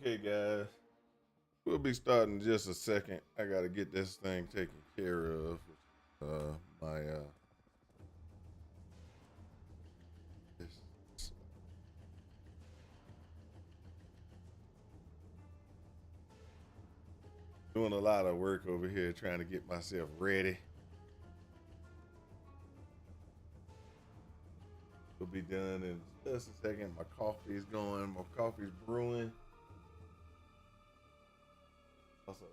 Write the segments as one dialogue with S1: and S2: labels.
S1: Okay, guys, we'll be starting in just a second. I gotta get this thing taken care of. My this, doing a lot of work over here trying to get myself ready. We'll be done in just a second. My coffee's going. My coffee's brewing. Also,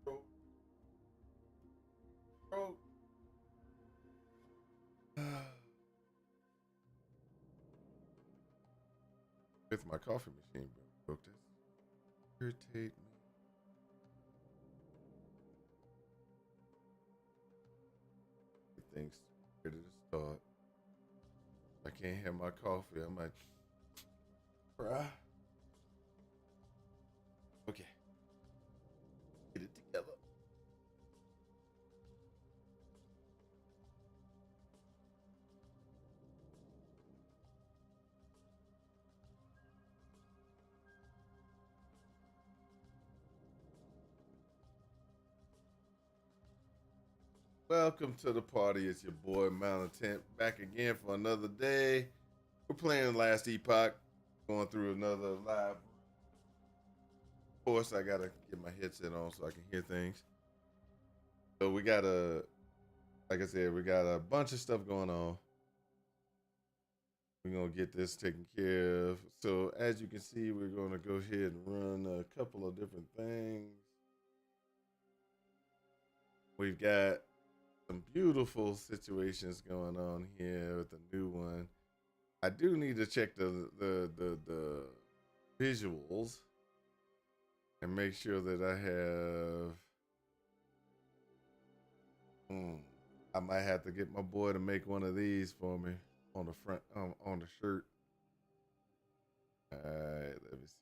S1: bro, bro. With my coffee machine broke this. Irritate me. Things ready to start. I can't have my coffee. I might cry. Okay, get it together. Welcome to the party. It's your boy Mountain Tent back again for another day. We're playing Last Epoch, going through another live. Of course, I gotta get my headset on so I can hear things. So we got like I said, we got a bunch of stuff going on. We're gonna get this taken care of. So as you can see, we're gonna go ahead and run a couple of different things. We've got some beautiful situations going on here with the new one. I do need to check the visuals and make sure that I have. I might have to get my boy to make one of these for me on the front on the shirt. All right, let me see.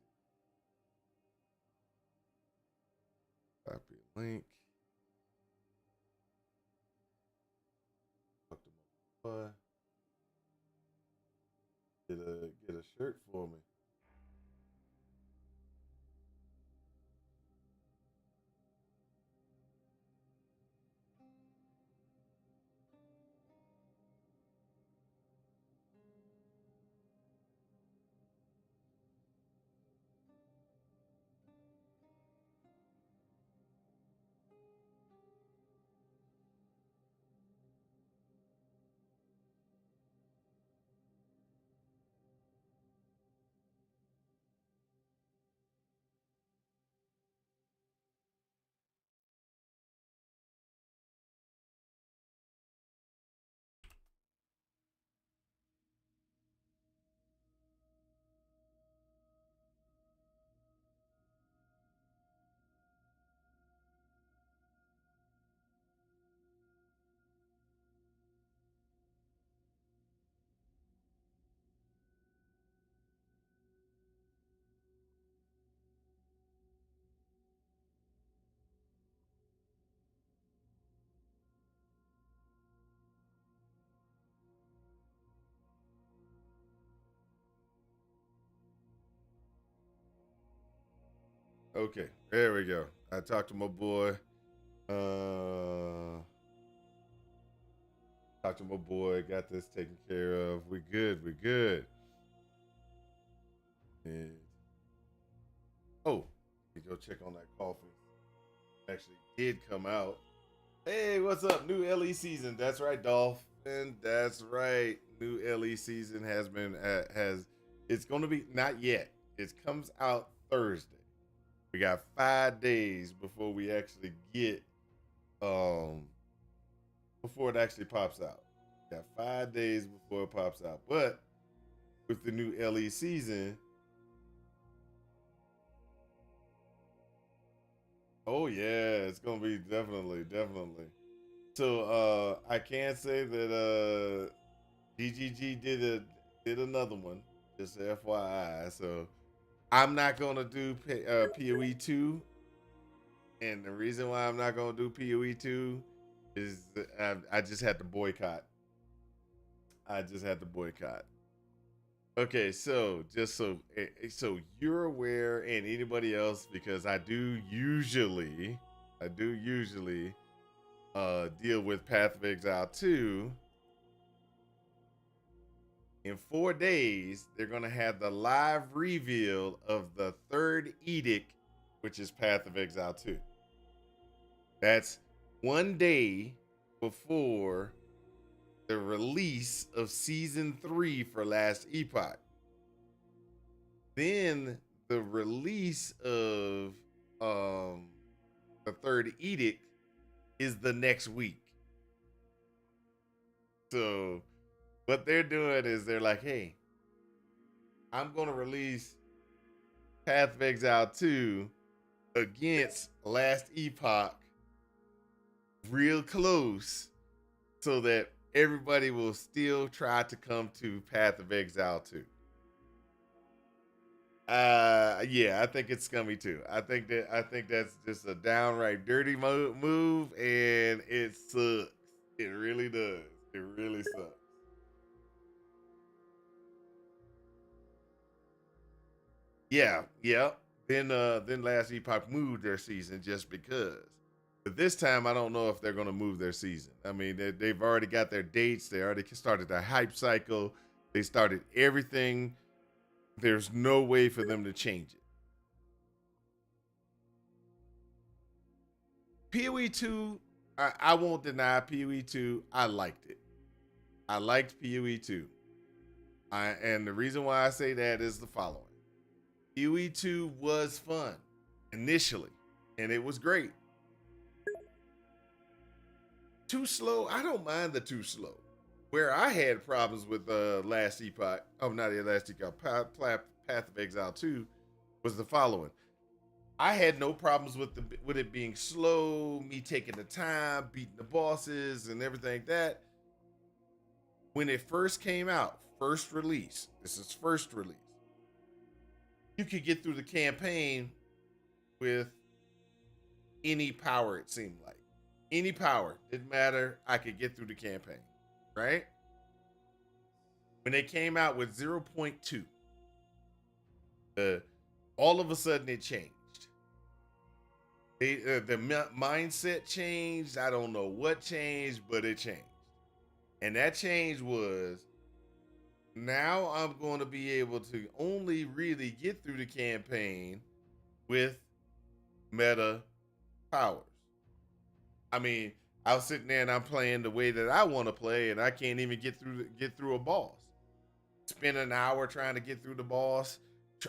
S1: Copy link. Talk to my boy. Get a shirt for me. Okay, there we go. I talked to my boy. Talked to my boy. Got this taken care of. We good. We good. And oh, you go check on that coffee. Actually, did come out. Hey, what's up? New LE season. That's right, Dolph. And that's right. New LE season has it's going to be not yet. It comes out Thursday. We got 5 days before we actually get before it actually pops out. We got 5 days before it pops out. But with the new LE season, oh yeah, it's gonna be definitely. So I can say that DGG did another one, just FYI. So I'm not gonna do PoE 2, and the reason why I'm not gonna do PoE 2 is I just had to boycott. I just had to boycott. Okay, so just so you're aware, and anybody else, because I do usually deal with Path of Exile 2. In 4 days, they're gonna have the live reveal of the third edict, which is Path of Exile 2. That's 1 day before the release of season 3 for Last Epoch. Then the release of the third edict is the next week. So what they're doing is they're like, hey, I'm gonna release Path of Exile 2 against Last Epoch real close so that everybody will still try to come to Path of Exile 2. Yeah, I think it's scummy too. I think that's just a downright dirty move, and it sucks. It really does. It really sucks. Yeah, yeah. Then Last Epoch moved their season just because. But this time, I don't know if they're going to move their season. I mean, they've already got their dates. They already started the hype cycle. They started everything. There's no way for them to change it. PoE 2, I won't deny PoE 2. I liked it. I liked PoE 2. And the reason why I say that is the following. PoE 2 was fun initially, and it was great. Too slow, I don't mind the too slow. Where I had problems with Last Epoch, oh, not the Last Epoch, Path of Exile 2, was the following. I had no problems with it being slow, me taking the time, beating the bosses, and everything like that. When it first came out, first release, this is first release. you could get through the campaign with any power, it seemed like. Any power. Didn't matter. I could get through the campaign. Right? When they came out with zero point 0.2, all of a sudden it changed. The mindset changed. I don't know what changed, but it changed. And that change was, now I'm going to be able to only really get through the campaign with meta powers. I mean, I was sitting there and I'm playing the way that I want to play, and I can't even get through a boss. Spend an hour trying to get through the boss,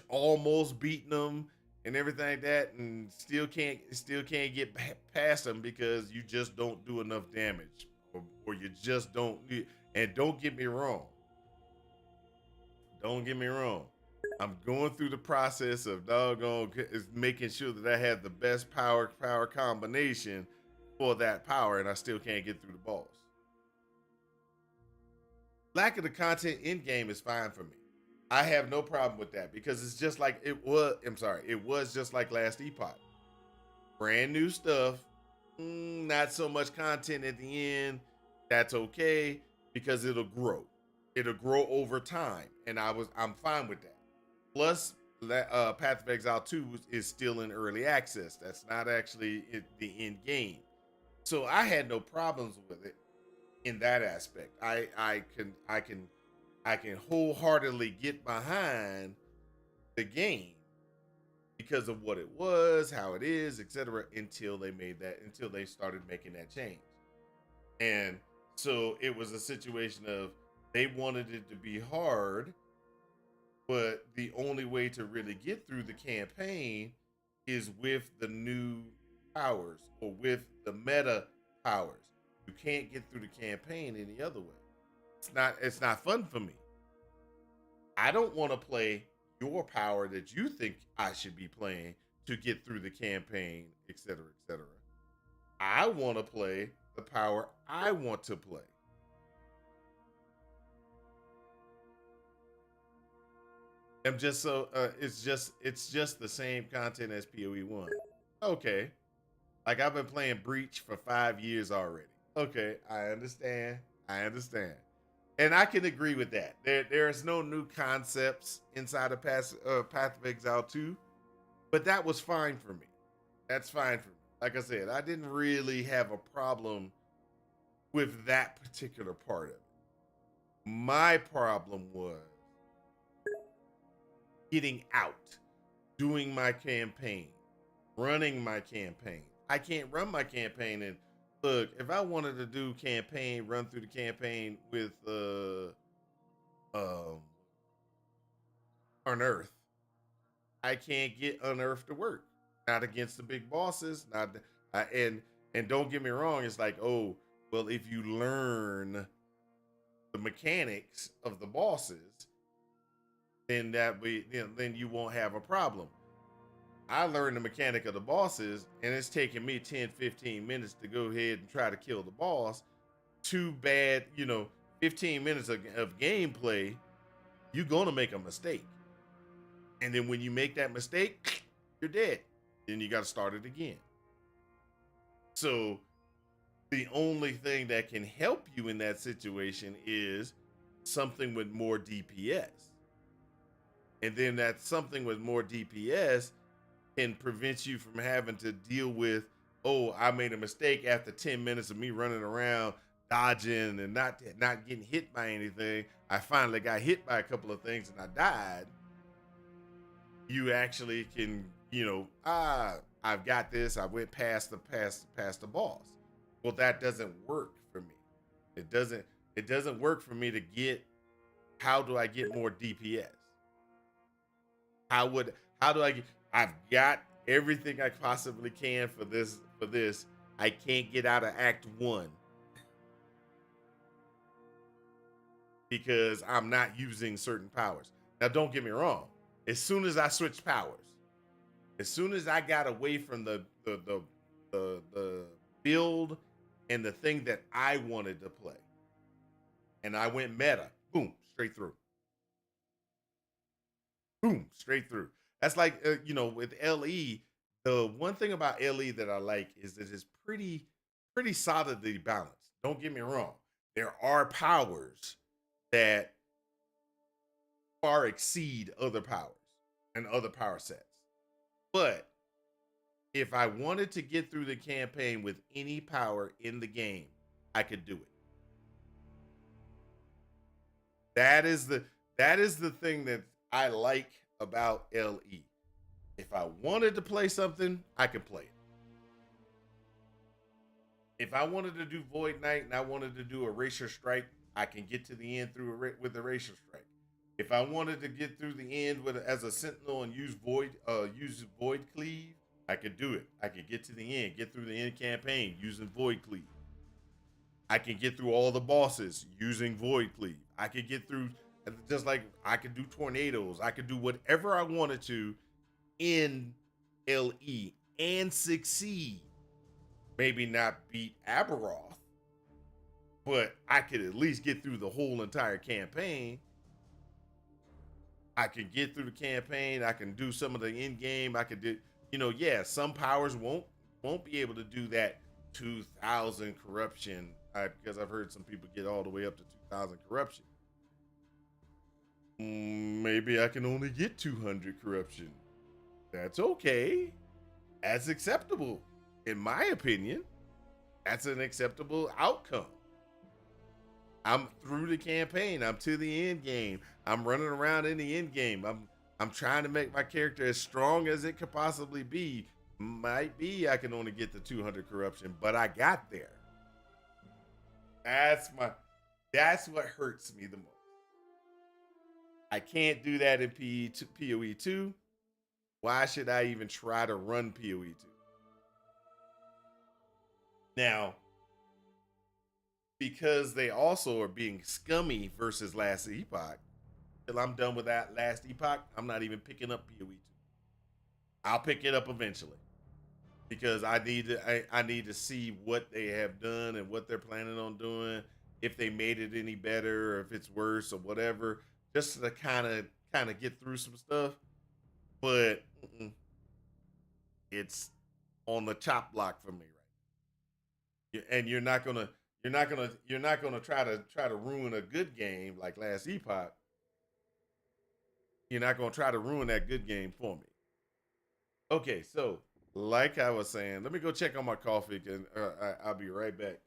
S1: almost beating them and everything like that, and still can't get past them because you just don't do enough damage, or you just don't. And don't get me wrong. Don't get me wrong. I'm going through the process of is making sure that I have the best power combination for that power, and I still can't get through the boss. Lack of the content in game is fine for me. I have no problem with that because it's just like it was. I'm sorry, it was just like last Epoch. Brand new stuff, not so much content at the end. That's okay because it'll grow. It'll grow over time, and I'm fine with that. Plus, Path of Exile 2 is still in early access. That's not actually the end game. So I had no problems with it in that aspect. I can wholeheartedly get behind the game because of what it was, how it is, etc. Until they started making that change. And so it was a situation of they wanted it to be hard, but the only way to really get through the campaign is with the new powers or with the meta powers. You can't get through the campaign any other way. It's not fun for me. I don't want to play your power that you think I should be playing to get through the campaign, etc., etc. I want to play the power I want to play. I'm just so it's just the same content as PoE1. Okay. Like I've been playing Breach for 5 years already. Okay, I understand. I understand. And I can agree with that. There's no new concepts inside of Path of Exile 2, but that was fine for me. That's fine for me. Like I said, I didn't really have a problem with that particular part of it. My problem was getting out, doing my campaign, running my campaign. I can't run my campaign. And look, if I wanted to do campaign, run through the campaign with Unearth, I can't get Unearth to work. Not against the big bosses. Not and don't get me wrong. It's like, oh well, if you learn the mechanics of the bosses, then then you won't have a problem. I learned the mechanic of the bosses, and it's taking me 10, 15 minutes to go ahead and try to kill the boss. Too bad, 15 minutes of gameplay, you're going to make a mistake. And then when you make that mistake, you're dead. Then you got to start it again. So the only thing that can help you in that situation is something with more DPS. And then that something with more DPS can prevent you from having to deal with, oh, I made a mistake after 10 minutes of me running around dodging and not getting hit by anything. I finally got hit by a couple of things and I died. You actually can, I've got this. I went past the boss. Well, that doesn't work for me. It doesn't work for me to get, how do I get more DPS? How do I get, I've got everything I possibly can for this. I can't get out of Act 1 because I'm not using certain powers. Now, don't get me wrong. As soon as I switched powers, as soon as I got away from the build and the thing that I wanted to play, and I went meta, boom, straight through. Boom, straight through. That's like with LE. The one thing about LE that I like is that it's pretty solidly balanced. Don't get me wrong. There are powers that far exceed other powers and other power sets. But if I wanted to get through the campaign with any power in the game, I could do it. That is the thing that I like about LE. If I wanted to play something, I could play it. If I wanted to do Void Knight and I wanted to do Erasure Strike, I can get to the end with Erasure Strike. If I wanted to get through the end with as a Sentinel and use Void Cleave, I could do it. I could get to the end, get through the end campaign using Void Cleave. I can get through all the bosses using Void Cleave. I could get through just like I could do tornadoes. I could do whatever I wanted to in LE and succeed. Maybe not beat Aberoth, but I could at least get through the whole entire campaign. I can get through the campaign. I can do some of the end game. I could do, some powers won't be able to do that 2,000 corruption because I've heard some people get all the way up to 2,000 corruption. Maybe I can only get 200 corruption. That's okay. That's acceptable. In my opinion, that's an acceptable outcome. I'm through the campaign. I'm to the end game. I'm running around in the end game. I'm trying to make my character as strong as it could possibly be. Might be I can only get the 200 corruption, but I got there. That's what hurts me the most. I can't do that in PoE 2. Why should I even try to run PoE 2? Now, because they also are being scummy versus last Epoch, till I'm done with that last Epoch, I'm not even picking up PoE 2. I'll pick it up eventually because I need to see what they have done and what they're planning on doing, if they made it any better or if it's worse or whatever, just to kind of get through some stuff. But it's on the chop block for me right. And you're not gonna try to ruin a good game like last Epoch. You're not gonna try to ruin that good game for me. Okay, so like I was saying, let me go check on my coffee and I'll be right back.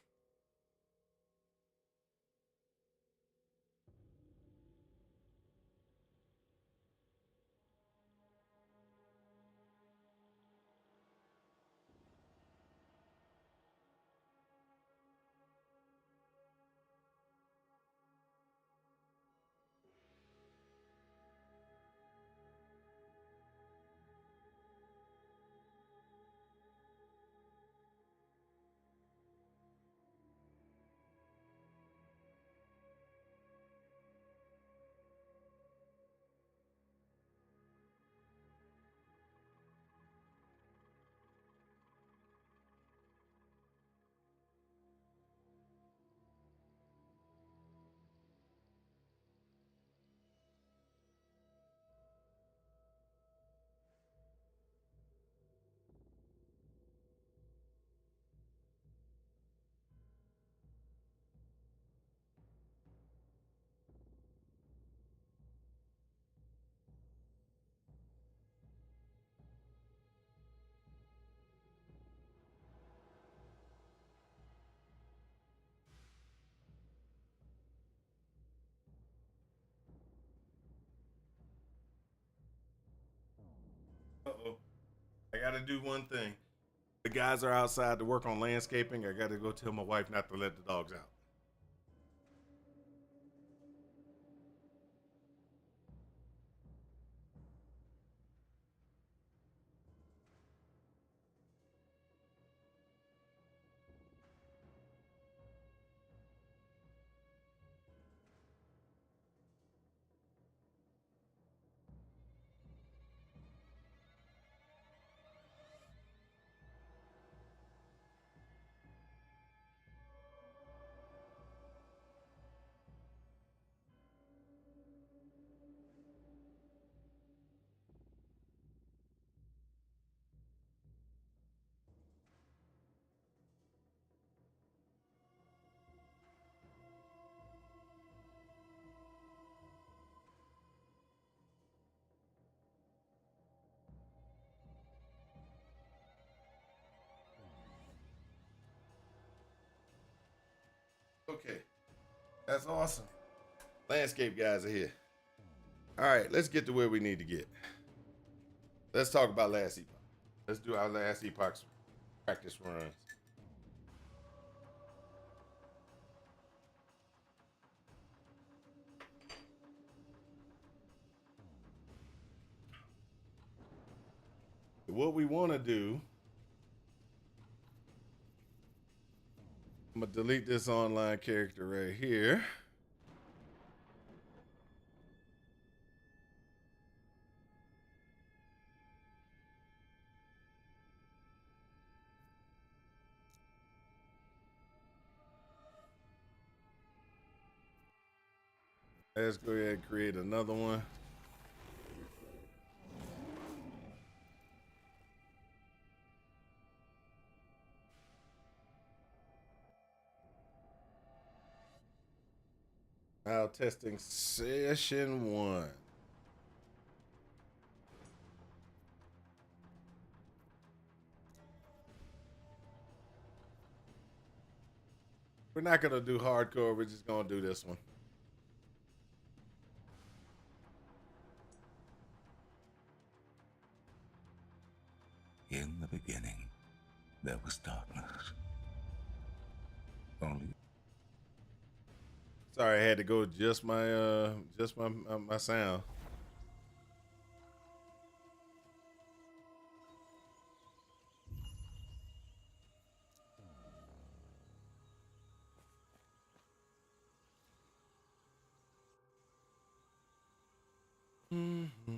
S1: Uh-oh. I gotta do one thing. The guys are outside to work on landscaping. I gotta go tell my wife not to let the dogs out. Okay, that's awesome. Landscape guys are here. All right, let's get to where we need to get. Let's talk about last epoch. Let's do our last epoch's practice runs. What we want to do, I'm gonna delete this online character right here. Let's go ahead and create another one. Now testing session 1. We're not gonna do hardcore, we're just gonna do this one.
S2: In the beginning, there was darkness. Only.
S1: Sorry, I had to go just my my sound. Mm-hmm.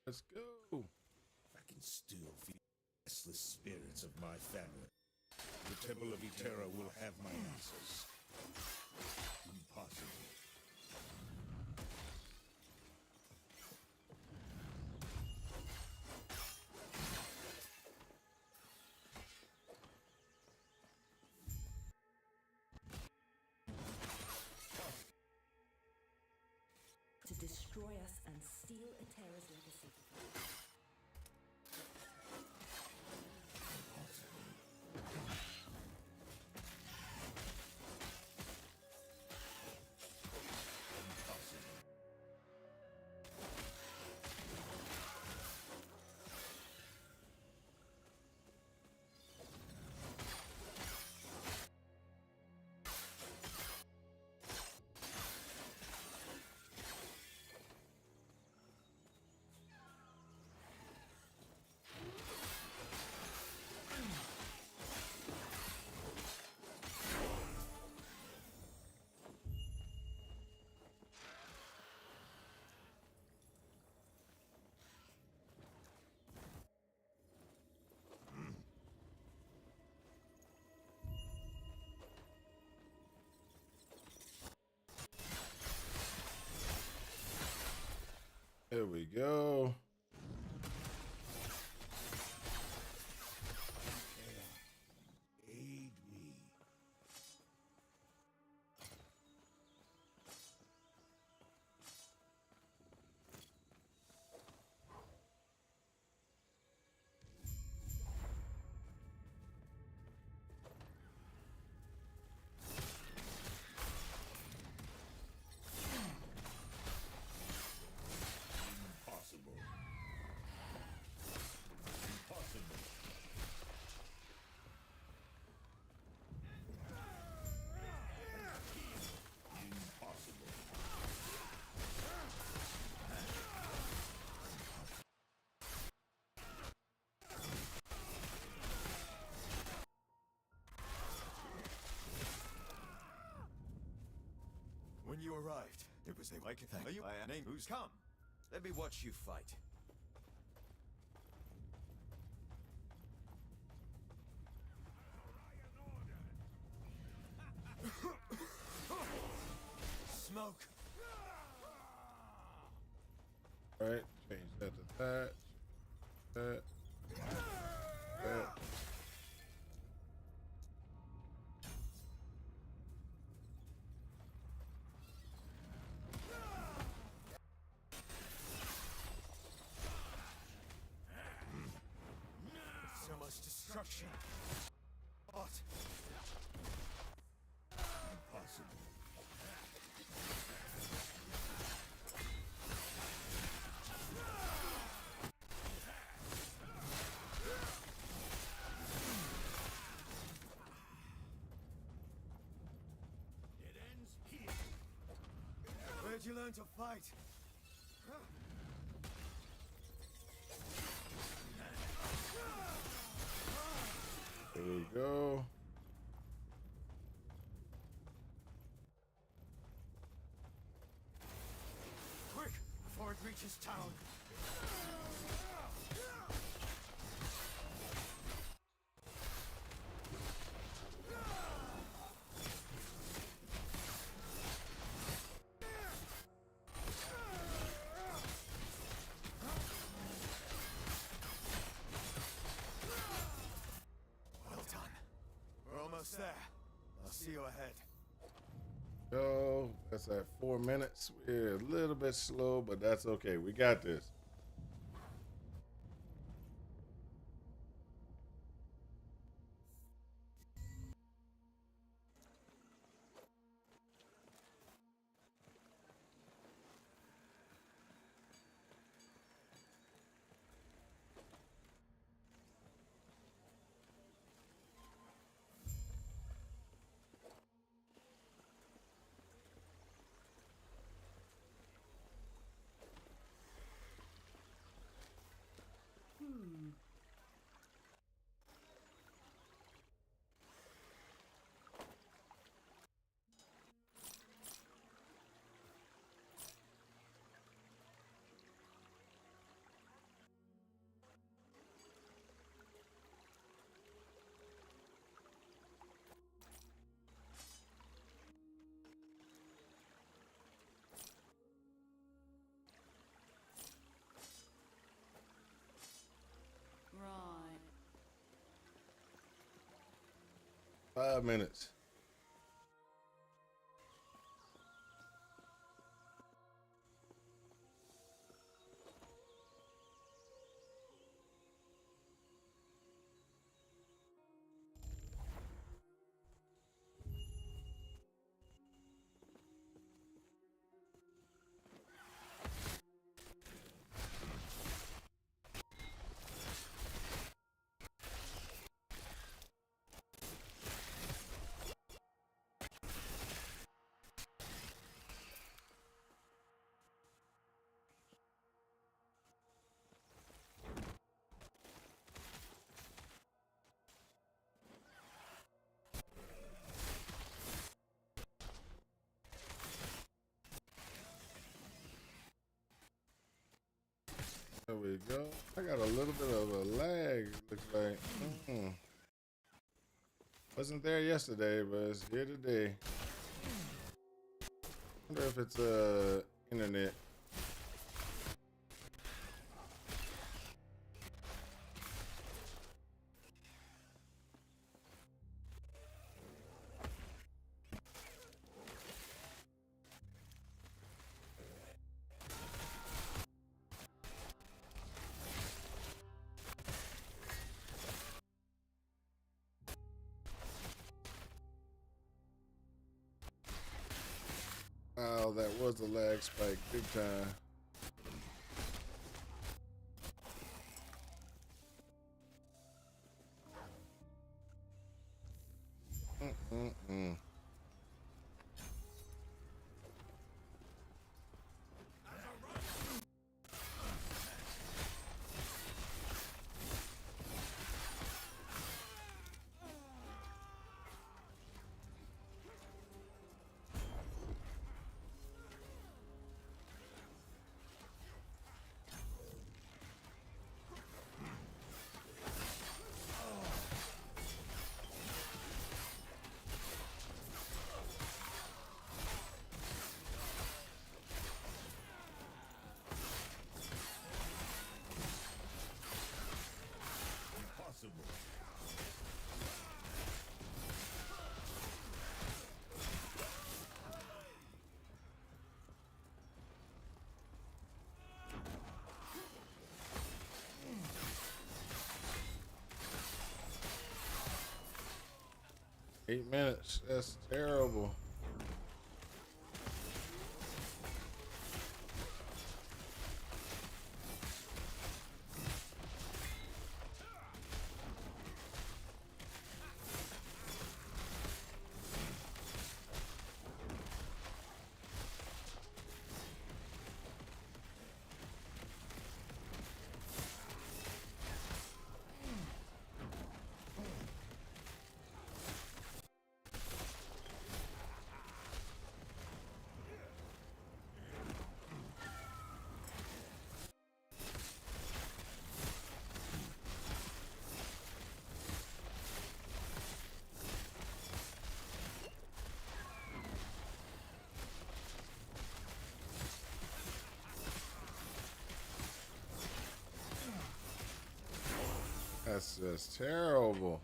S1: Let's go.
S3: I can still feel the restless spirits of my family. The Temple of Eterra will have my answers. Impossible.
S4: To destroy us and steal Eterra's legacy.
S1: There we go.
S3: Aid me. Impossible. Impossible. Impossible.
S5: When you arrived, it was like a thing. Are you a name who's come? Let me watch you fight. Smoke.
S1: All right, change that to that. That. That.
S5: Where'd you learn to fight?
S1: There we go.
S5: Quick, before it reaches town. Well done. We're almost there. I'll see you ahead.
S1: Go. That's at 4 minutes. We're a little bit slow, but that's okay. We got this.
S4: Right.
S1: 5 minutes. There we go. I got a little bit of a lag, looks like. Wasn't there yesterday, but it's here today. Wonder if it's internet. Wow, that was a lag spike, big time. Mm-mm-mm.
S3: Impossible.
S1: 8 minutes. That's terrible. That's just terrible.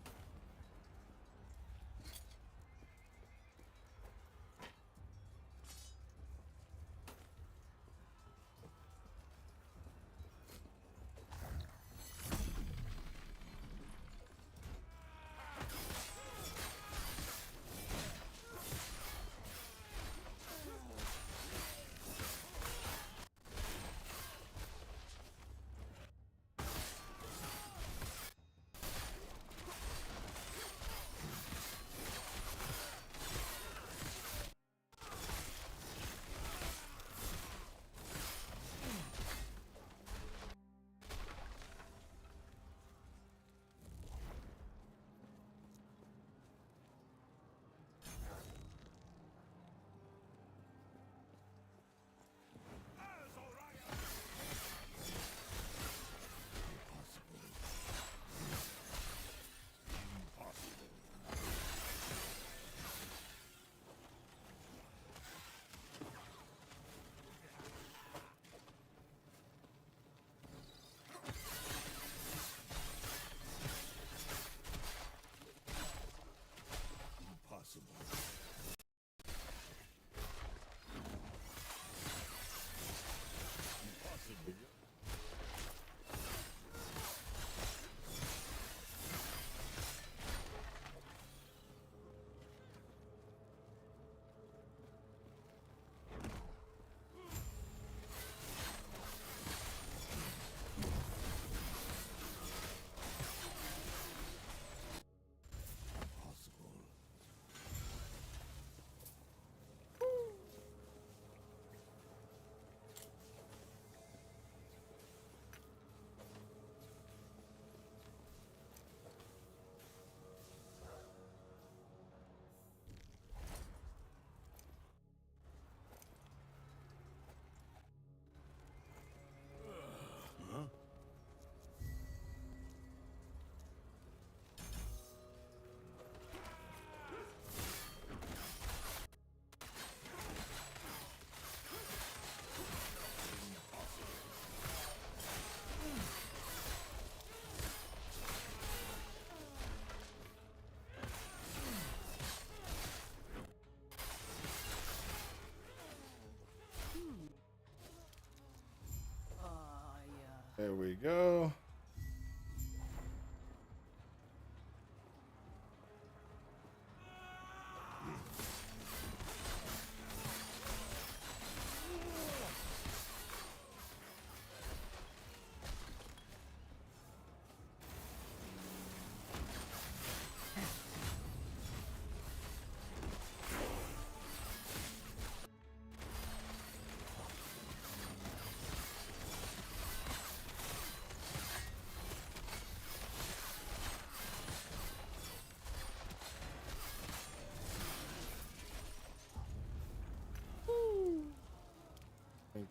S1: There we go.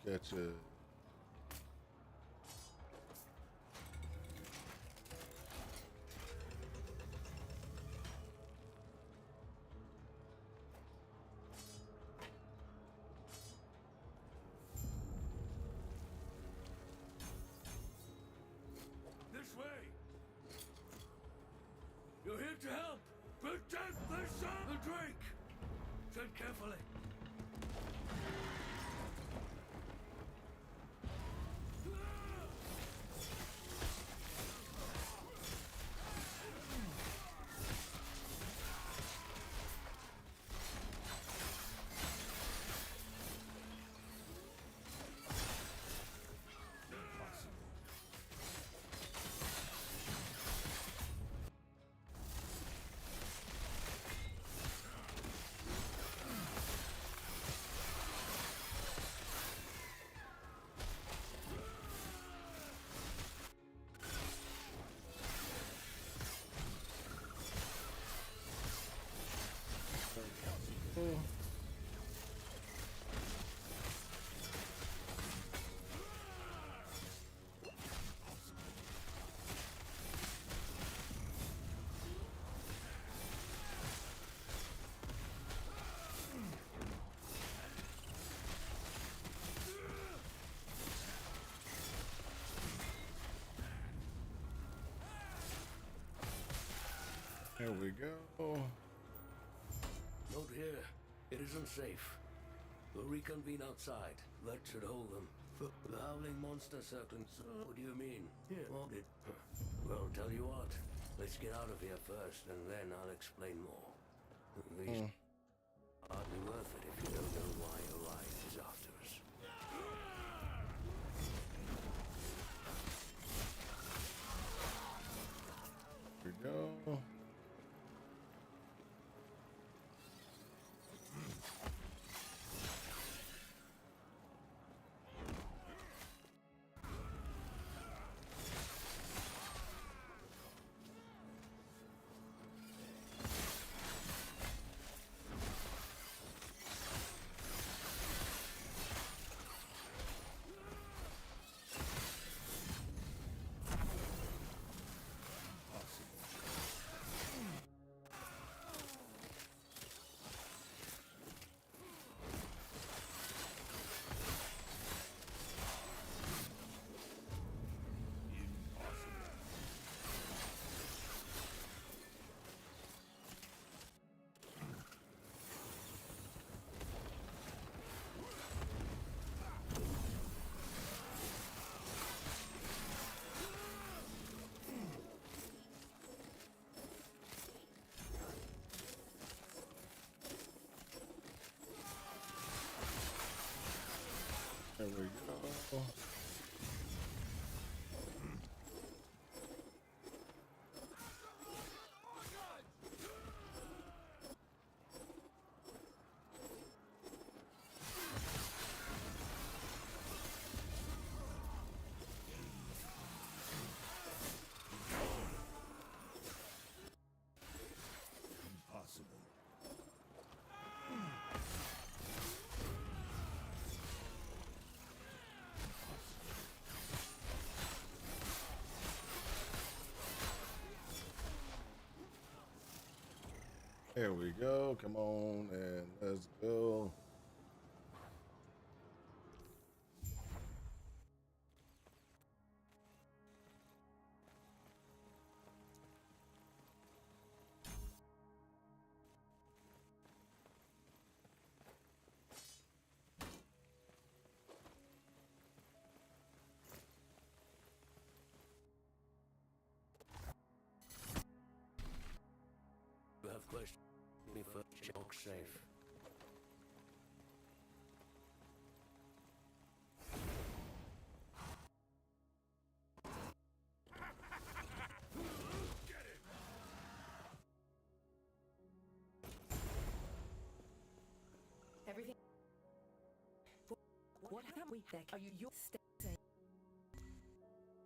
S1: Catch it.
S6: This way. You're here to help. Protect the son. The Drake. Tread carefully.
S1: we go.
S6: Note here. It isn't safe. We'll reconvene outside. That should hold them. The howling monster circling. So, what do you mean? Here, hold it. Well, tell you what. Let's get out of here first, and then I'll explain more. These hardly worth it if you don't know why Orion is after us.
S1: Here we go. There we go.
S3: Impossible.
S1: There we go. Come on and let's go.
S6: You have questions? Me first. Check safe.
S4: Everything. What have we there? Are you your staying?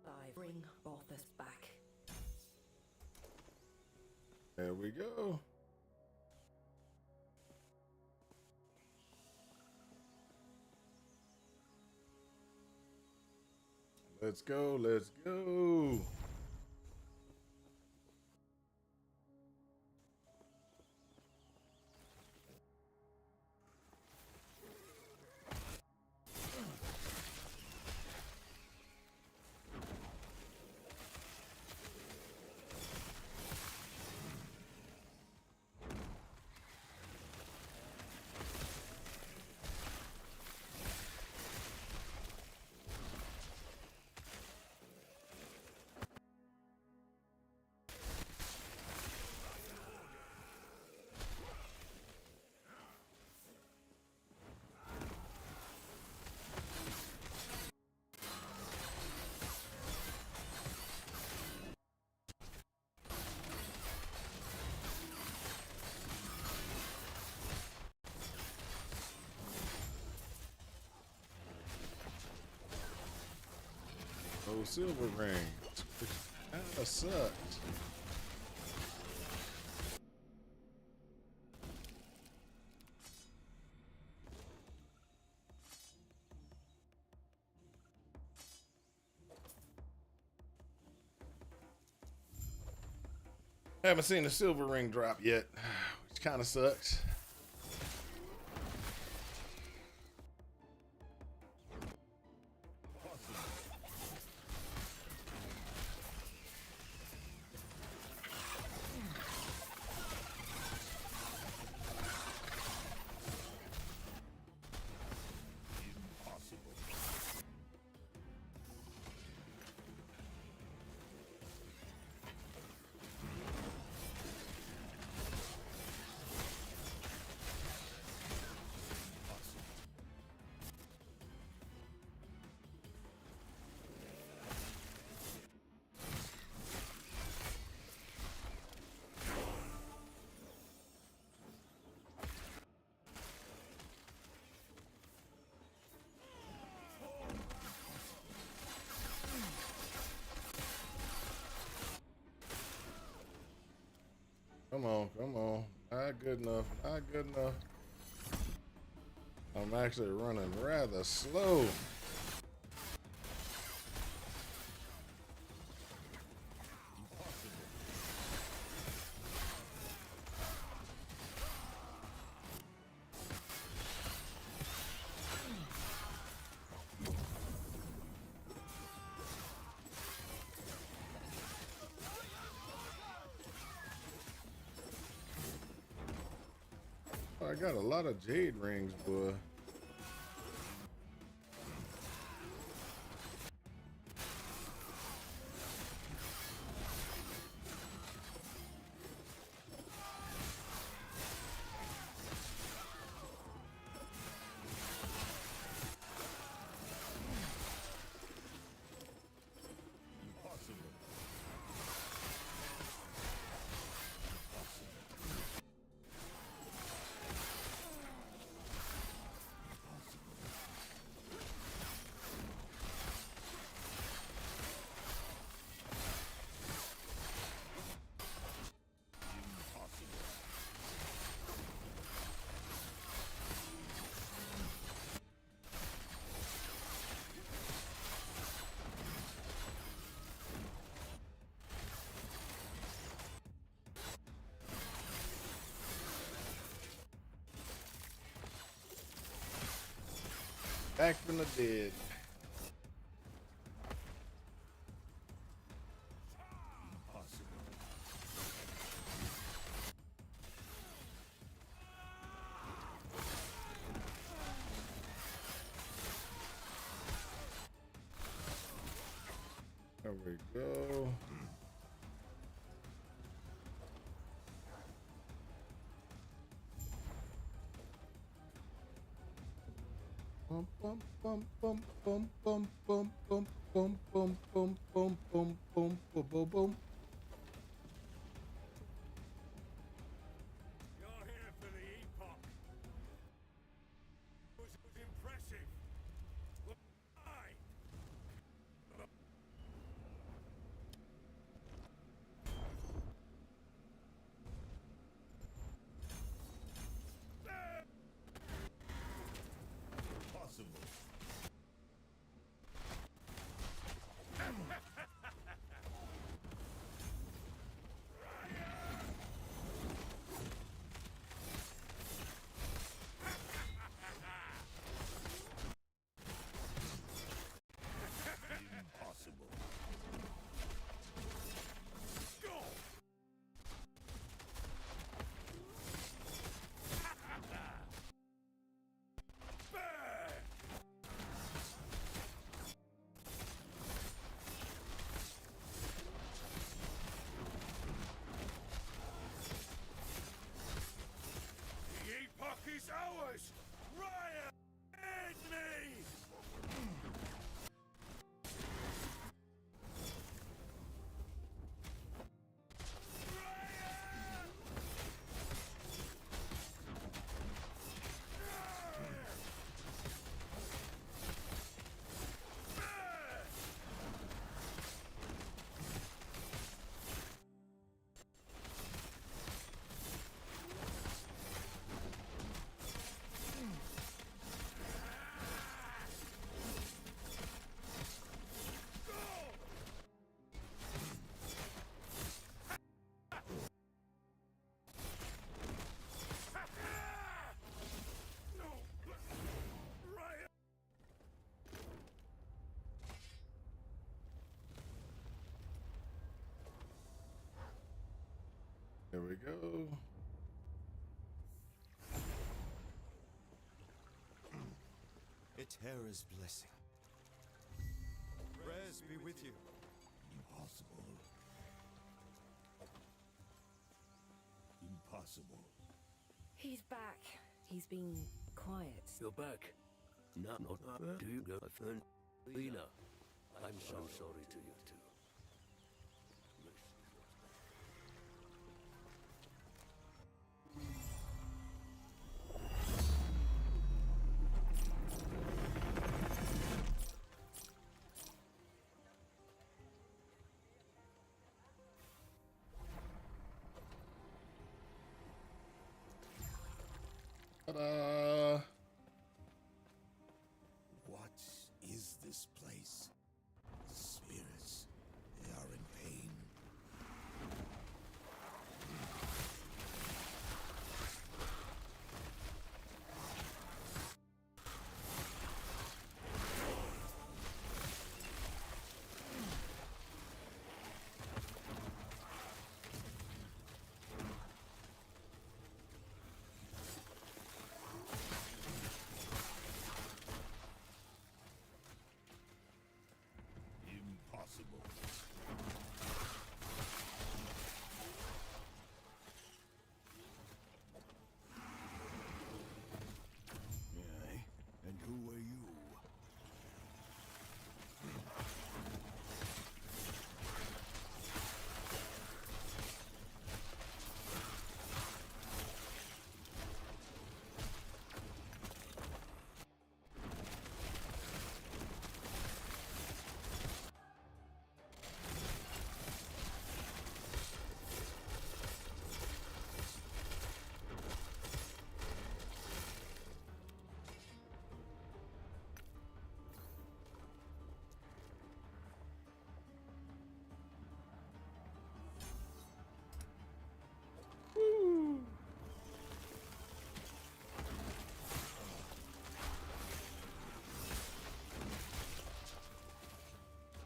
S4: I bring Balthus back.
S1: There we go. Let's go. Let's go. Oh, silver ring. Kinda sucks. Haven't seen the silver ring drop yet, which kind of sucks. Come on, come on. Not good enough. Not good enough. I'm actually running rather slow. I got a lot of jade rings, boy. Back from the dead. There we go. Bum bum bum bum bum bum bum bum bum bum bum bum bum bum bum bum bum.
S3: You're here for the Epoch. It was impressive. Why? Possible. Impossible. Go! The Epoch is ours! Riot! Aid me!
S1: There we go.
S5: Eterra's blessing. Prayers be with you.
S3: Impossible. Impossible.
S4: He's back. He's been quiet.
S6: You're back. Now, not do you go offend Lena? I'm so sorry to you too.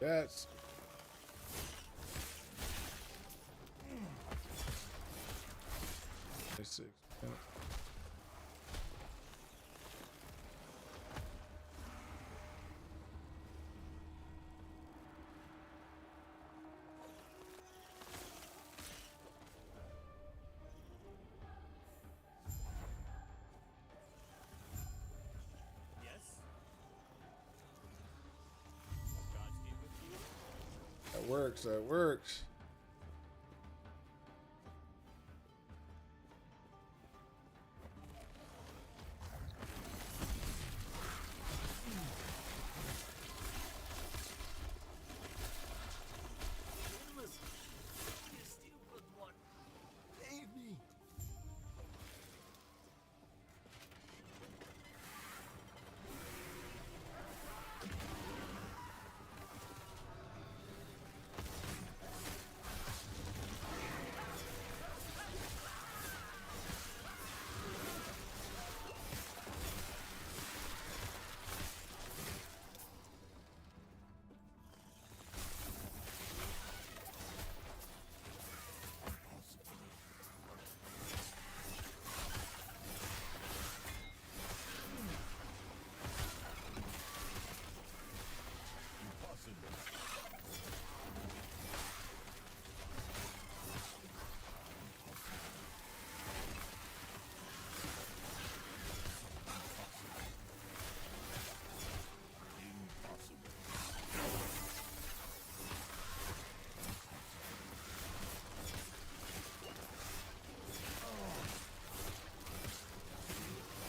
S1: That's six. That works. That works.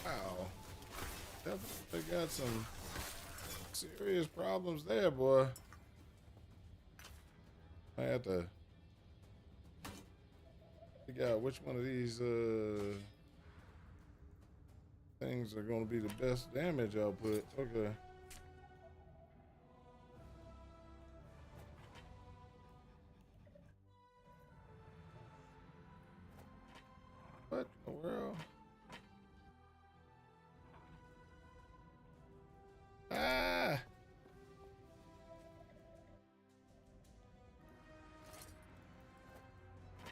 S1: Wow. Definitely got some serious problems there, boy. I have to figure out which one of these things are going to be the best damage output. Okay. What in the world? Ah!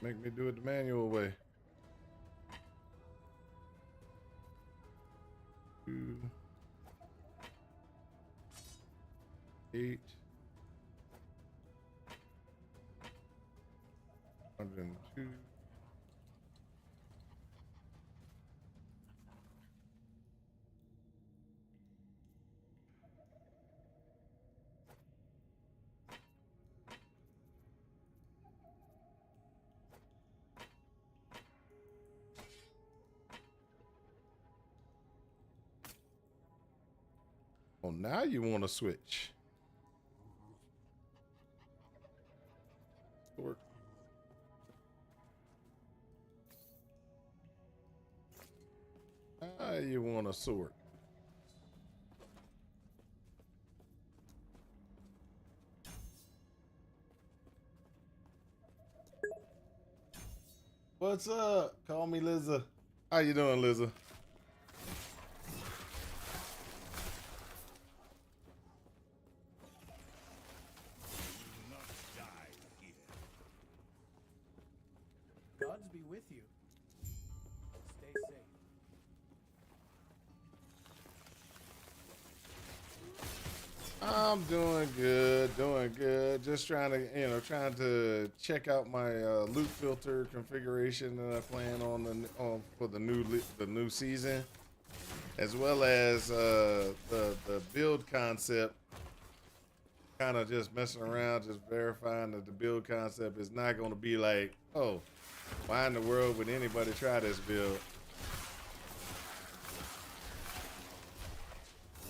S1: Make me do it the manual way. 2, 8, 102. Oh, now you want to switch. Work. Now you want to sort. What's up? Call me Lizza. How you doing, Lizza?
S7: Gods be with you. Stay safe.
S1: I'm doing good. Just trying to check out my loot filter configuration that I plan on for the new season, as well as the build concept. Kind of just messing around, just verifying that the build concept is not going to be like, oh, why in the world would anybody try this build?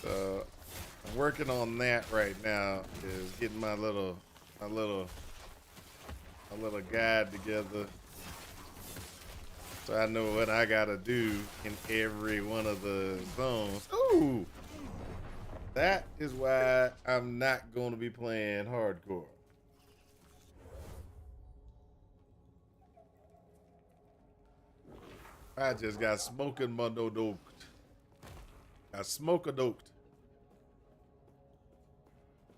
S1: So I'm working on that right now, is getting my little guide together, so I know what I gotta do in every one of the zones. Ooh, that is why I'm not going to be playing hardcore. I just got smoking monodoked. Got smoke-a-doked.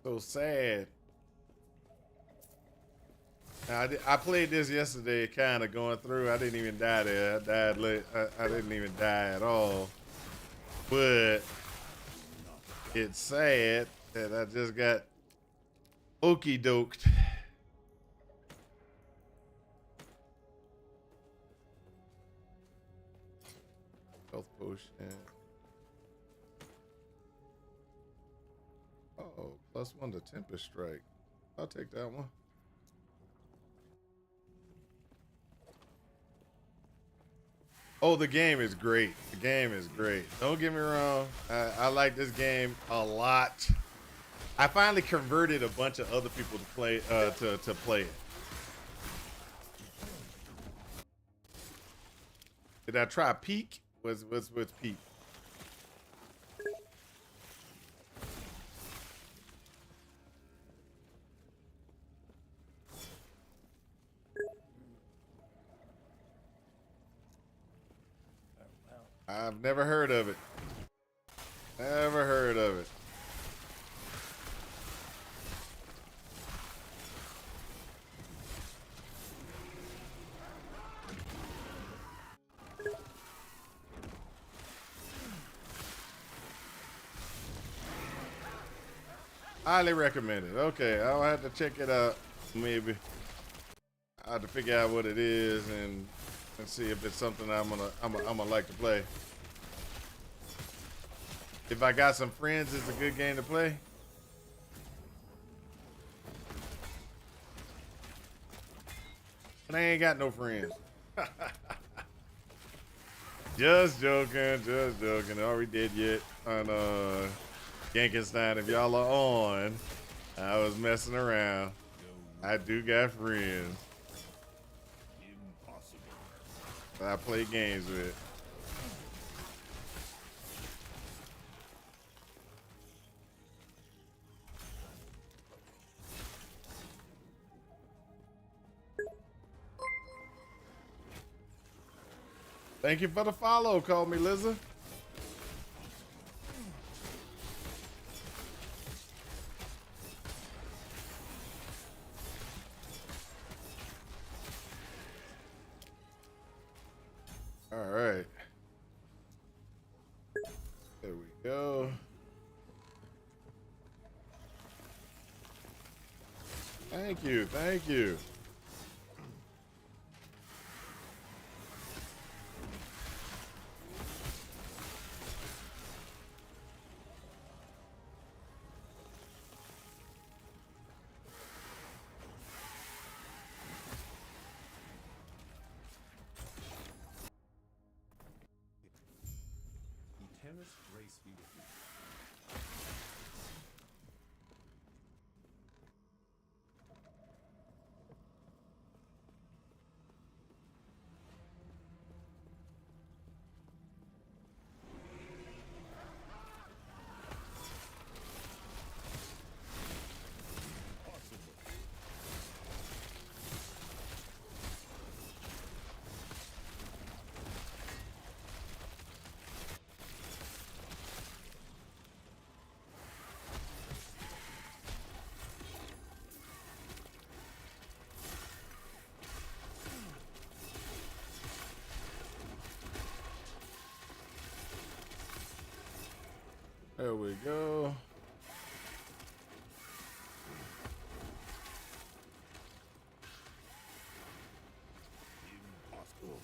S1: So sad I played this yesterday, kind of going through. I didn't even die there. I died late. I didn't even die at all. But it's sad that I just got okey doked. Health potion. Oh, +1 to Tempest Strike. I'll take that one. Oh, the game is great. The game is great. Don't get me wrong. I like this game a lot. I finally converted a bunch of other people to play to play it. Did I try Peak? What's with Peak? I've never heard of it. Never heard of it. Highly recommended. Okay, I'll have to check it out. Maybe I have to figure out what it is and see if it's something I'm gonna like to play. If I got some friends, it's a good game to play. But I ain't got no friends. Just joking, just joking. Are we dead yet? On Yankenstein, if y'all are on, I was messing around. I do got friends. I play games with. Thank you for the follow. Call me Lizard. All right. There we go. Thank you. Thank you.
S3: Terrace grace be with you.
S1: There we go.
S3: Impossible.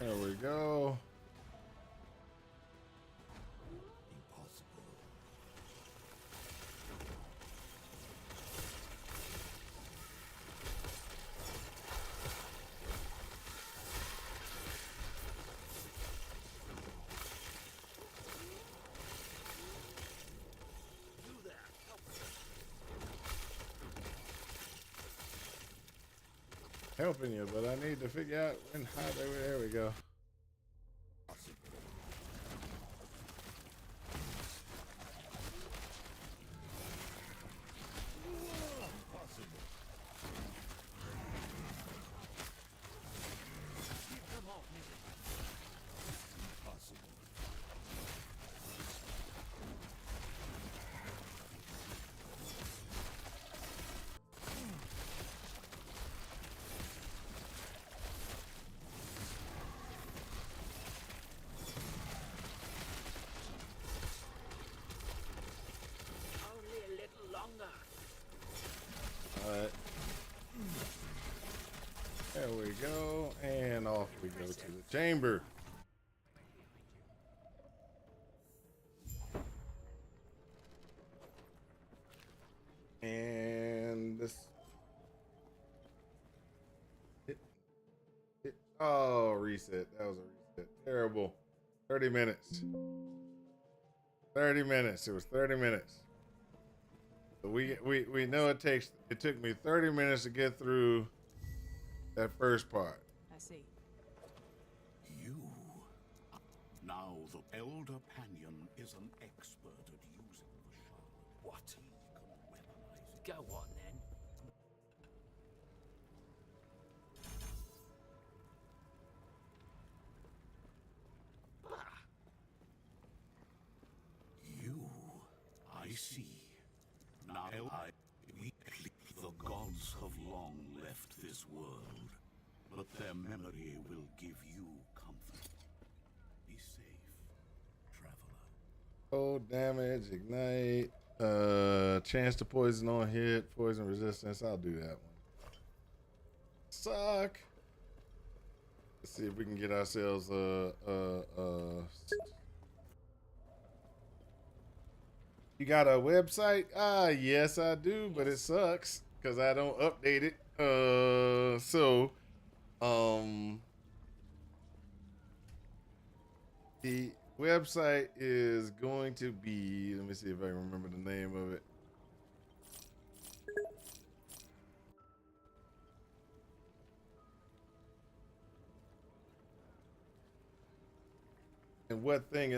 S1: There we go.
S3: Impossible.
S1: Helping you, but I need to figure out when how there we go. Off we go to the chamber. And this. Oh, reset. That was a reset. Terrible. 30 minutes. 30 minutes. It was 30 minutes. So we know it took me 30 minutes to get through that first part.
S8: I see.
S2: You. Now the Elder Panion is an expert at using the shard.
S6: What?
S2: He can weaponize it.
S6: Go on then.
S2: You. I see. Now the gods have long left this world, but their memory will give you comfort. Be safe, traveler.
S1: Cold damage, ignite, chance to poison on hit, poison resistance. I'll do that one. Suck. Let's see if we can get ourselves You got a website? Yes I do, but it sucks because I don't update it. The website is going to be, let me see if I can remember the name of it. And what thing,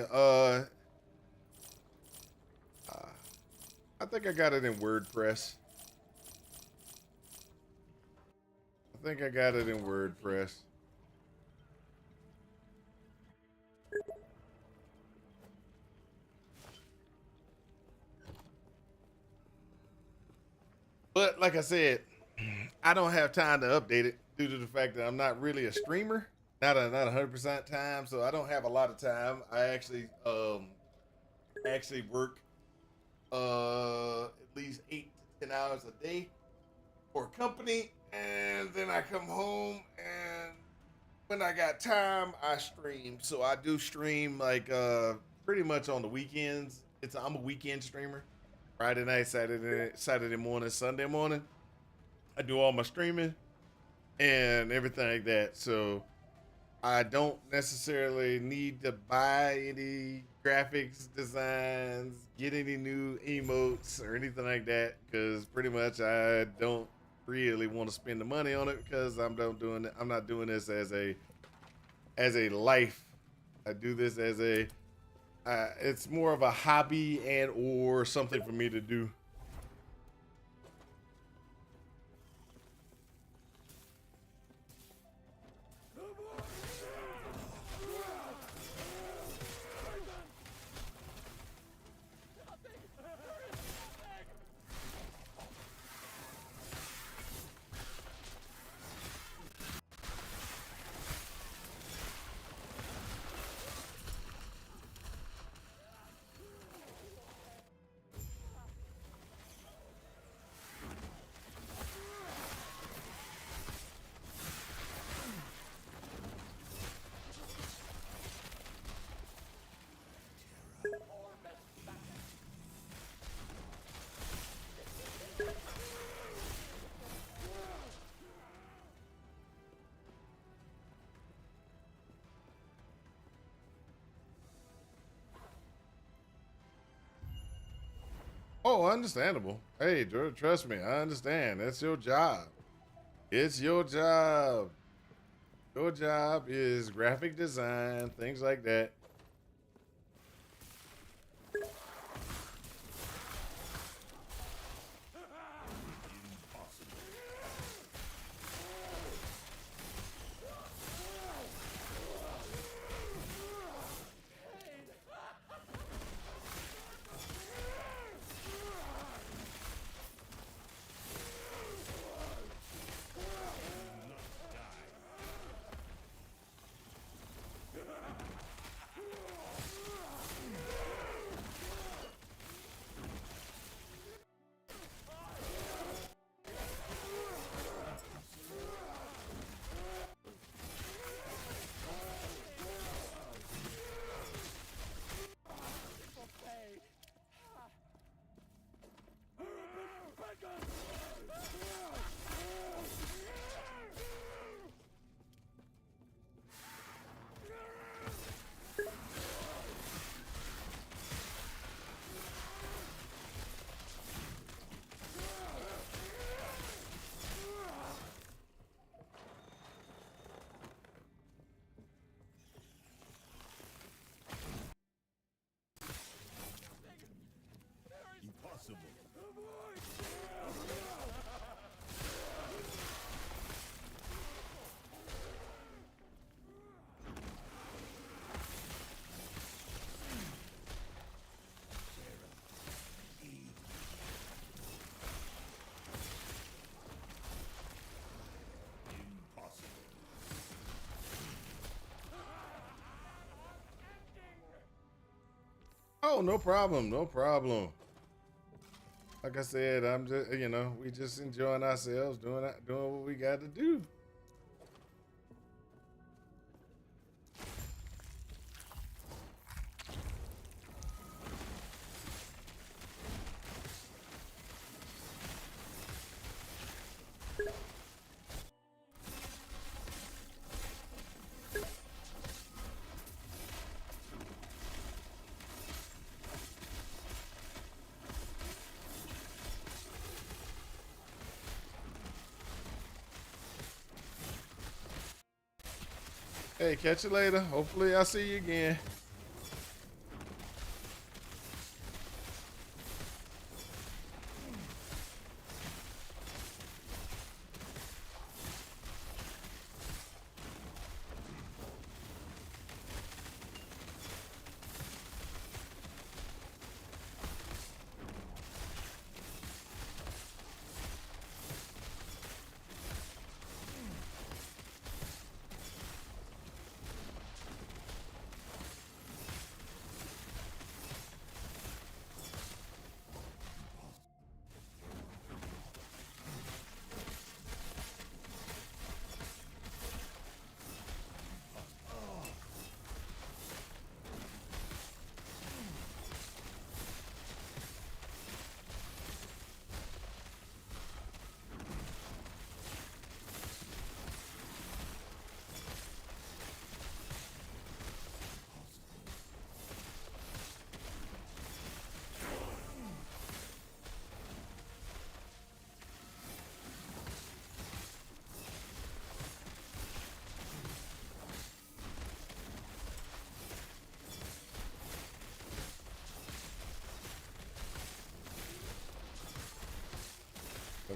S1: I think I got it in WordPress. But like I said, I don't have time to update it due to the fact that I'm not really a streamer. Not 100% time, so I don't have a lot of time. I actually work at least 8 to 10 hours a day for a company, and then I come home, and when I got time I stream. So I do stream like pretty much on the weekends. I'm a weekend streamer. Friday night, Saturday morning, Sunday morning, I do all my streaming and everything like that. So I don't necessarily need to buy any graphics designs, get any new emotes or anything like that, because pretty much I don't really want to spend the money on it because I'm not doing this as a life. I do this as it's more of a hobby and or something for me to do. Oh, understandable. Hey, trust me, I understand. That's your job. It's your job. Your job is graphic design, things like that. Oh, no problem. No problem. Like I said, I'm just, we just enjoying ourselves, doing what we got to do. Hey, catch you later. Hopefully I'll see you again.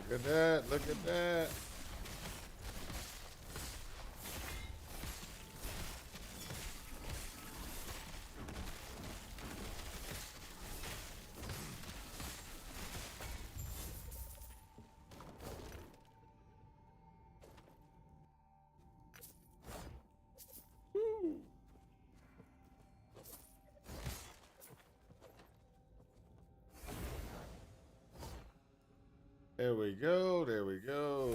S1: Look at that. Look at that. Woo. There we go. There we go.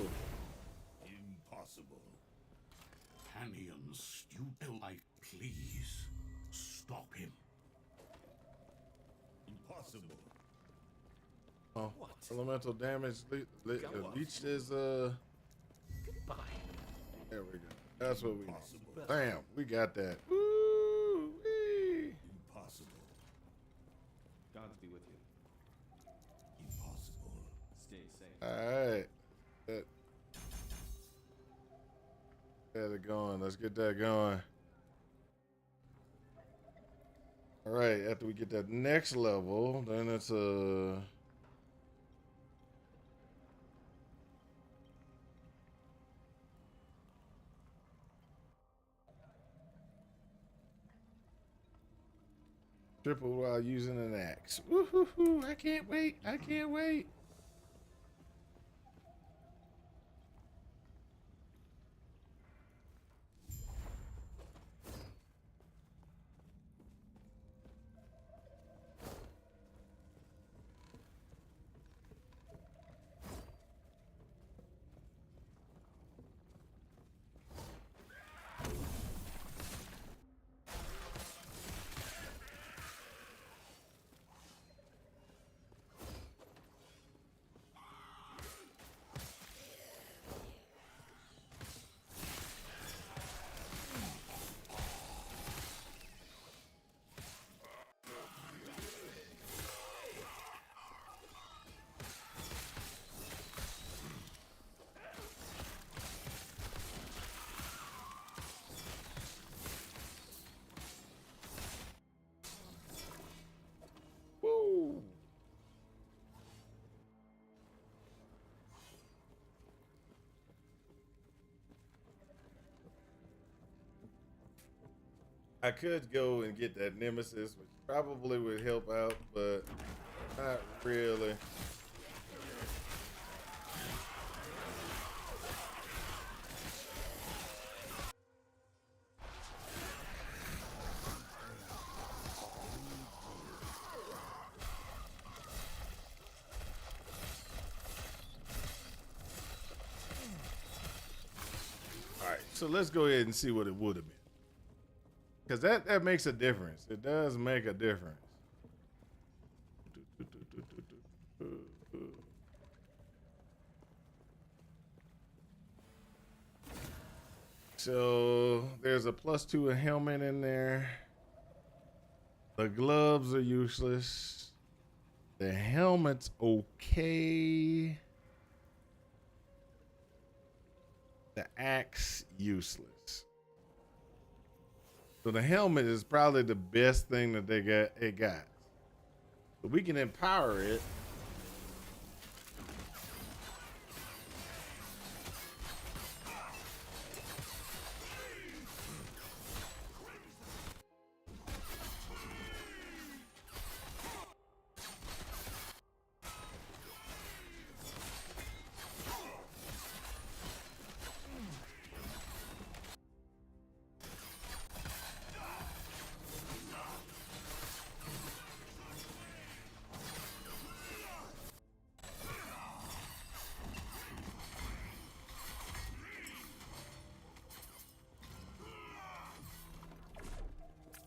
S3: Impossible.
S2: Canyon stupid. Please stop him.
S3: Impossible.
S1: Oh, elemental damage leached his
S6: Goodbye.
S1: There we go. That's what we need.
S3: Impossible.
S1: Bam, we got that. Woo-wee.
S3: Impossible.
S8: Gods be with you.
S3: Impossible.
S8: Stay safe.
S1: All right. Get it going. Let's get that going. All right. After we get that next level, then it's a. Triple while using an axe. Woo-hoo-hoo. I can't wait. I can't wait. Woo. I could go and get that nemesis, which probably would help out, but not really. So let's go ahead and see what it would have been. Because that makes a difference. It does make a difference. So there's a +2 helmet in there. The gloves are useless. The helmet's okay. The axe useless. So the helmet is probably the best thing that it got. So we can empower it.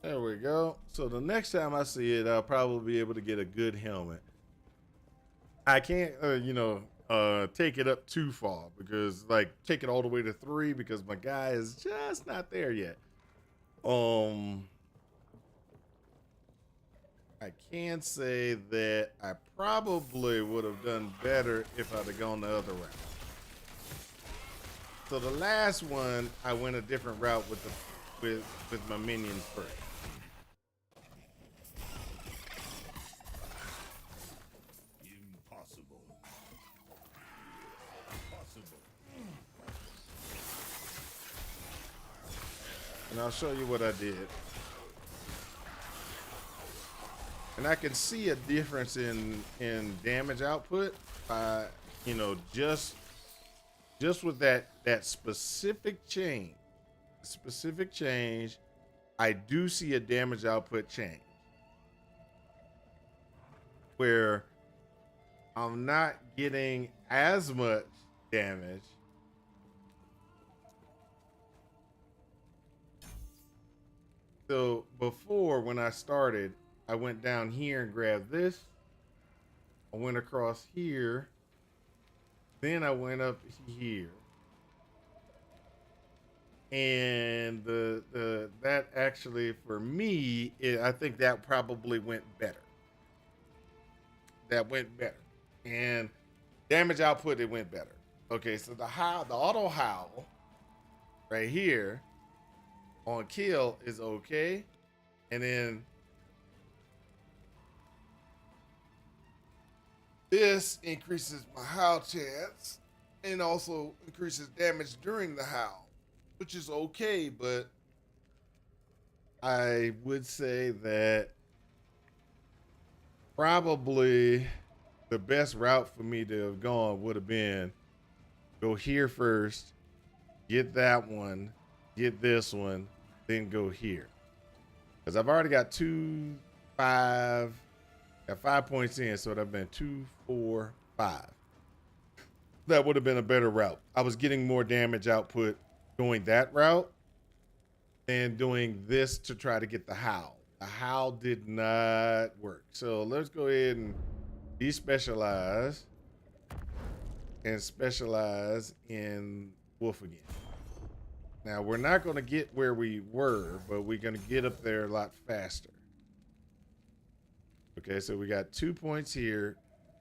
S1: There we go. So the next time I see it, I'll probably be able to get a good helmet. I can't, take it up too far because, like, take it all the way to 3 because my guy is just not there yet. I can say that I probably would have done better if I'd have gone the other route. So the last one, I went a different route with my minions first.
S3: Impossible.
S1: And I'll show you what I did. And I can see a difference in damage output by, just with that specific change. I do see a damage output change. Where I'm not getting as much damage. So before, when I started, I went down here and grabbed this. I went across here. Then I went up here. And that actually, for me, I think that probably went better. That went better. And damage output, it went better. Okay, so the auto howl right here on kill is okay. And then this increases my howl chance and also increases damage during the howl, which is okay, but I would say that probably the best route for me to have gone would have been go here first, get that one, get this one, then go here. Because I've already got 5 points in, so it would have been 2, 4, 5. That would have been a better route. I was getting more damage output going that route than doing this to try to get the howl. The howl did not work. So let's go ahead and despecialize and specialize in Wolf again. Now, we're not going to get where we were, but we're going to get up there a lot faster. Okay, so we got 2 points here,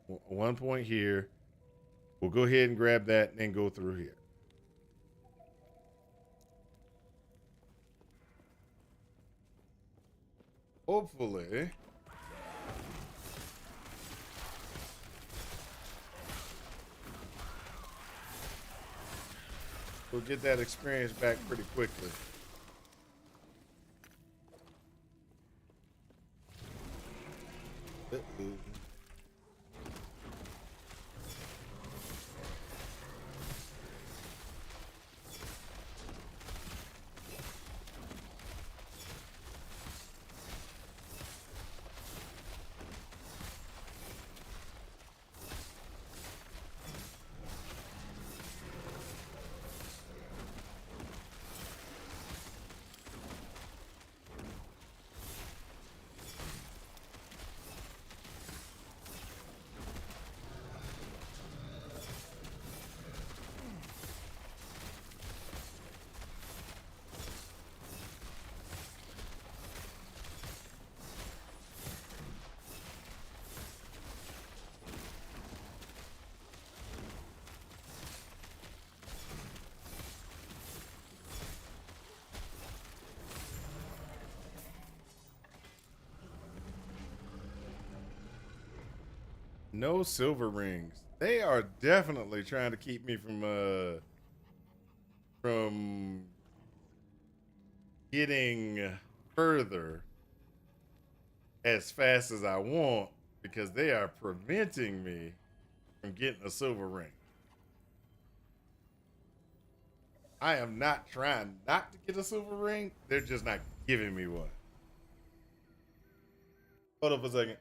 S1: 1 point here. We'll go ahead and grab that and then go through here. Hopefully, we'll get that experience back pretty quickly. Uh-oh. No silver rings. They are definitely trying to keep me from getting further as fast as I want because they are preventing me from getting a silver ring. I am not trying not to get a silver ring. They're just not giving me one. Hold up a second.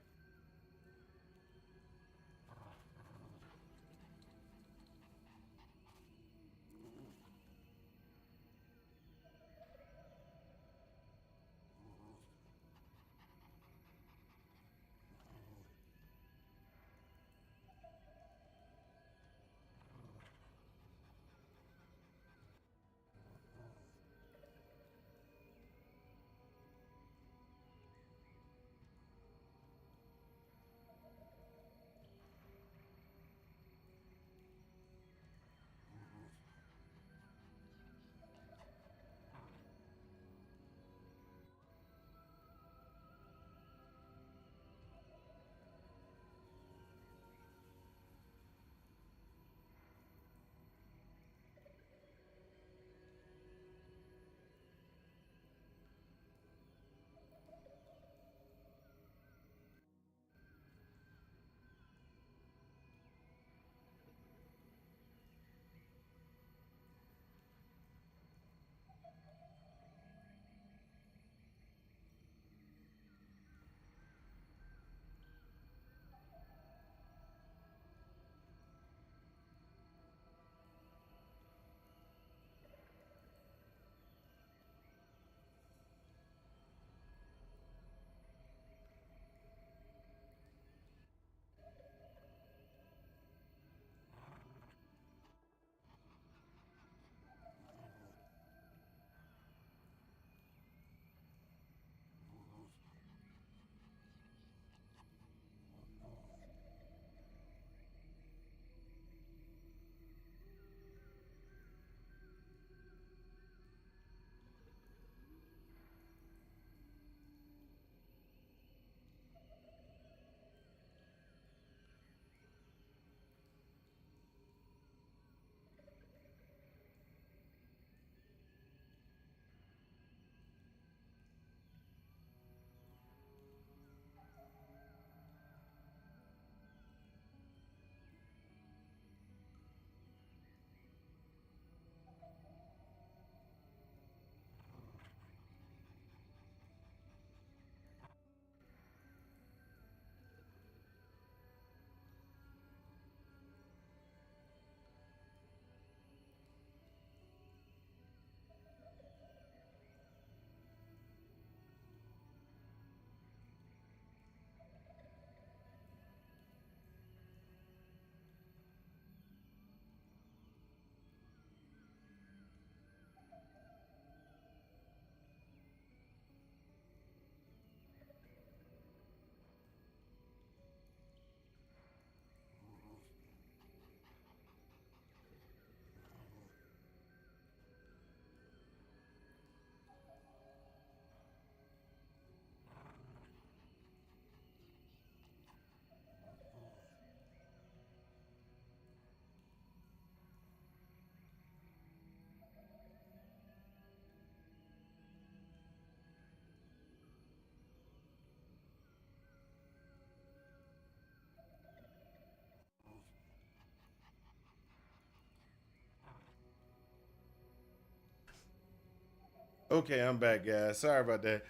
S1: Okay, I'm back, guys. Sorry about that.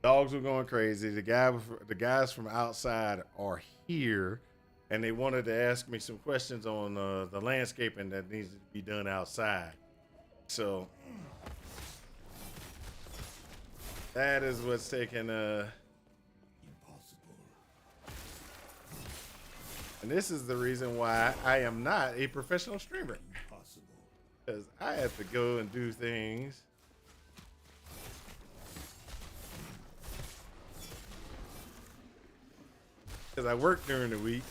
S1: Dogs were going crazy. The guys from outside are here, and they wanted to ask me some questions on the landscaping that needs to be done outside. So that is what's taking
S3: Impossible.
S1: and this is the reason why I am not a professional streamer
S3: Impossible.
S1: because I have to go and do things. Because I work during the week.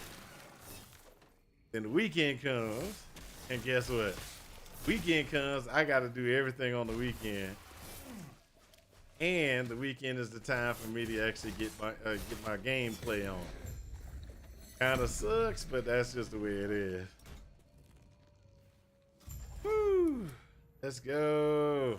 S1: Then the weekend comes, and guess what? Weekend comes, I got to do everything on the weekend. And the weekend is the time for me to actually get my gameplay on. Kind of sucks, but that's just the way it is. Woo! Let's go.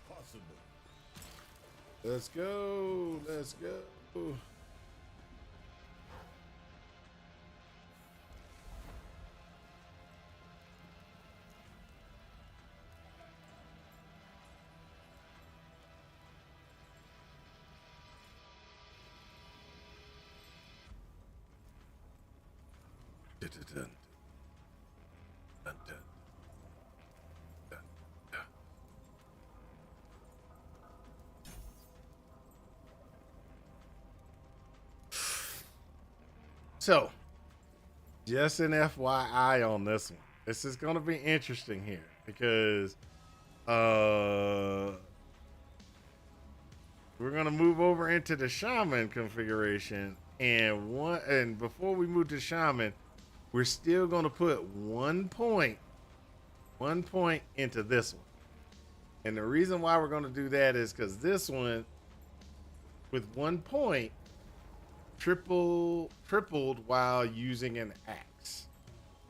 S3: Impossible.
S1: Let's go. Let's go. Dun, dun, dun. Dun, dun. Dun, dun. So, just an FYI on this one. This is going to be interesting here because we're going to move over into the shaman configuration, and before we move to shaman, we're still going to put 1 point into this one. And the reason why we're going to do that is because this one, with 1 point, tripled while using an axe.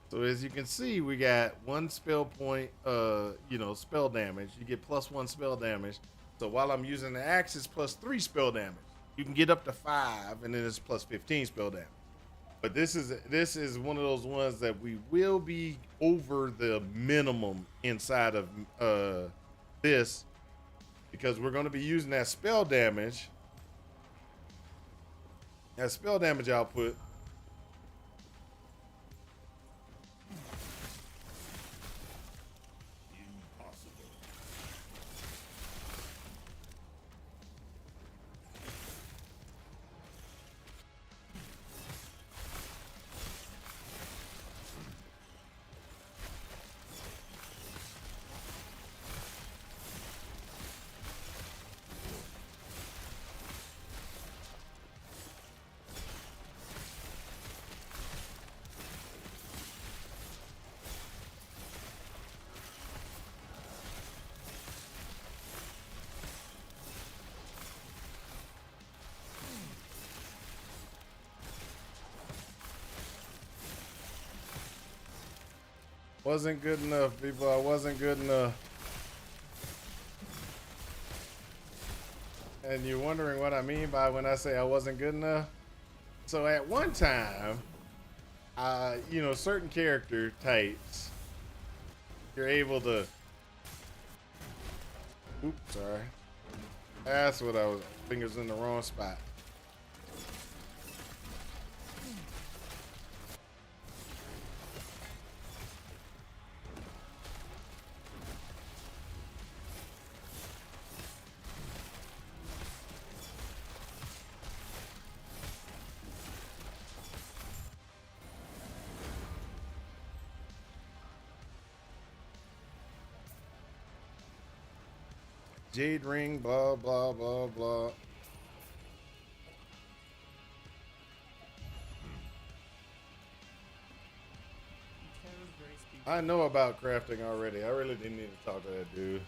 S1: So as you can see, we got 1 spell point, spell damage. You get +1 spell damage. So while I'm using the axe, it's +3 spell damage. You can get up to 5, and then it's +15 spell damage. But this is one of those ones that we will be over the minimum inside of this, because we're going to be using that spell damage. That spell damage output.
S3: Impossible.
S1: Wasn't good enough, people. I wasn't good enough. And you're wondering what I mean by when I say I wasn't good enough? So at one time, certain character types, you're able to... Oops, sorry. That's what I was... Fingers in the wrong spot. Jade ring, blah, blah, blah, blah. I know about crafting already. I really didn't need to talk to that dude.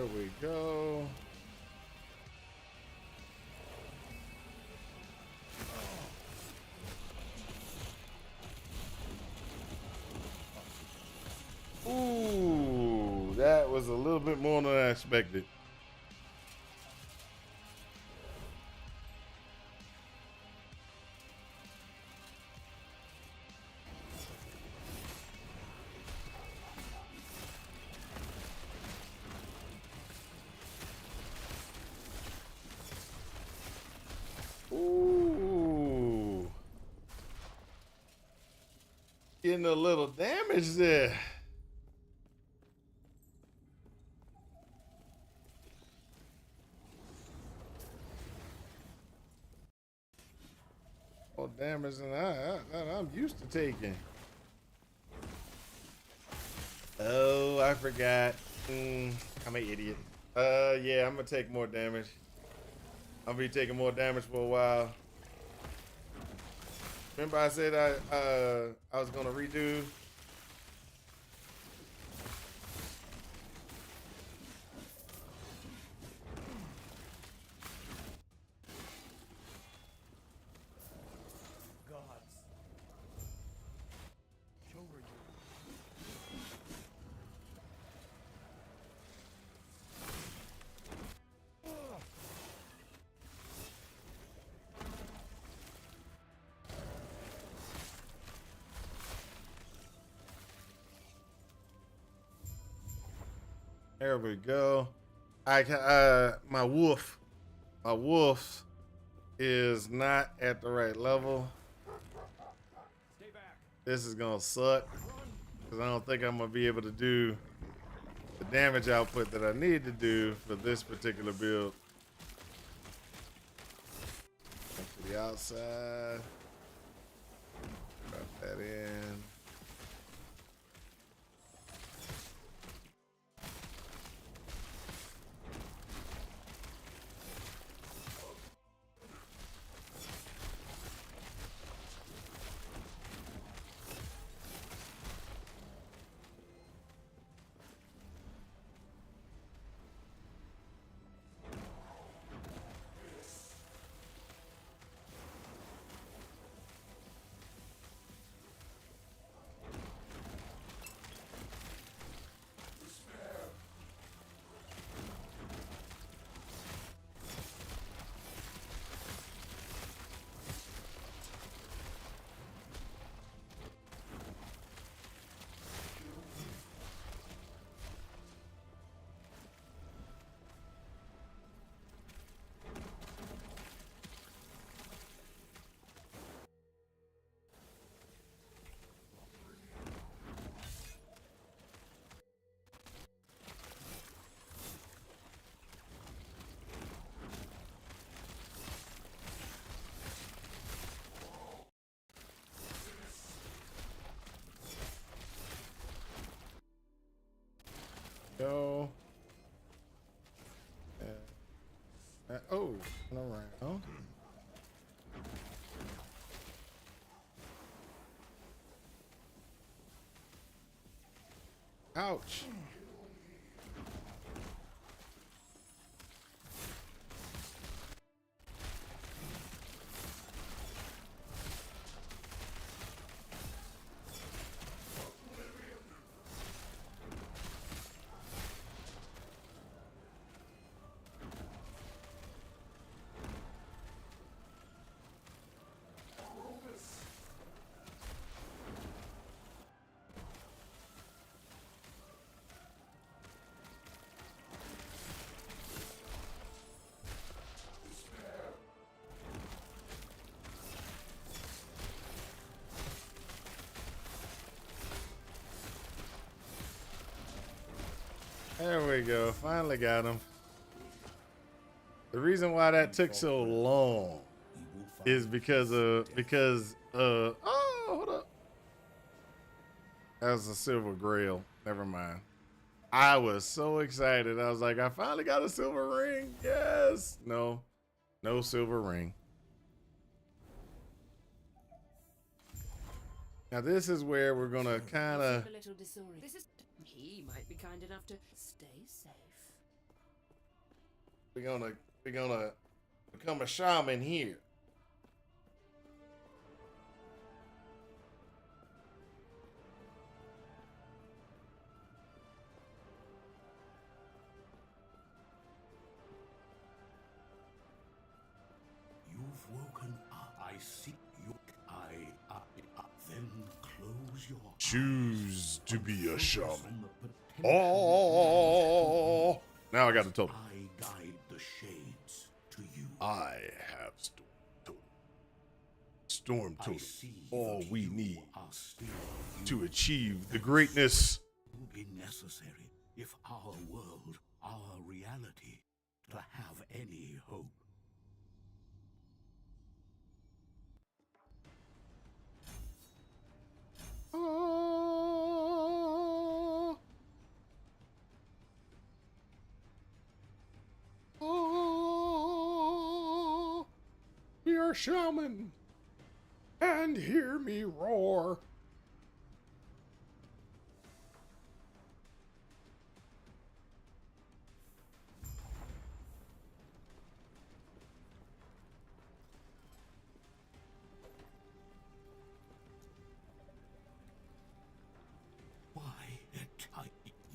S1: There we go. Ooh, that was a little bit more than I expected. Ooh. Getting a little damage there. More damage than I'm used to taking. Oh, I forgot. I'm an idiot. Yeah, I'm gonna take more damage. I'll be taking more damage for a while. Remember I said I was gonna redo.
S7: Gods. Show her you.
S1: There we go. My wolf is not at the right level.
S8: Stay back.
S1: This is gonna suck because I don't think I'm gonna be able to do the damage output that I need to do for this particular build. Back to the outside. Drop that in. Go. Oh, around. Ouch. There we go. Finally got him. The reason why that took so long is because oh, hold up. That was a silver grail. Never mind. I was so excited. I was like, I finally got a silver ring. Yes. No silver ring. Now this is where we're gonna kind of.
S4: A little disoriented. He might be kind enough to stay safe.
S1: we're gonna become a shaman here.
S2: You've woken up. I see you. Then close your eyes.
S1: Choose to be a
S2: Focus
S1: shaman.
S2: on the potential
S1: Oh, now I got the totem.
S2: I guide the shades to you.
S1: I have storm totem. Storm
S2: I
S1: totem.
S2: see
S1: All
S2: that
S1: we
S2: you
S1: need
S2: are still
S1: to
S2: you.
S1: achieve the greatness.
S2: Will be necessary if our world, our reality, to have any hope.
S1: Oh, oh, we are shaman, and hear me roar.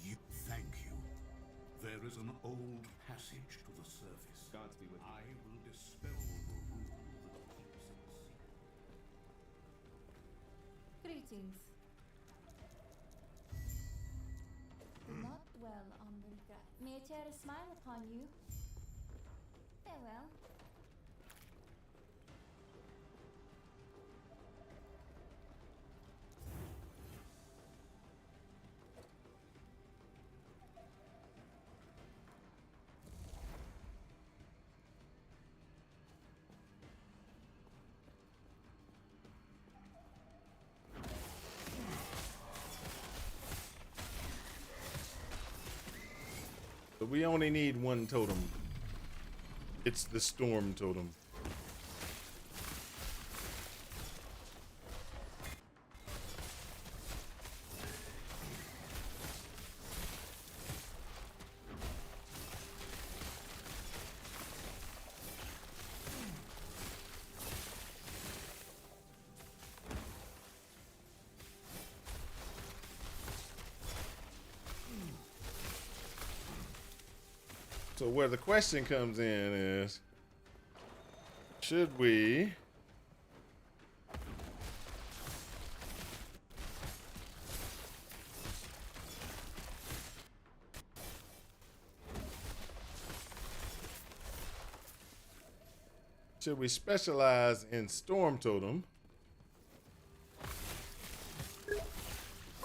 S2: You thank you. There is an old passage to the surface.
S8: Godspeed with you.
S2: I will dispel the rule that keeps it secret.
S9: Greetings. Not well on the regret. May I tear a smile upon you? Farewell.
S1: But we only need one totem. It's the storm totem. So where the question comes in is, should we specialize in Storm Totem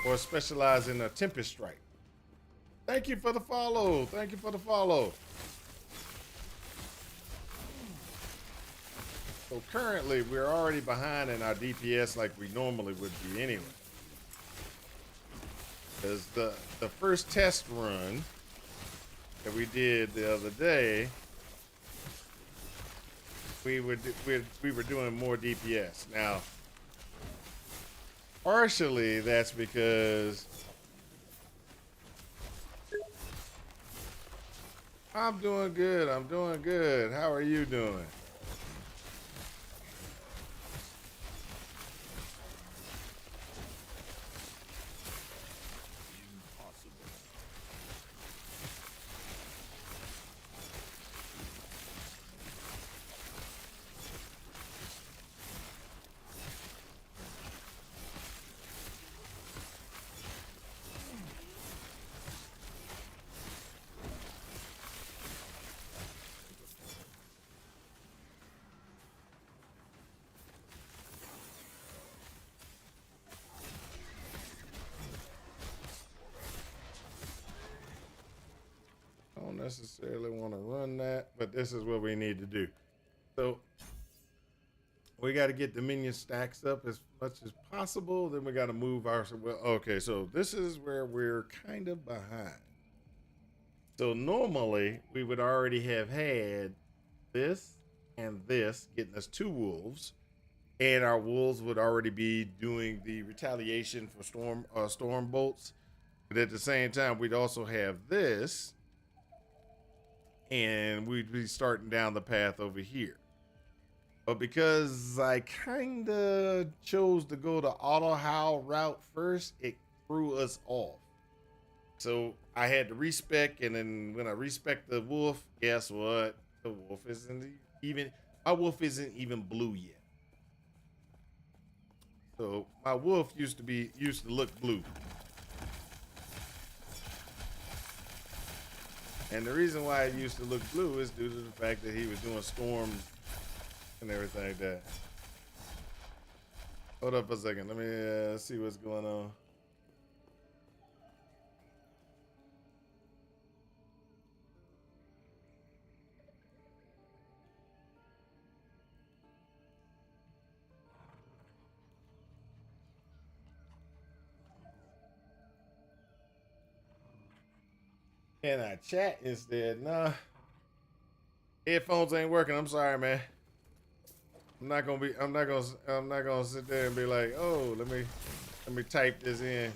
S1: or specialize in a Tempest Strike? Thank you for the follow. Thank you for the follow. So currently we're already behind in our DPS like we normally would be anyway. Because the first test run that we did the other day, we were doing more DPS. Now, partially that's because I'm doing good. I'm doing good. How are you doing? Don't necessarily want to run that, but this is what we need to do. So we got to get the minion stacks up as much as possible. Then we got to move our, well, okay, so this is where we're kind of behind. So normally we would already have had this and this getting us 2 wolves, and our wolves would already be doing the retaliation for storm bolts. But at the same time, we'd also have this and we'd be starting down the path over here. But because I kind of chose to go the auto howl route first, it threw us off. So I had to respec, and then when I respec the wolf, guess what? The wolf isn't even, my wolf isn't even blue yet. So my wolf used to look blue. And the reason why it used to look blue is due to the fact that he was doing storms and everything like that. Hold up a second. Let me see what's going on. Can I chat instead? Nah. Headphones ain't working. I'm sorry, man. I'm not gonna sit there and be like, oh, let me type this in.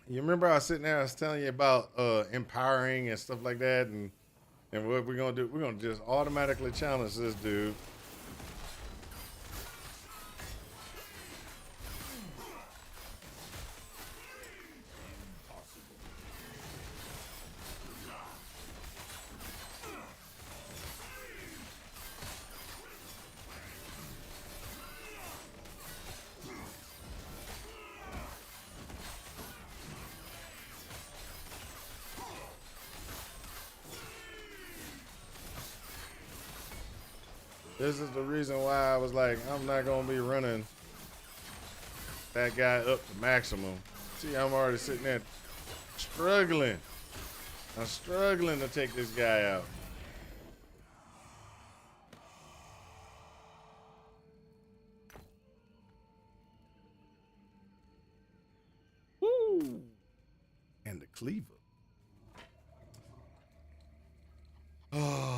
S1: You remember I was sitting there, I was telling you about empowering and stuff like that, and what we're gonna do, we're gonna just automatically challenge this dude. This is the reason why I was like, I'm not gonna be running that guy up to maximum. See, I'm already sitting there struggling. I'm struggling to take this guy out. Woo! And the cleaver. Oh.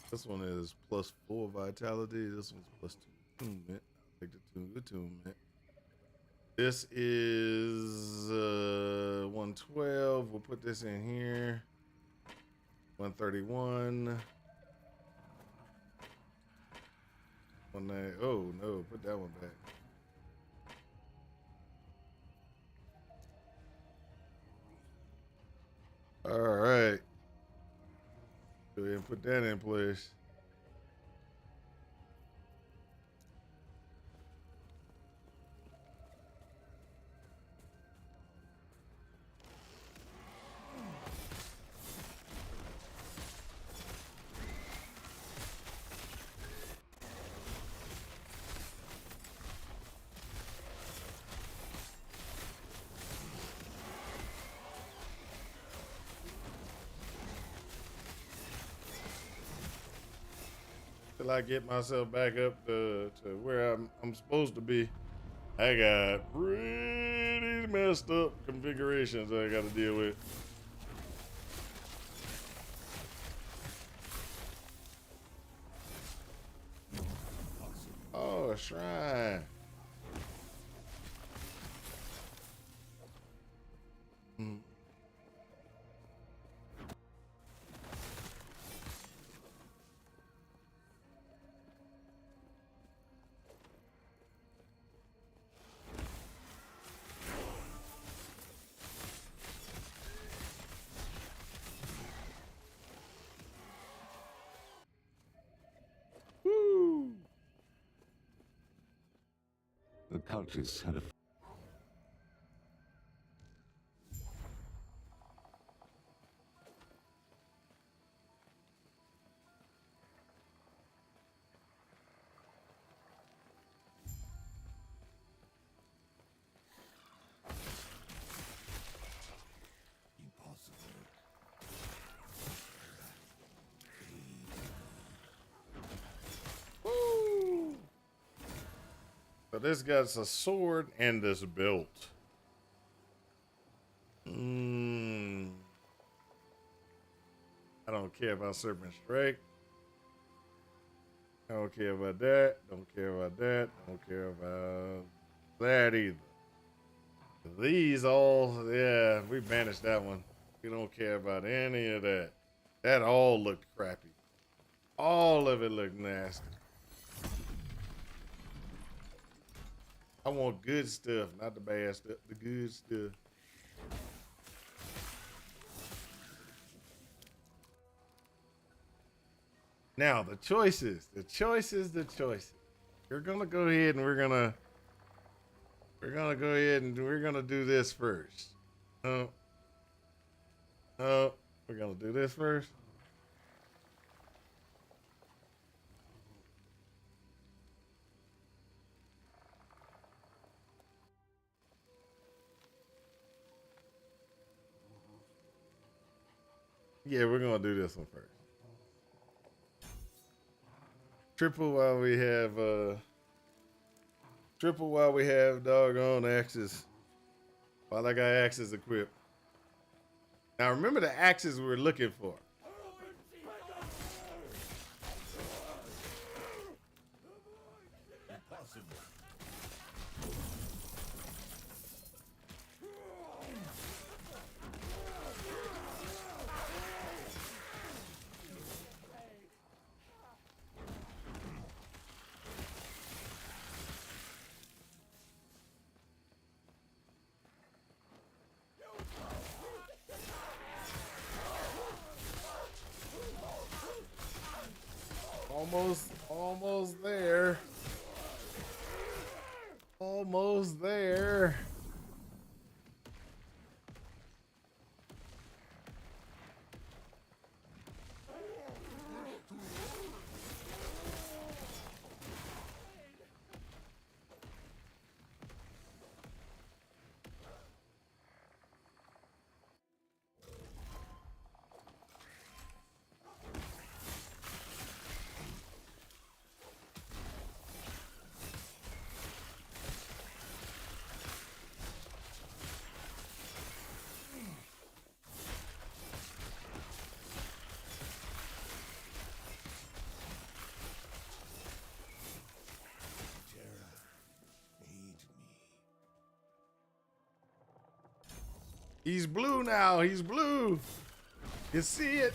S1: This one is +4 vitality. This one's +2 attunement. I'll take the attunement. This is 112. We'll put this in here. 131. 19. Oh no, put that one back. All right. Go ahead and put that in place. Till I get myself back up to where I'm supposed to be. I got pretty messed up configurations I got to deal with. Oh, a shrine.
S10: cultists had a
S1: Woo! So this guy's a sword and this belt. I don't care about Serpent Strike. I don't care about that. Don't care about that. Don't care about that either. These all, yeah, we banished that one. We don't care about any of that. That all looked crappy. All of it looked nasty. I want good stuff, not the bad stuff, the good stuff. Now, the choices. We're gonna go ahead and we're gonna go ahead and we're gonna do this first. Oh, we're gonna do this first. Yeah, we're gonna do this one first. Triple while we have doggone axes. While I got axes equipped. Now remember the axes we're looking for. Almost there. Almost there. He's blue now. He's blue. You see it?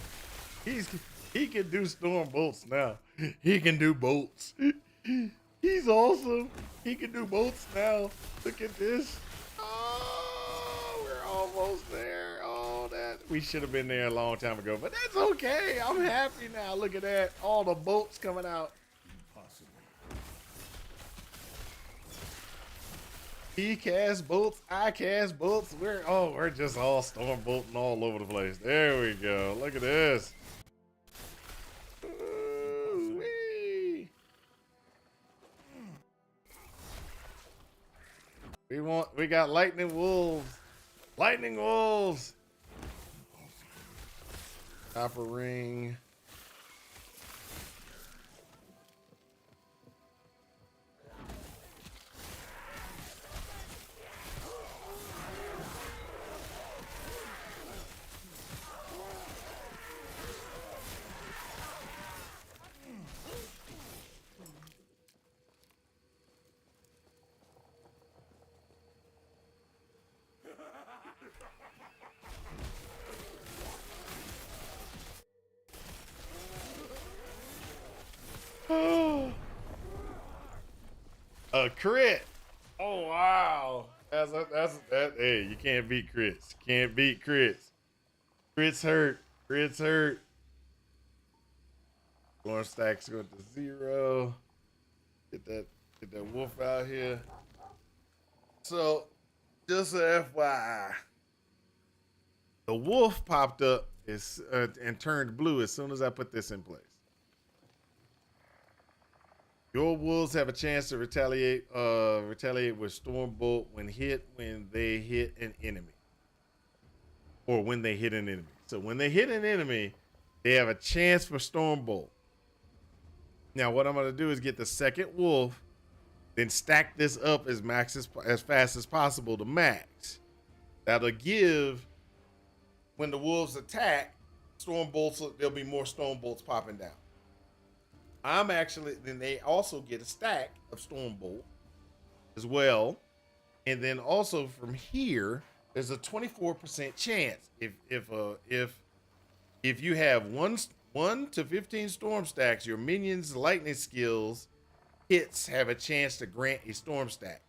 S1: He can do storm bolts now. He can do bolts. He's awesome. He can do bolts now. Look at this. Oh, we're almost there. Oh, that we should have been there a long time ago, but that's okay. I'm happy now. Look at that. All the bolts coming out. He casts bolts, I cast bolts. We're just all storm bolting all over the place. There we go. Look at this. Ooh-wee. We got lightning wolves. Lightning wolves. Copper ring. A crit. Oh wow. That hey, you can't beat crits. Can't beat crits. Crits hurt. Crits hurt. Going stacks go to 0. Get that wolf out here. So, just a FYI, the wolf popped up and turned blue as soon as I put this in place. Your wolves have a chance to retaliate with Stormbolt when they hit an enemy. Or when they hit an enemy. So when they hit an enemy, they have a chance for Stormbolt. Now what I'm gonna do is get the second wolf, then stack this up as fast as possible to max. That'll give, when the wolves attack, there'll be more Stormbolts popping down. Then they also get a stack of Stormbolt as well. And then also from here, there's a 24% chance if you have 1 to 15 storm stacks, your minions' lightning skills hits have a chance to grant a storm stack.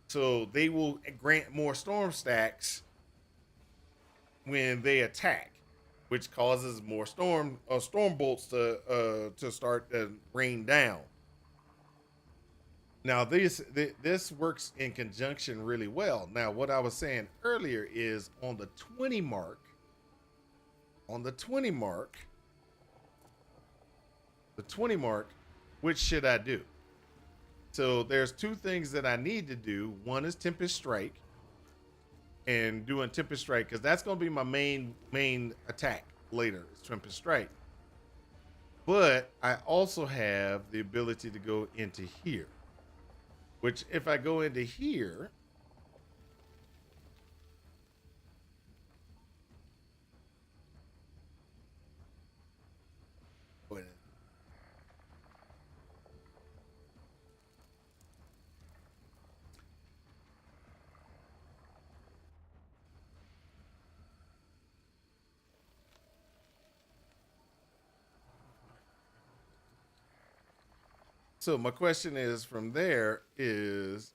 S1: So they will grant more storm stacks when they attack, which causes more storm bolts to start to rain down. Now this works in conjunction really well. Now what I was saying earlier is on the 20 mark, which should I do? So there's two things that I need to do. One is Tempest Strike, and doing Tempest Strike, because that's going to be my main attack later, is Tempest Strike. But I also have the ability to go into here, which if I go into here, so my question is from there is,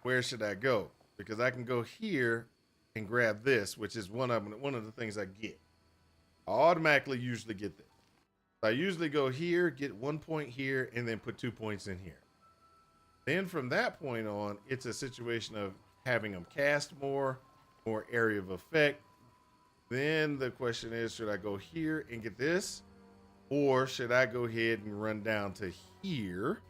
S1: where should I go? Because I can go here and grab this, which is one of the things I get. I automatically usually get this. So I usually go here, get 1 point here, and then put 2 points in here. Then from that point on, it's a situation of having them cast more area of effect. Then the question is, should I go here and get this? Or should I go ahead and run down to here?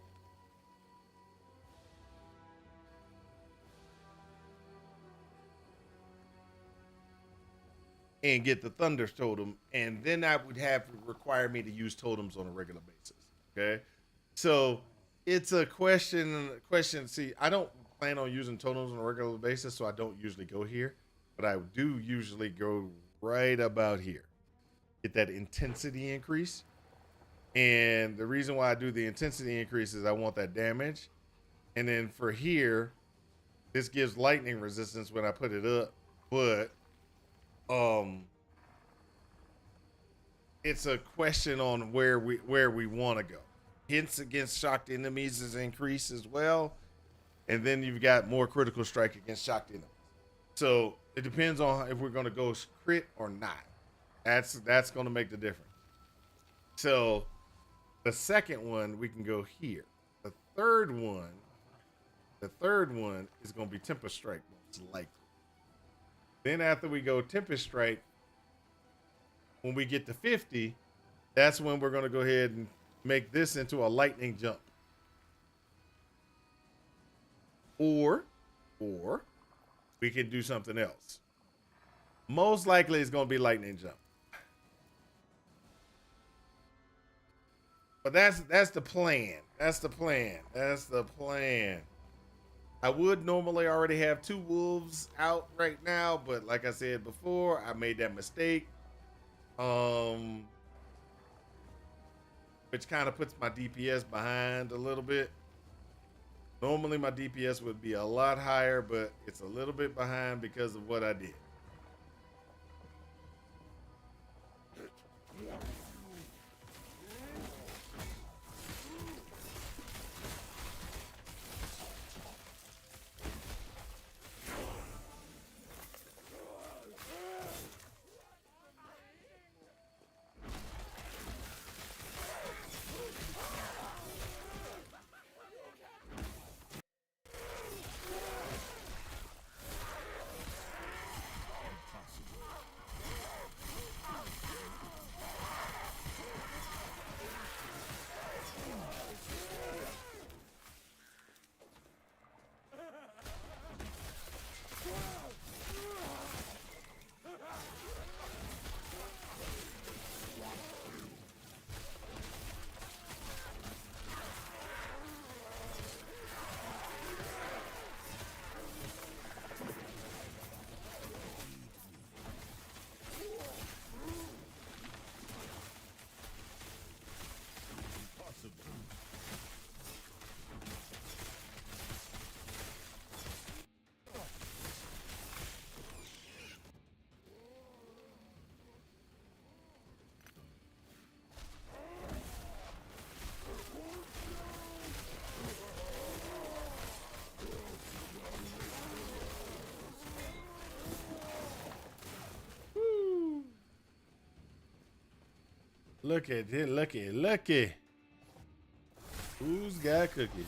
S1: And get the Thunder Totem, and then that would have to require me to use totems on a regular basis. Okay, so it's a question. See, I don't plan on using totems on a regular basis, so I don't usually go here, but I do usually go right about here. Get that intensity increase, and the reason why I do the intensity increase is I want that damage, and then for here, this gives lightning resistance when I put it up, but it's a question on where we want to go. Hints against shocked enemies is increased as well, and then you've got more critical strike against shocked enemies. So it depends on if we're going to go crit or not. That's going to make the difference. So the second one, we can go here. The third one is going to be Tempest Strike, most likely. Then after we go Tempest Strike, when we get to 50, that's when we're going to go ahead and make this into a lightning jump. Or we can do something else. Most likely it's going to be lightning jump. But that's the plan. That's the plan. I would normally already have 2 wolves out right now, but like I said before, I made that mistake. Which kind of puts my DPS behind a little bit. Normally my DPS would be a lot higher, but it's a little bit behind because of what I did. Look at it, looky. Who's got cookies?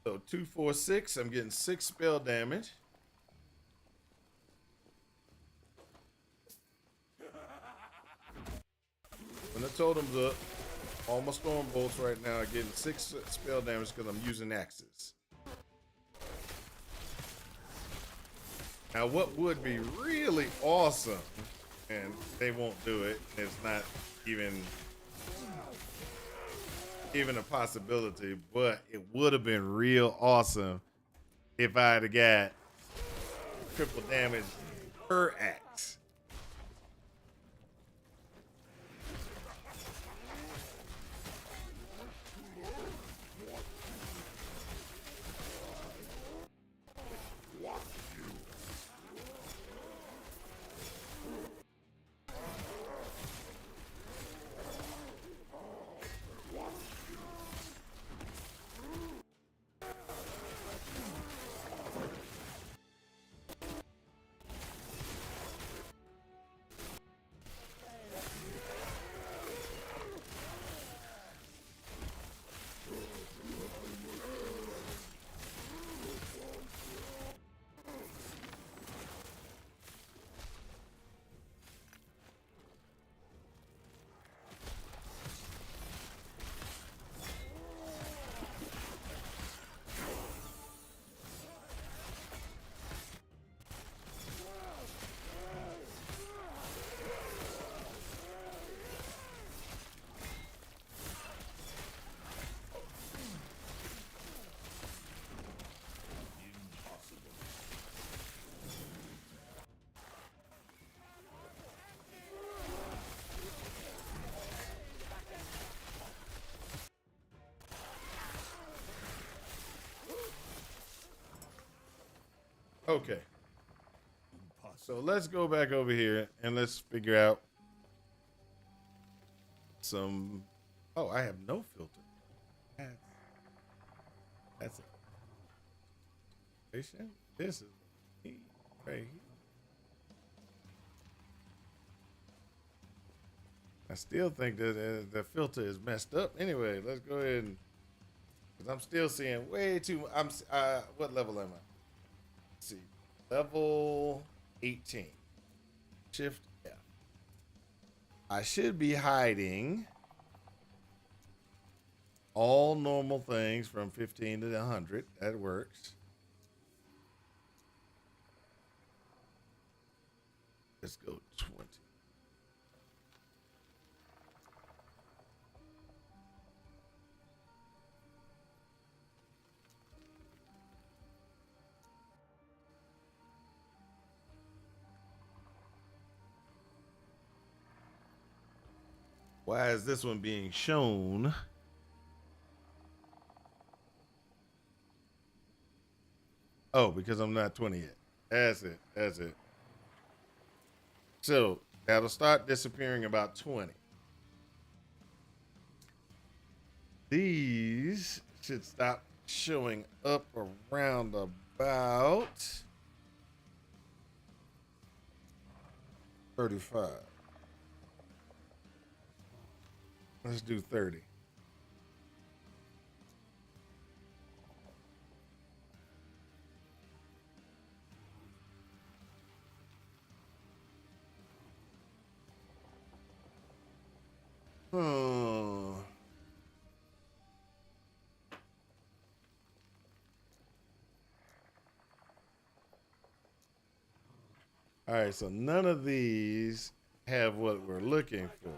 S1: So 2, 4, 6. I'm getting 6 spell damage. When the totem's up, all my storm bolts right now are getting 6 spell damage because I'm using axes. Now, what would be really awesome, and they won't do it, it's not even a possibility, but it would have been real awesome if I had got triple damage per axe. Okay. So let's go back over here and let's figure out some. Oh, I have no filter. That's it. This is right here. I still think that the filter is messed up. Anyway, let's go ahead and, because I'm still seeing way too. What level am I? Let's see, level 18. Shift F. I should be hiding all normal things from 15 to 100. That works. Let's go 20. Why is this one being shown? Oh, because I'm not 20 yet. That's it. That's it. So that'll start disappearing about 20. These should stop showing up around about 35. Let's do 30. Oh. All right, so none of these have what we're looking for.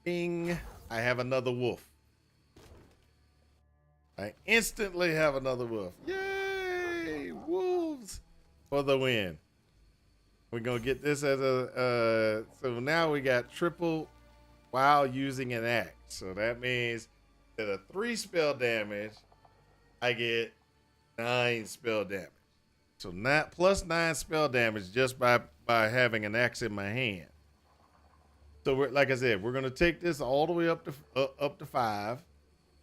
S1: Bing, I have another wolf. I instantly have another wolf. Yay! Wolves for the win. We're going to get this as a, so now we got triple while using an axe. So that means that a 3 spell damage, I get 9 spell damage. So not plus 9 spell damage just by having an axe in my hand. So we're, like I said, we're gonna take this all the way up to 5,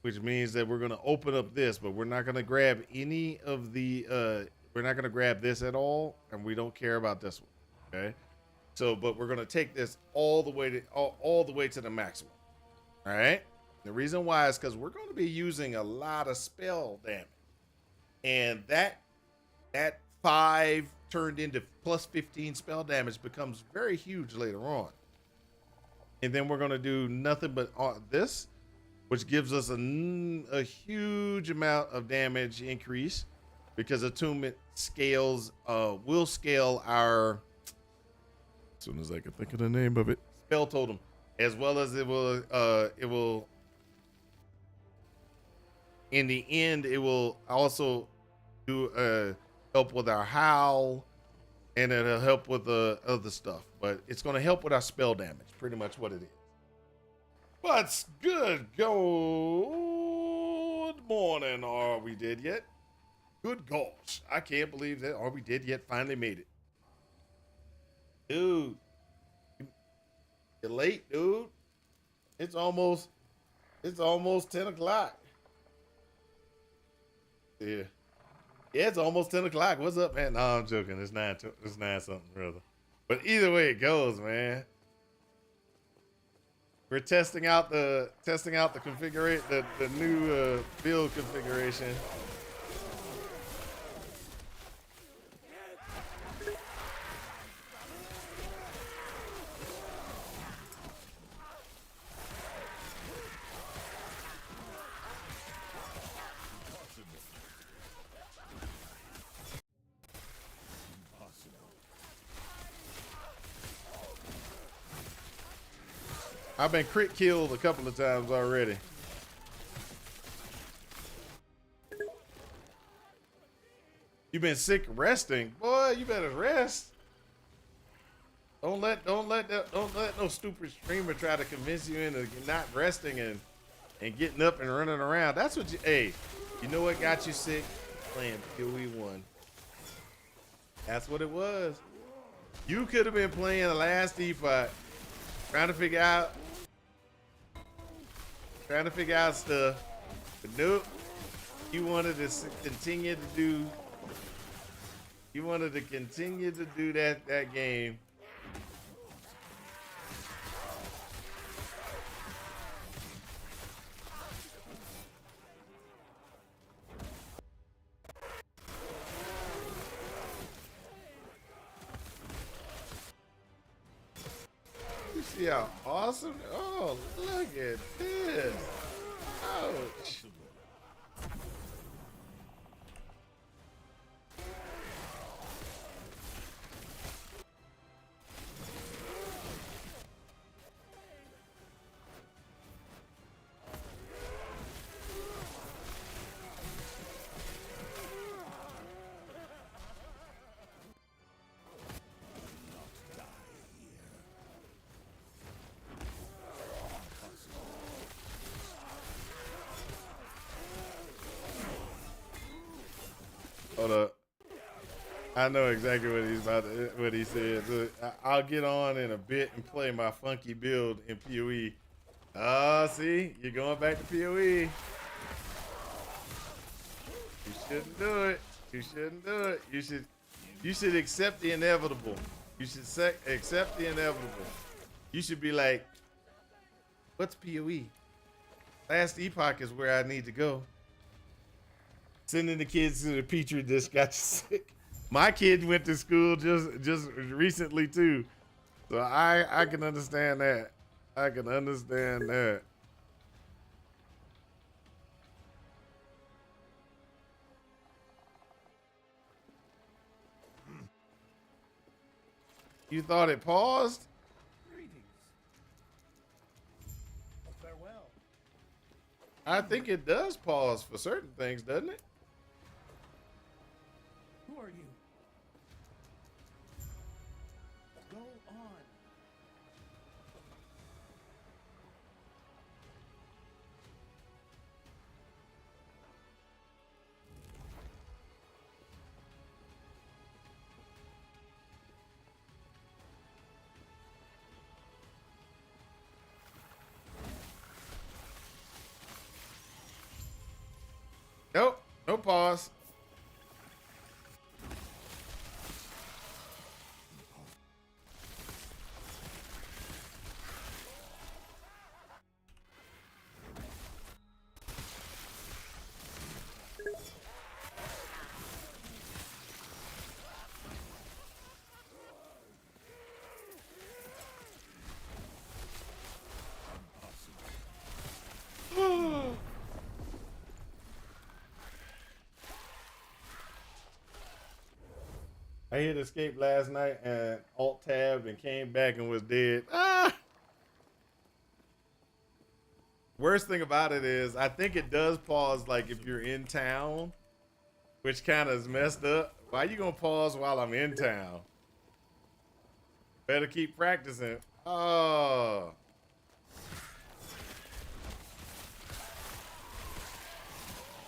S1: which means that we're gonna open up this, but we're not gonna grab any of the we're not gonna grab this at all, and we don't care about this one. Okay. So, but we're gonna take this all the way to all the way to the maximum. All right. The reason why is because we're gonna be using a lot of spell damage, and that 5 turned into plus 15 spell damage becomes very huge later on. And then we're going to do nothing but this, which gives us a huge amount of damage increase, because attunement scales will scale our, as soon as I can think of the name of it, spell totem, as well as it will in the end, it will also do help with our howl, and it'll help with the other stuff, but it's going to help with our spell damage, pretty much what it is. What's good? Good morning. Are we dead yet? Good gosh, I can't believe that Are We Dead Yet finally made it. Dude, you're late, dude. It's almost 10 o'clock. Yeah. Yeah, it's almost 10 o'clock. What's up, man? No, I'm joking. It's 9 something, brother. But either way it goes, man. We're testing out the configuration, the new build configuration. I've been crit killed a couple of times already. You've been sick resting? Boy, you better rest. Don't let no stupid streamer try to convince you into not resting and getting up and running around. That's what hey, you know what got you sick? Playing PoE1. That's what it was. You could have been playing the last Epoch, trying to figure out stuff, but nope. You wanted to continue to do that game. You see how awesome? Oh, look at this. Ouch. Hold up. I know exactly what he said. Look, I'll get on in a bit and play my funky build in PoE. See, you're going back to PoE. You shouldn't do it. You shouldn't do it. You should accept the inevitable. You should accept the inevitable. You should be like, what's PoE? Last Epoch is where I need to go. Sending the kids to the petri dish got you sick. My kid went to school just recently too, so I can understand that. I can understand that. You thought it paused?
S7: Greetings. Farewell.
S1: I think it does pause for certain things, doesn't it?
S7: Who are you? Go on.
S1: No pause. I hit escape last night and alt tabbed and came back and was dead. Ah! Worst thing about it is I think it does pause like if you're in town, which kind of is messed up. Why you gonna pause while I'm in town? Better keep practicing. Oh.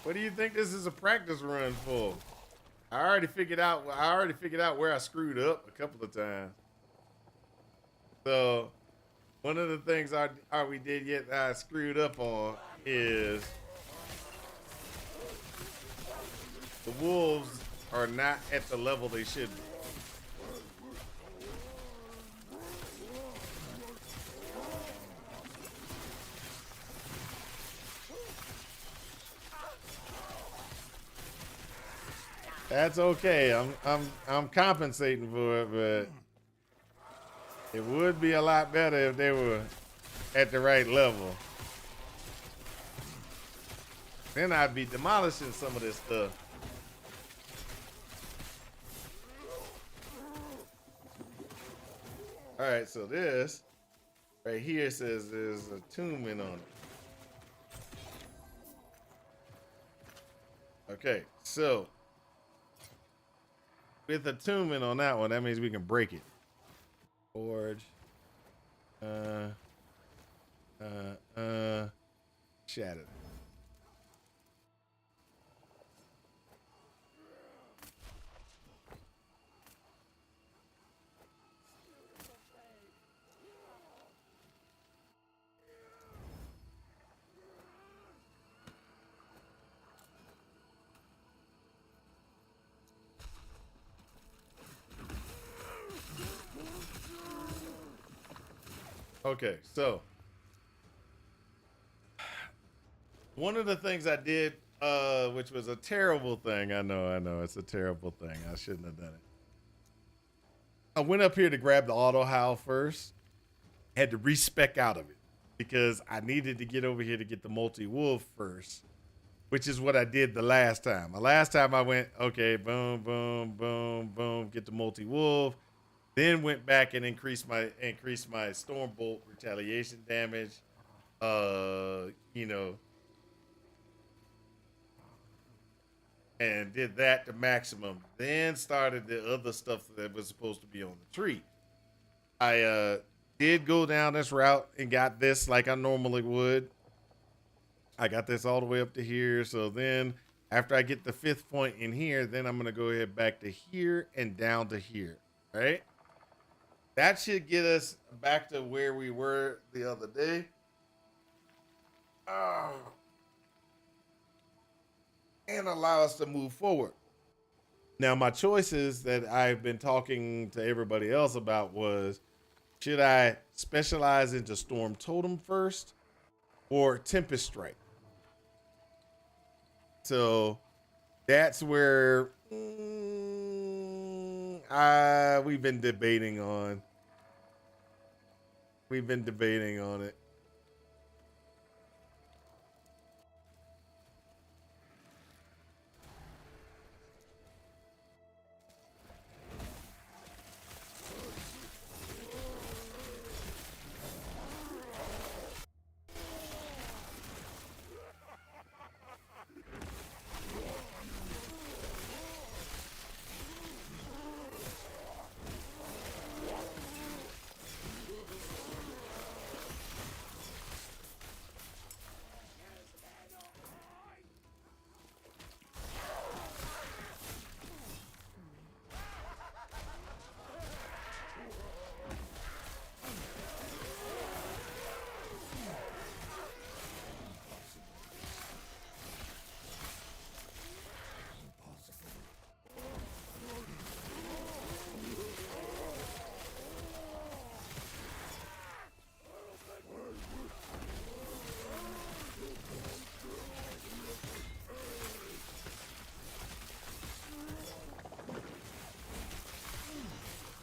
S1: What do you think this is a practice run for? I already figured out where I screwed up a couple of times. So one of the things we did yet that I screwed up on is the wolves are not at the level they should be. That's okay. I'm compensating for it, but it would be a lot better if they were at the right level. Then I'd be demolishing some of this stuff. All right, so this right here says there's attunement on it. Okay, so with attunement on that one, that means we can break it. Forge. Shattered. Okay, so one of the things I did, which was a terrible thing. I know, it's a terrible thing. I shouldn't have done it. I went up here to grab the auto howl first. Had to respec out of it because I needed to get over here to get the multi-wolf first, which is what I did the last time. The last time I went, okay, boom, boom, boom, boom, get the multi-wolf. Then went back and increased my Stormbolt retaliation damage. And did that to maximum. Then started the other stuff that was supposed to be on the tree. I did go down this route and got this like I normally would. I got this all the way up to here. So then after I get the 5th point in here, then I'm going to go ahead back to here and down to here, right? That should get us back to where we were the other day. And allow us to move forward. Now, my choices that I've been talking to everybody else about was, should I specialize into Storm Totem first or Tempest Strike? So that's where we've been debating on. It.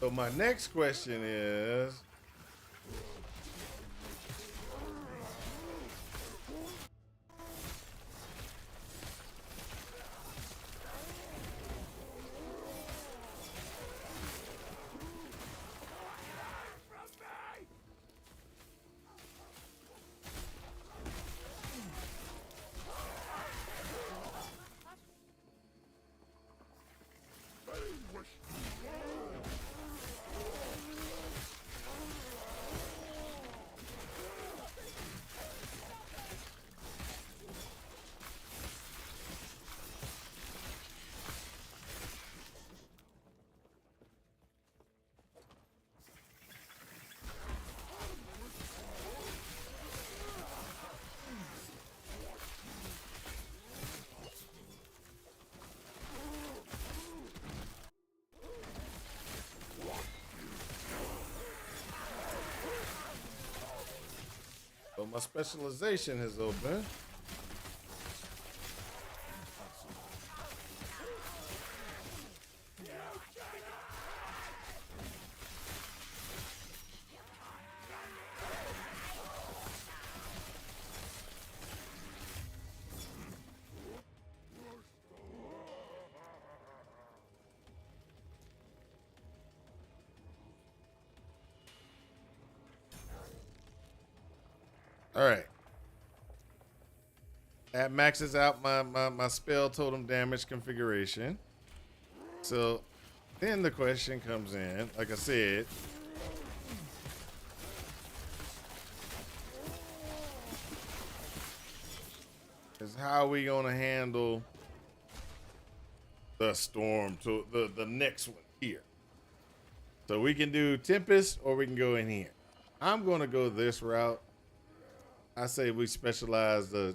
S1: So my next question is, so my specialization has opened. All right. That maxes out my spell totem damage configuration. So then the question comes in, like I said, is how we gonna handle the storm to the next one here. So we can do Tempest or we can go in here. I'm gonna go this route. I say we specialize the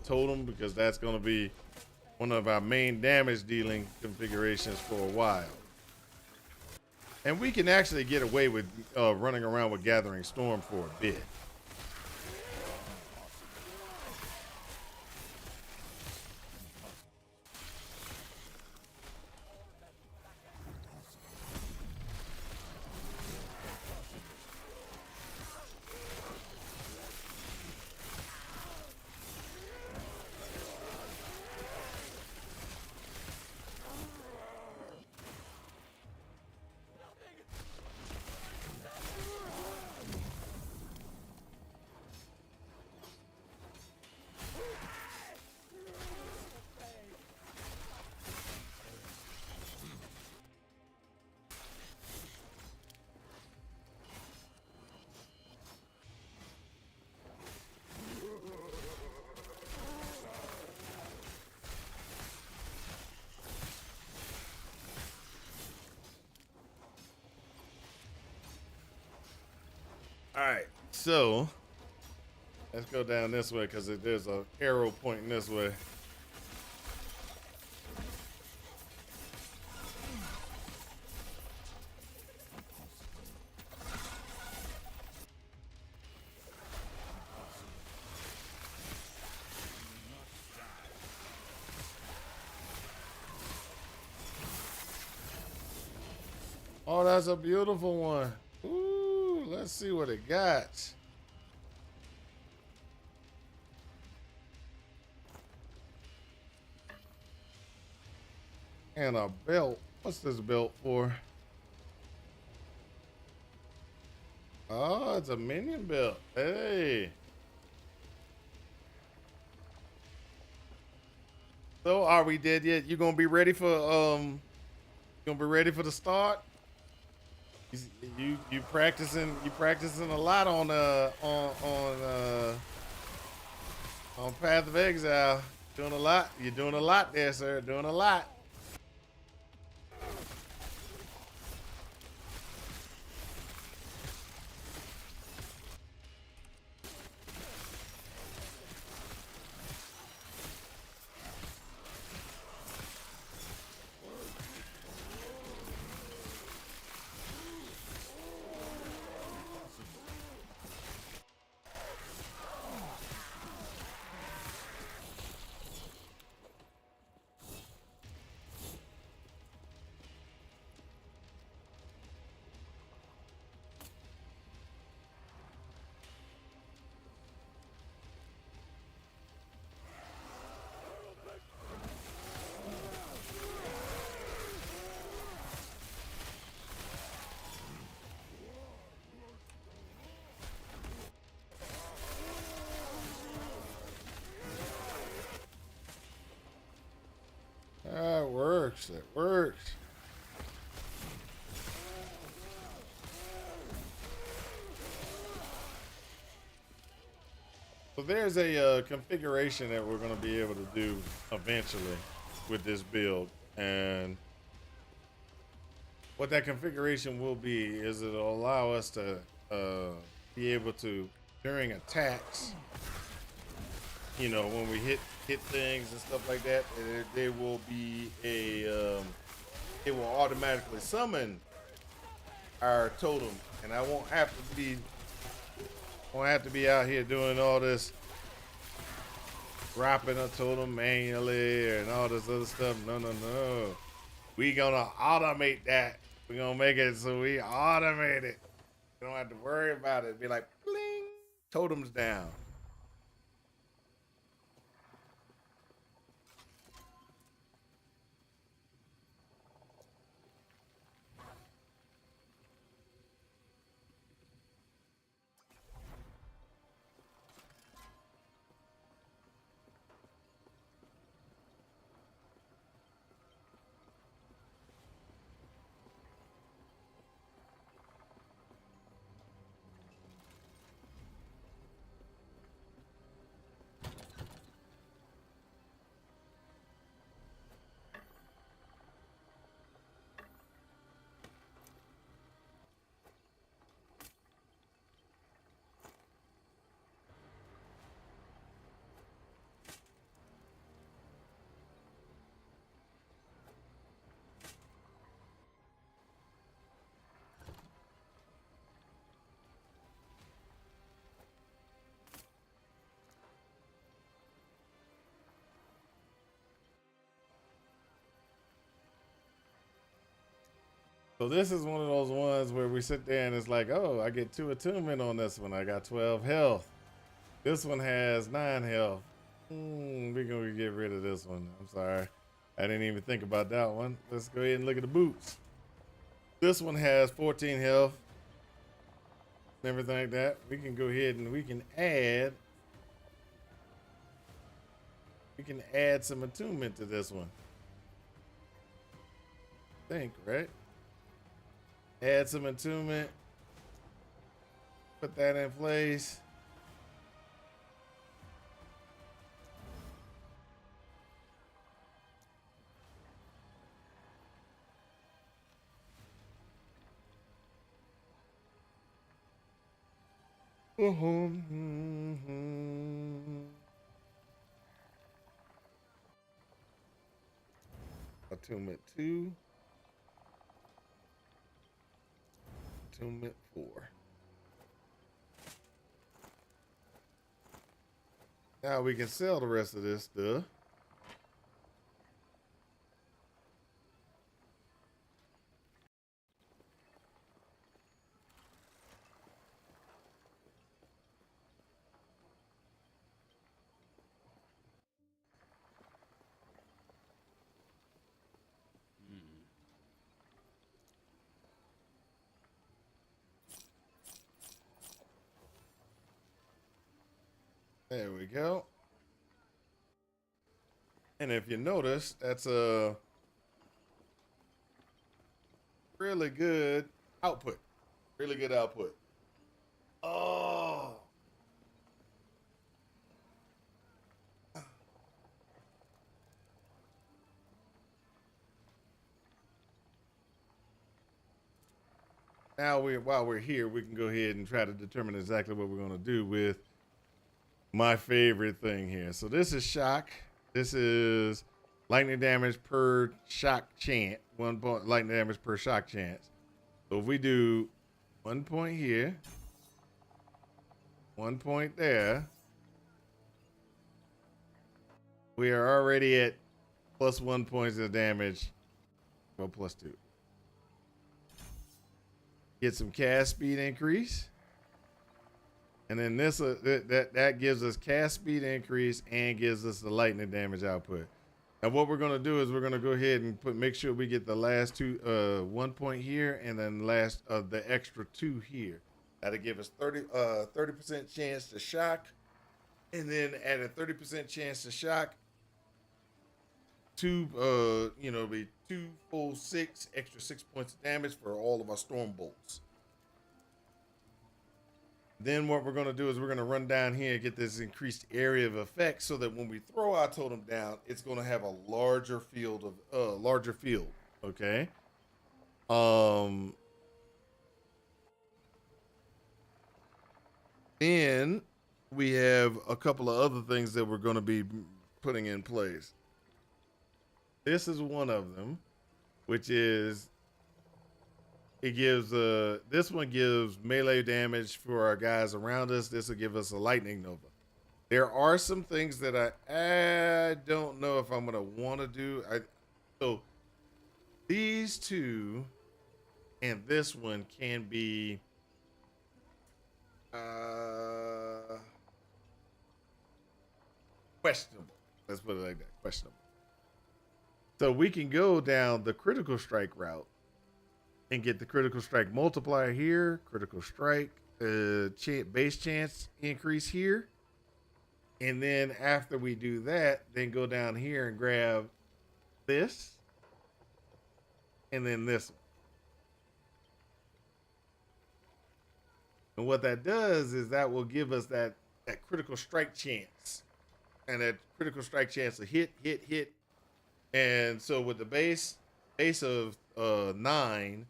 S1: totem because that's gonna be one of our main damage dealing configurations for a while. And we can actually get away with running around with Gathering Storm for a bit. All right, so let's go down this way because there's an arrow pointing this way. Oh, that's a beautiful one. Ooh, let's see what it got. And a belt. What's this belt for? Oh, it's a minion belt. Hey. So are we dead yet? You gonna be ready for the start? You practicing a lot on Path of Exile. Doing a lot. You're doing a lot there, sir. Doing a lot. Works. So there's a configuration that we're going to be able to do eventually with this build. And what that configuration will be is it'll allow us to be able to, during attacks, you know, when we hit things and stuff like that, there will be a, it will automatically summon our totem. And I won't have to be out here doing all this dropping a totem manually and all this other stuff. No. We gonna automate that. We're gonna make it so we automate it. You don't have to worry about it. Be like, bling, totems down. So this is one of those ones where we sit there and it's like, oh, I get 2 attunement on this one. I got 12 health. This one has 9 health. We're going to get rid of this one. I'm sorry. I didn't even think about that one. Let's go ahead and look at the boots. This one has 14 health and everything like that. We can go ahead and we can add some attunement to this one. I think, right? Add some attunement. Put that in place. Attunement 2. Attunement 4. Now we can sell the rest of this stuff. There we go. And if you notice, that's a really good output. Really good output. Oh. Now while we're here, we can go ahead and try to determine exactly what we're going to do with my favorite thing here. So this is shock. This is lightning damage per shock chance. 1 point lightning damage per shock chance. So if we do 1 point here, 1 point there, we are already at +1 points of damage. Well, +2. Get some cast speed increase. And then this that gives us cast speed increase and gives us the lightning damage output. And what we're gonna do is we're gonna go ahead and make sure we get the last 1 point here, and then last the extra 2 here. That'll give us 30% chance to shock, and then at a 30% chance to shock, 2 be 2 full 6, extra 6 points of damage for all of our storm bolts. Then what we're going to do is we're going to run down here and get this increased area of effect so that when we throw our totem down, it's going to have a larger field okay? Then we have a couple of other things that we're going to be putting in place. This is one of them, which is it gives this one gives melee damage for our guys around us. This will give us a lightning nova. There are some things that I don't know if I'm gonna want to do. So these two and this one can be questionable. Let's put it like that. Questionable. So we can go down the critical strike route and get the critical strike multiplier here, critical strike, base chance increase here. And then after we do that, then go down here and grab this and then this one. And what that does is that will give us that critical strike chance. And that critical strike chance to hit. And so with the base of 9,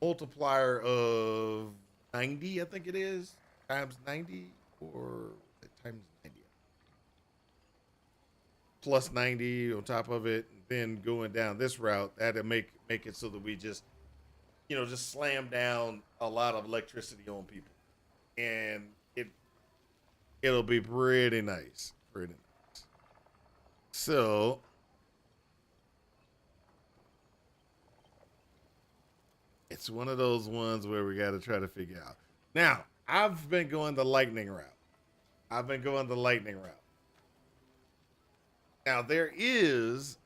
S1: multiplier of 90, I think it is, times 90 or times 90. Plus 90 on top of it, and then going down this route, that'll make it so that we just slam down a lot of electricity on people. And it'll be pretty nice. Pretty nice. So it's one of those ones where we got to try to figure out. Now, I've been going the lightning route. Now, there is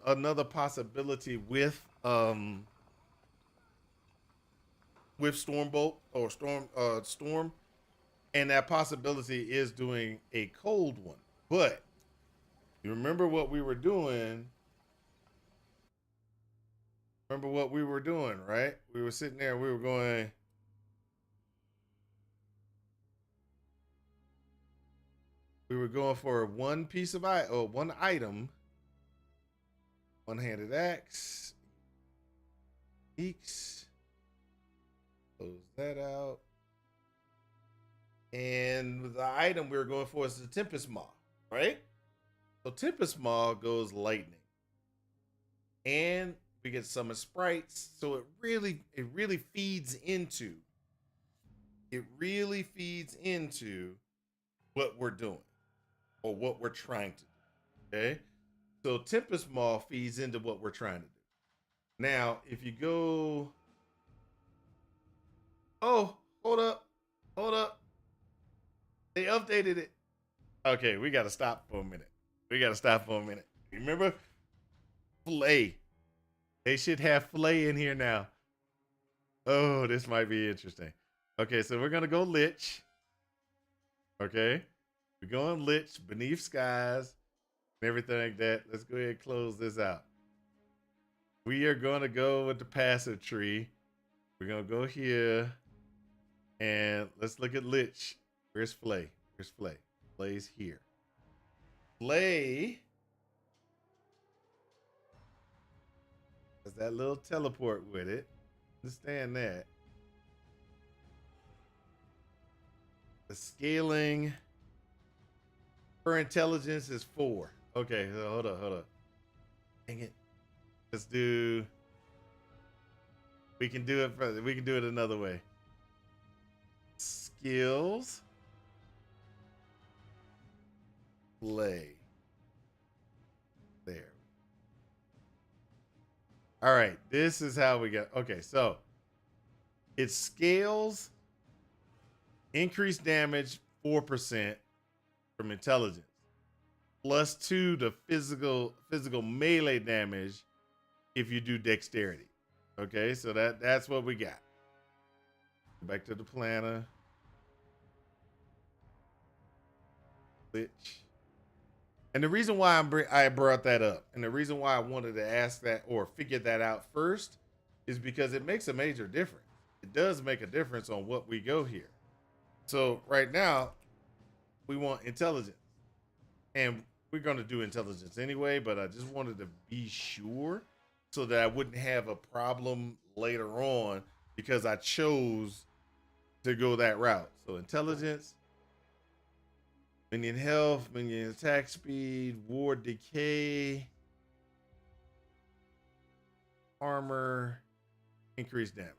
S1: another possibility with Stormbolt or Storm, and that possibility is doing a cold one. But you remember what we were doing? Right? We were sitting there, we were going, for one item, one-handed axe, Eeks, close that out. And the item we were going for is the Tempest Maw, right? So Tempest Maw goes lightning. And we get summon sprites, so it really feeds into what we're doing or what we're trying to do. Okay, so Tempest Maw feeds into what we're trying to do. Now, if you go, hold up, they updated it. Okay, we got to stop for a minute. Remember, Flay. They should have Flay in here now. Oh, this might be interesting. Okay, so we're going to go Lich. Okay. We're going Lich, Beneath Skies, and everything like that. Let's go ahead and close this out. We are going to go with the passive tree. We're going to go here. And let's look at Lich. Where's Flay? Flay's here. Flay has that little teleport with it. Understand that. The scaling, her intelligence is 4. Okay, so hold up. Dang it. We can do it another way. Skills. Play. There. All right, this is how we go. Okay, so it scales increased damage 4% from intelligence, plus 2 to physical melee damage if you do dexterity. Okay, so that's what we got. Back to the planner. Lich. And the reason why I brought that up, and the reason why I wanted to ask that or figure that out first, is because it makes a major difference. It does make a difference on what we go here. So right now, we want intelligence, and we're going to do intelligence anyway. But I just wanted to be sure so that I wouldn't have a problem later on because I chose to go that route. So intelligence. Minion health, minion attack speed, ward decay, armor, increased damage.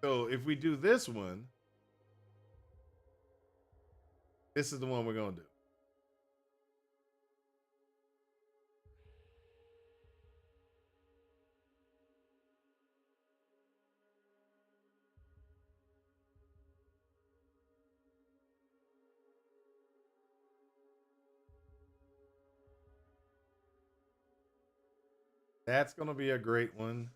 S1: So if we do this one, this is the one we're going to do. That's going to be a great one.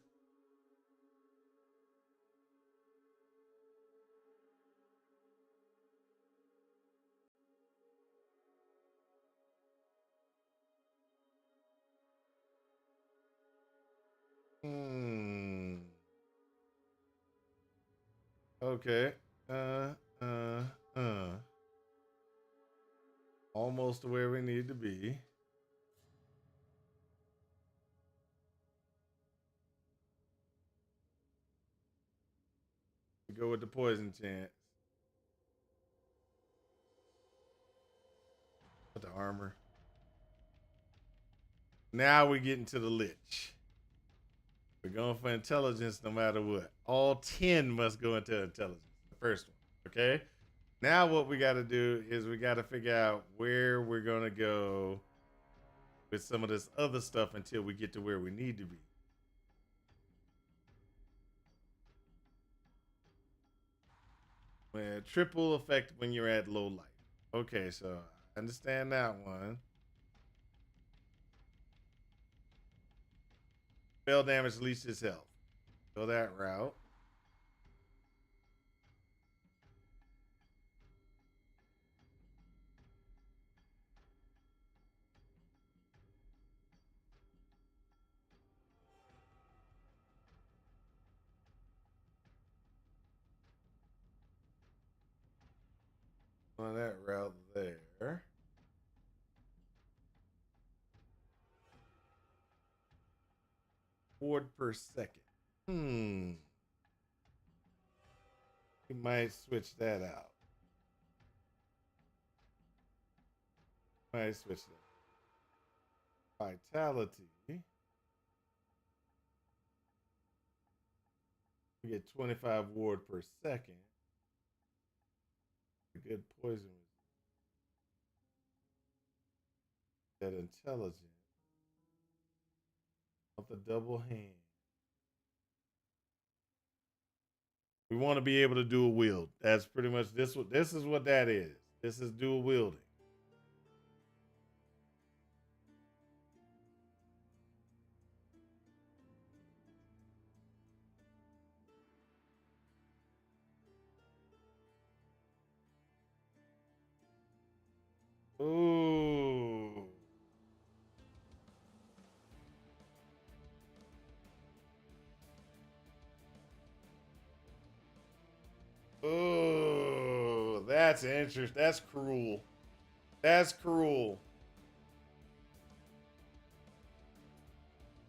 S1: Okay. Almost to where we need to be. We go with the poison chance. With the armor. Now we get into the lich. We're going for intelligence no matter what. All 10 must go into intelligence. The first one. Okay? Now what we got to do is we got to figure out where we're going to go with some of this other stuff until we get to where we need to be. Well, triple effect when you're at low light. Okay, so I understand that one. Spell damage leaches health. Go that route. On that route there. Ward per second. We might switch that out. Might switch that. Vitality. We get 25 ward per second. A good poison. That intelligence. Of the double hand. We want to be able to dual wield. That's pretty much this. This is what that is. This is dual wielding. Ooh. Ooh. That's interesting. That's cruel. That's cruel.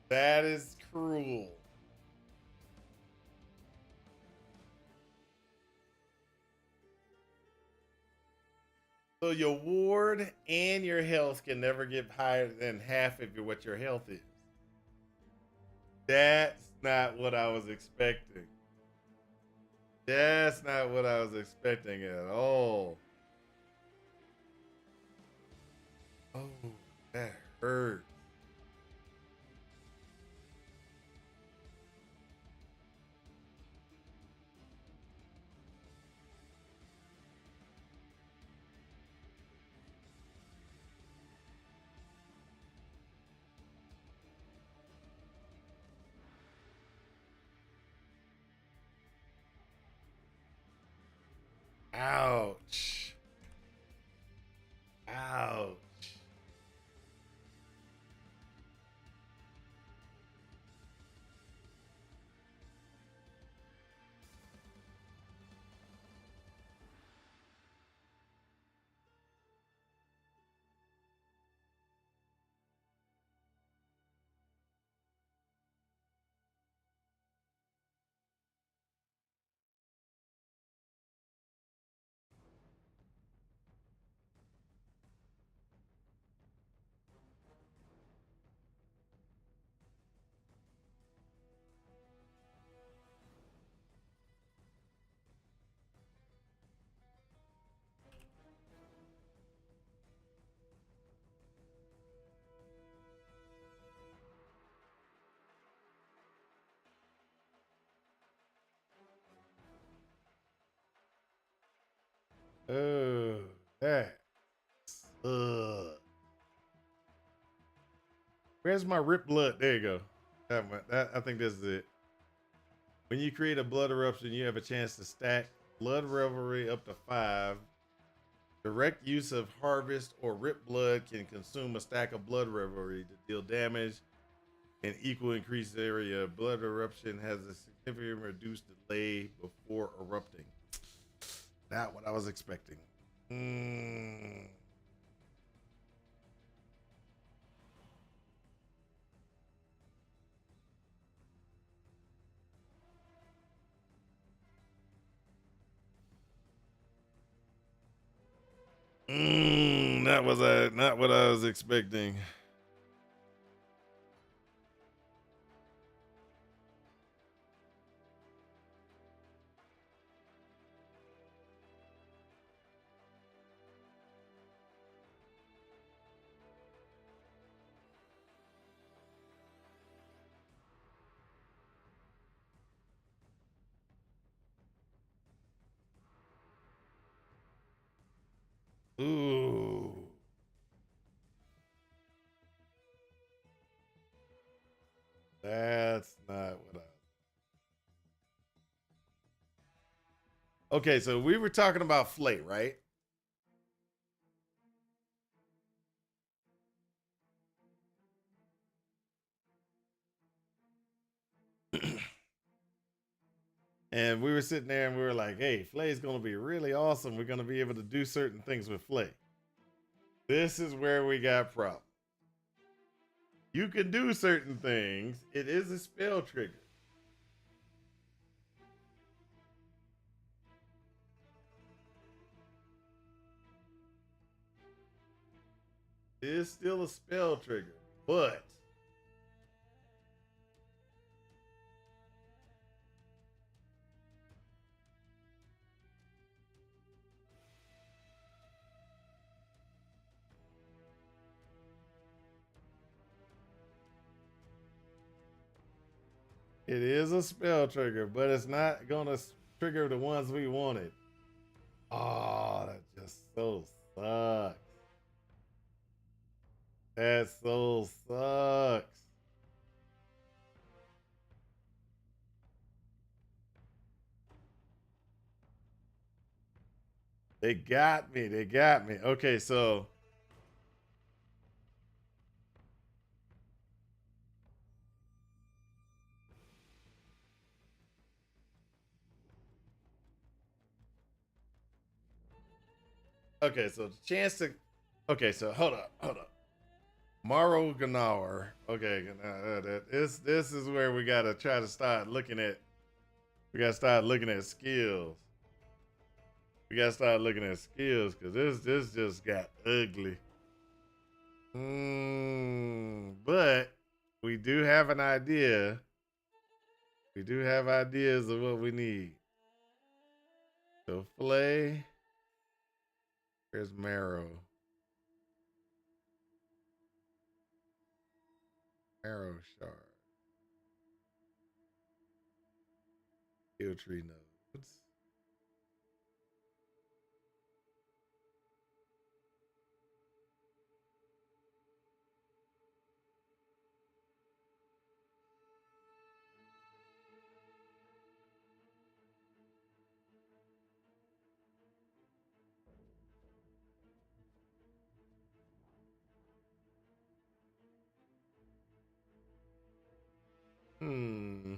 S1: That is cruel. So your ward and your health can never get higher than half of what your health is. That's not what I was expecting. That's not what I was expecting at all. Oh, that hurt. Ouch. Ouch. Oh, that. Where's my rip blood? There you go. That one. I think this is it. When you create a blood eruption, you have a chance to stack blood revelry up to 5. Direct use of harvest or rip blood can consume a stack of blood revelry to deal damage in equal increased area. Blood eruption has a significant reduced delay before erupting. Not what I was expecting. Not what I was expecting. Ooh. That's not what I. Okay, so we were talking about Flay, right? And we were sitting there and we were like, hey, Flay's going to be really awesome. We're going to be able to do certain things with Flay. This is where we got problems. You can do certain things. It is a spell trigger. It is still a spell trigger, but it is a spell trigger, but it's not going to trigger the ones we wanted. Oh, that just so sucks. That so sucks. They got me. They got me. Okay, so the chance to. Okay, so hold up. Maro Ganawar. Okay, this is where we gotta try to start looking at. We gotta start looking at skills. We gotta start looking at skills because this just got ugly. But we do have an idea. We do have ideas of what we need. So Flay. Here's Marrow. Marrow Shard. Skill tree nodes. Hmm.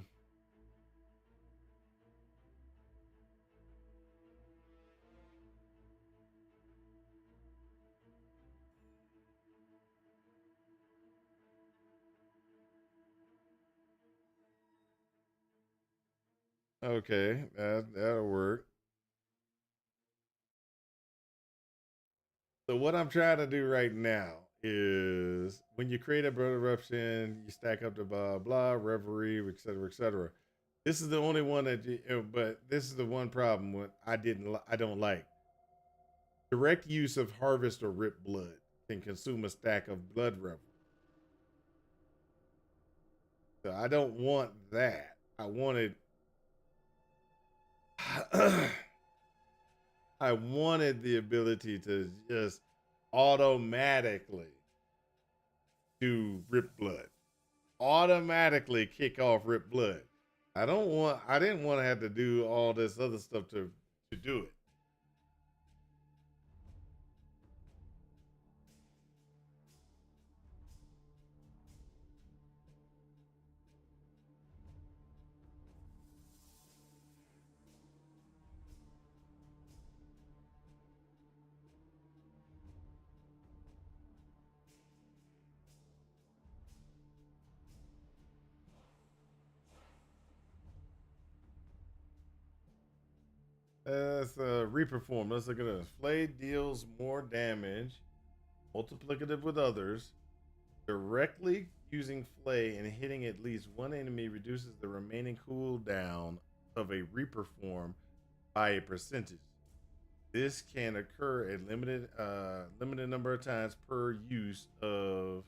S1: Okay, that'll work. So what I'm trying to do right now is when you create a bird eruption, you stack up the blah blah reverie, et cetera, et cetera. This is the only one that, but this is the one problem what I don't like. Direct use of harvest or rip blood can consume a stack of blood reverie. So I don't want that. I wanted, I wanted the ability to just automatically do rip blood, automatically kick off rip blood. I didn't want to have to do all this other stuff to do it. Let's reperform. Let's look at this. Flay deals more damage, multiplicative with others. Directly using Flay and hitting at least one enemy reduces the remaining cooldown of a Reaper form by a percentage. This can occur a limited number of times per use of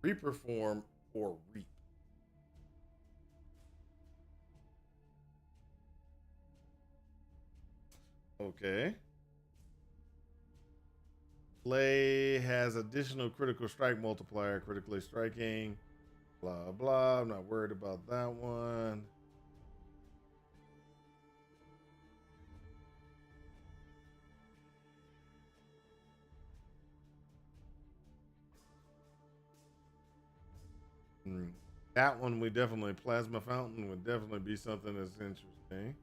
S1: Reaper form or Reap. Okay. Flay has additional critical strike multiplier, critically striking, blah blah. I'm not worried about that one. That one we definitely plasma fountain would definitely be something that's interesting.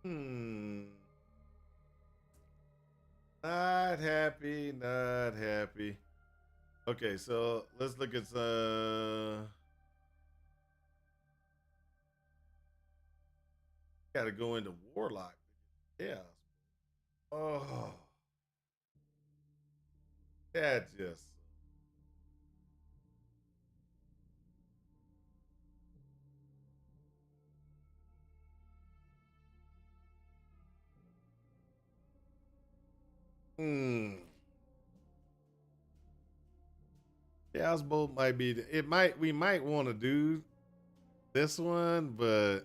S1: Hmm. Not happy, not happy. Okay, so let's look at gotta go into Warlock. Yeah. Oh, that just hmm. Chaos Bolt might be it might we might want to do this one, but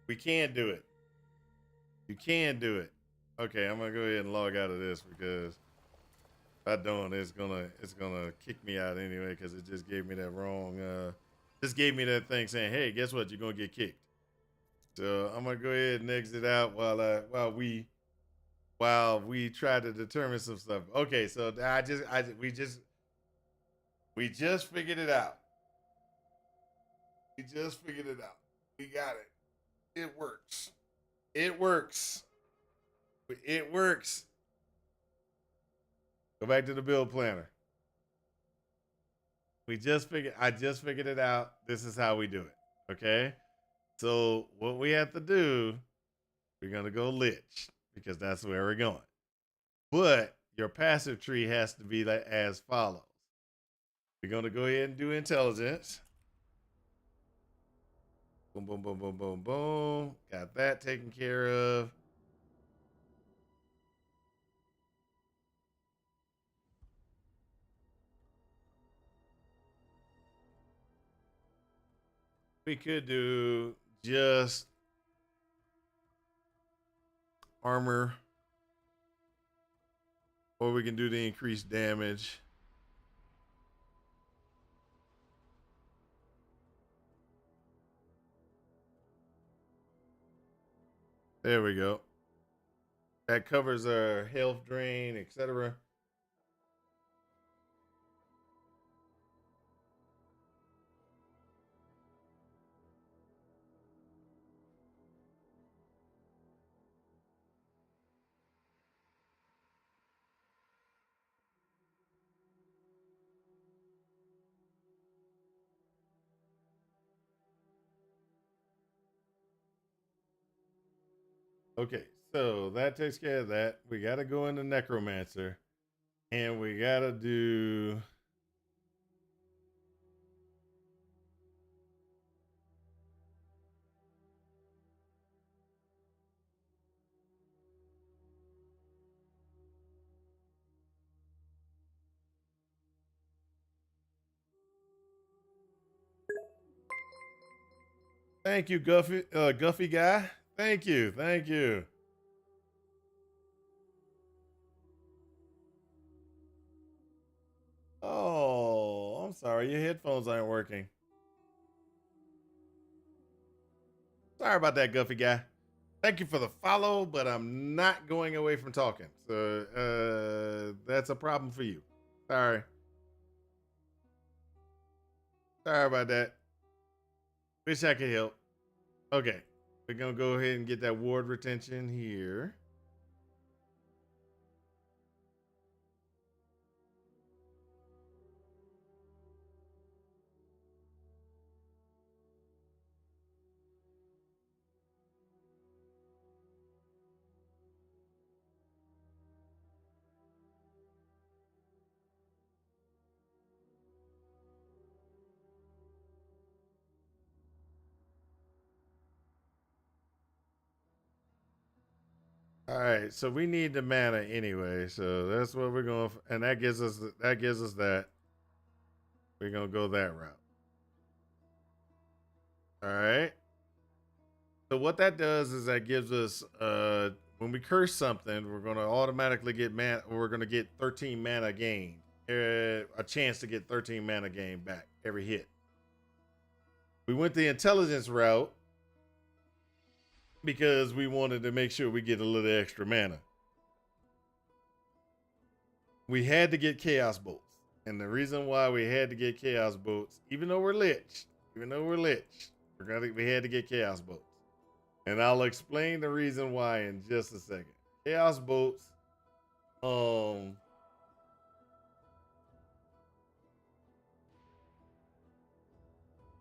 S1: we can't do it. You can do it. Okay, I'm gonna go ahead and log out of this because if I don't, it's gonna kick me out anyway because it just gave me that wrong. Just gave me that thing saying, "Hey, guess what? You're gonna get kicked." So I'm gonna go ahead and exit out while we try to determine some stuff. Okay, so we just figured it out. We just figured it out. We got it. It works. It works. It works. Go back to the build planner. I just figured it out. This is how we do it. Okay. So what we have to do, we're gonna go lich because that's where we're going. But your passive tree has to be like as follows. We're gonna go ahead and do intelligence. Boom, boom, boom, boom, boom, boom. Got that taken care of. We could do just armor, or we can do the increased damage. There we go. That covers our health drain, etc. Okay, so that takes care of that. We got to go into Necromancer, and we got to do. Thank you, Guffy guy. Thank you, thank you. Oh, I'm sorry, your headphones aren't working. Sorry about that, Guffy guy. Thank you for the follow, but I'm not going away from talking. So that's a problem for you. Sorry. Sorry about that. Wish I could help. Okay. We're gonna go ahead and get that ward retention here. All right, so we need the mana anyway, so that's what we're going for, and that gives us that. We're gonna go that route. All right. So what that does is that gives us when we curse something, we're gonna automatically get mana. We're gonna get 13 mana gain, a chance to get 13 mana gain back every hit. We went the intelligence route because we wanted to make sure we get a little extra mana. We had to get chaos bolts. And the reason why we had to get chaos bolts, even though we're lich, we had to get chaos bolts. And I'll explain the reason why in just a second. Chaos bolts,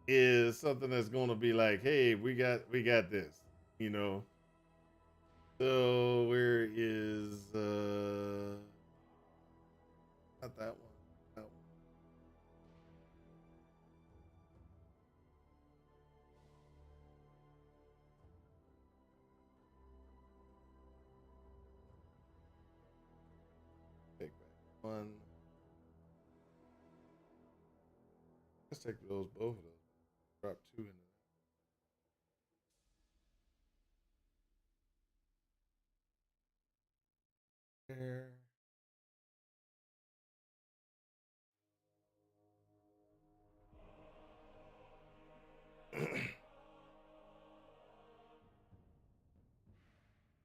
S1: is something that's going to be like, hey, we got this, you know. So where is not that one. That one. Take back one. Let's take those both of those. Drop two into there.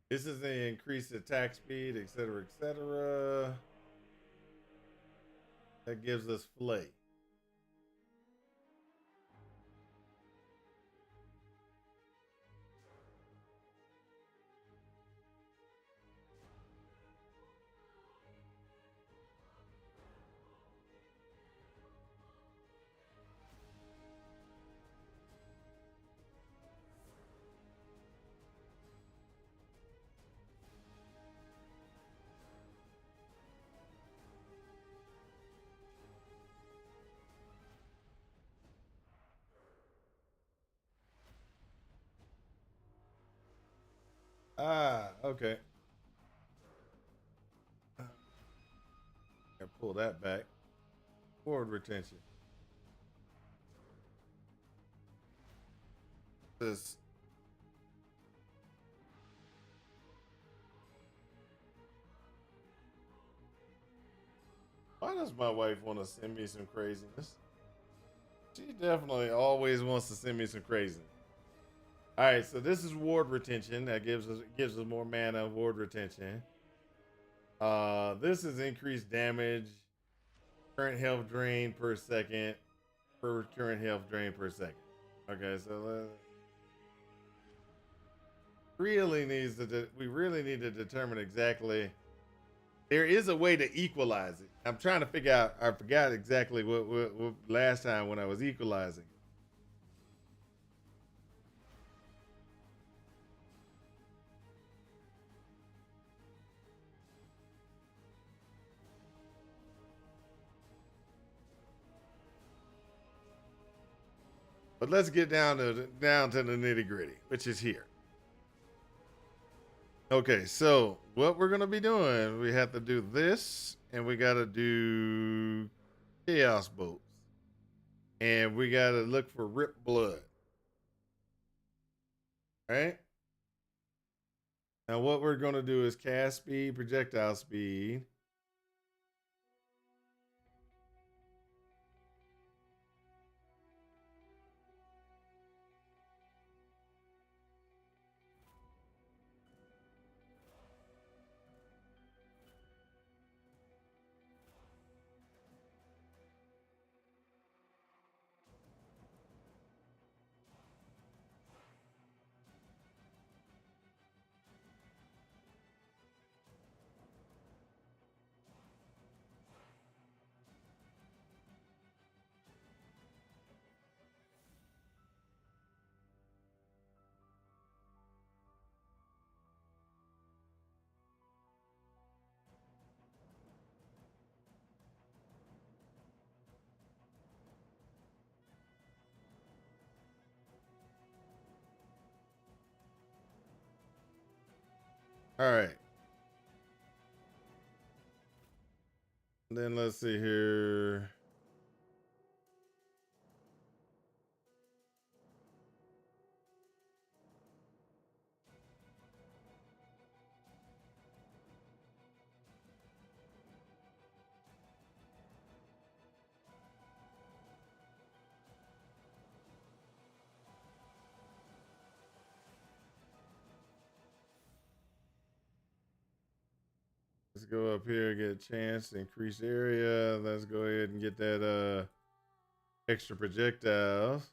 S1: This is an increased attack speed, etc., etc. That gives us flay. Ah, okay. I pull that back. Forward retention. This. Why does my wife want to send me some craziness? She definitely always wants to send me some craziness. All right, so this is ward retention. That gives us more mana. Ward retention. This is increased damage, current health drain per second, per current health drain per second. Okay, so we really need to determine exactly. There is a way to equalize it. I'm trying to figure out. I forgot exactly what last time when I was equalizing. But let's get down to the nitty gritty, which is here. Okay, so what we're gonna be doing, we have to do this, and we gotta do chaos bolts, and we gotta look for rip blood. All right. Now what we're gonna do is cast speed, projectile speed. All right. And then let's see here. Let's go up here, get a chance to increase area. Let's go ahead and get that extra projectiles.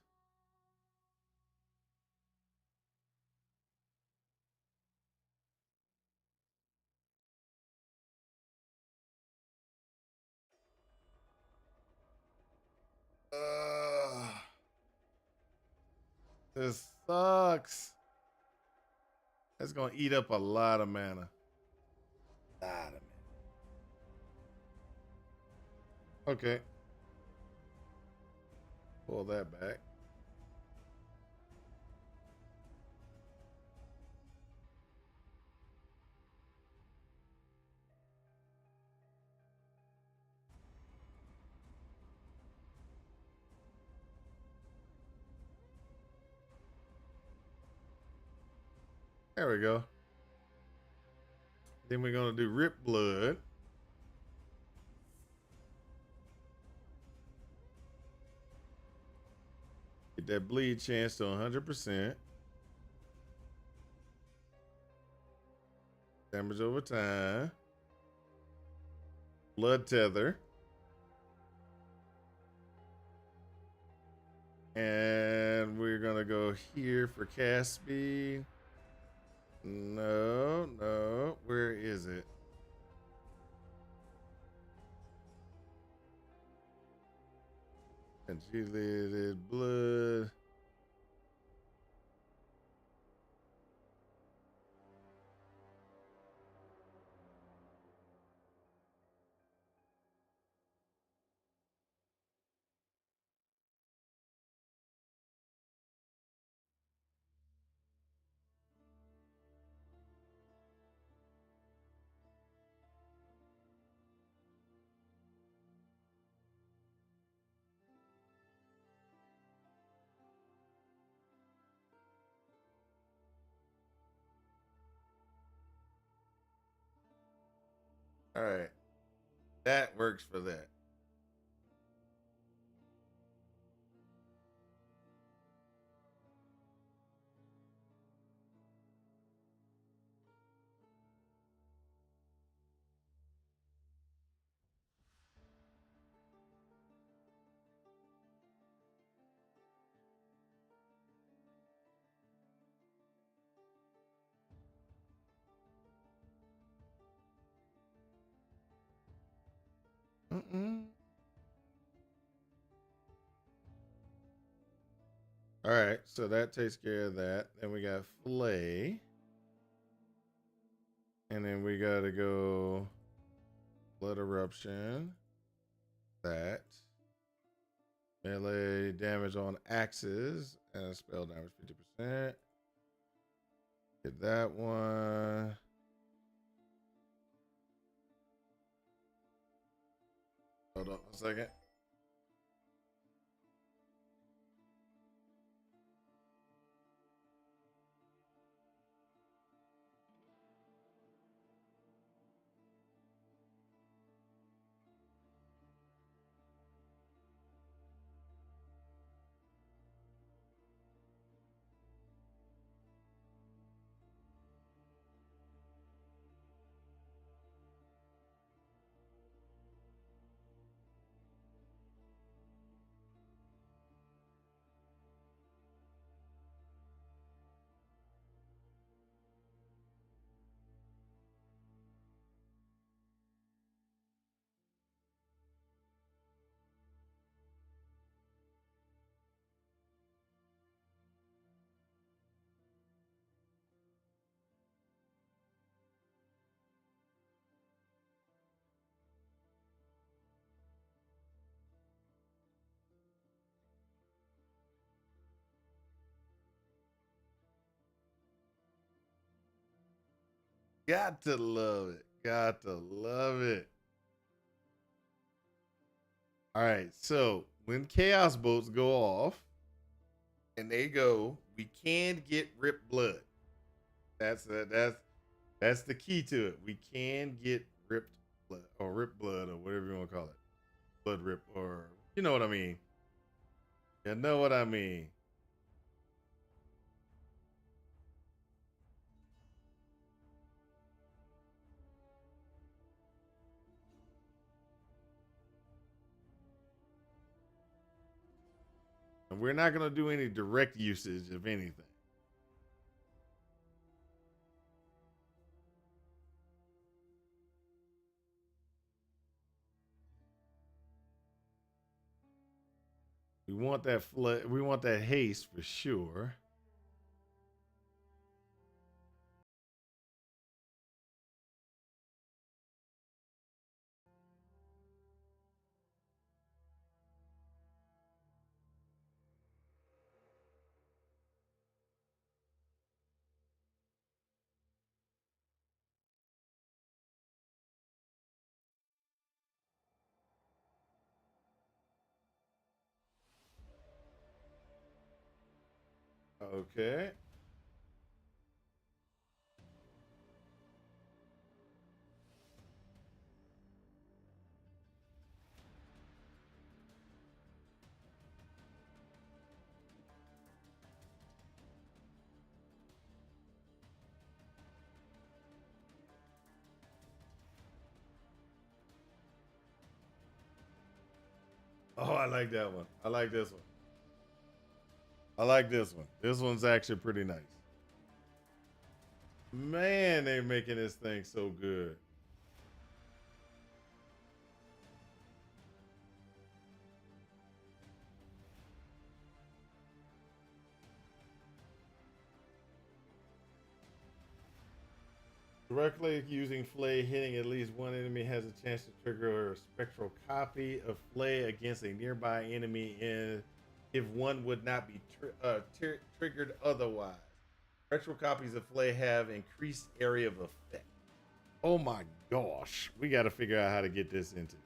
S1: This sucks. That's gonna eat up a lot of mana. Lot of mana. Okay. Pull that back. There we go. Then we're gonna do rip blood. Get that bleed chance to 100%. Damage over time. Blood tether. And we're gonna go here for cast speed. No. Where is it? Congealated blood. All right. That works for that. Mm-mm. All right, so that takes care of that. Then we got Flay. And then we gotta go Blood Eruption. That. Melee damage on axes and spell damage 50%. Get that one. Hold on a second. Got to love it. Got to love it. All right, so when chaos bolts go off and they go, we can get ripped blood. That's the key to it. We can get ripped blood or ripped blood or whatever you want to call it. Blood rip or you know what I mean. You know what I mean. And we're not going to do any direct usage of anything. We want that we want that haste for sure. Okay. Oh, I like that one. I like this one. I like this one. This one's actually pretty nice. Man, they're making this thing so good. Directly using Flay, hitting at least one enemy has a chance to trigger a spectral copy of Flay against a nearby enemy if one would not be triggered otherwise. Spectral copies of Flay have increased area of effect. Oh my gosh. We got to figure out how to get this into.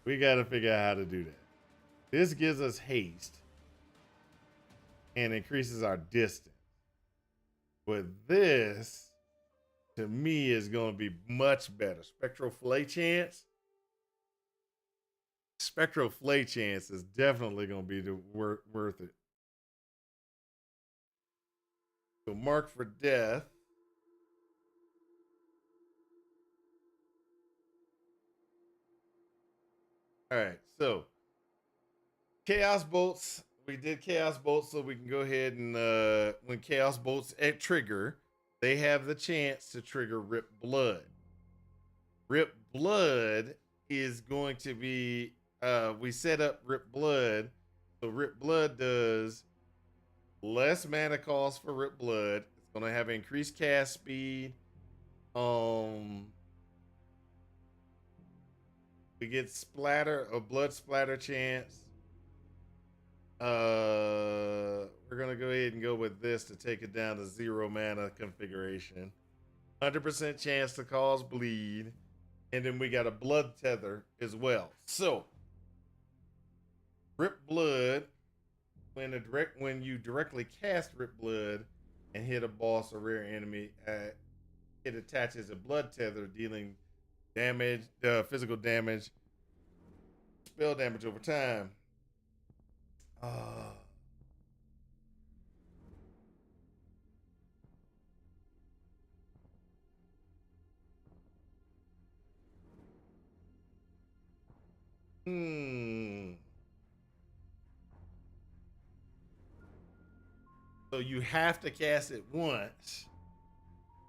S1: We got to figure out how to do that. This gives us haste and increases our distance. But this to me is going to be much better. Spectral Flay Chance. Spectral Flay Chance is definitely going to be worth it. So Mark for Death. All right, so Chaos Bolts. We did Chaos Bolts, so we can go ahead and when Chaos Bolts at trigger, they have the chance to trigger Rip Blood. Rip Blood is going to be we set up Rip Blood, so Rip Blood does less mana cost for Rip Blood. It's gonna have increased cast speed. We get a blood splatter chance. We're gonna go ahead and go with this to take it down to 0 mana configuration. 100% chance to cause bleed, and then we got a blood tether as well. So, Rip Blood, when you directly cast Rip Blood and hit a boss or rare enemy, it attaches a blood tether, dealing damage, physical damage, spell damage over time. So you have to cast it once.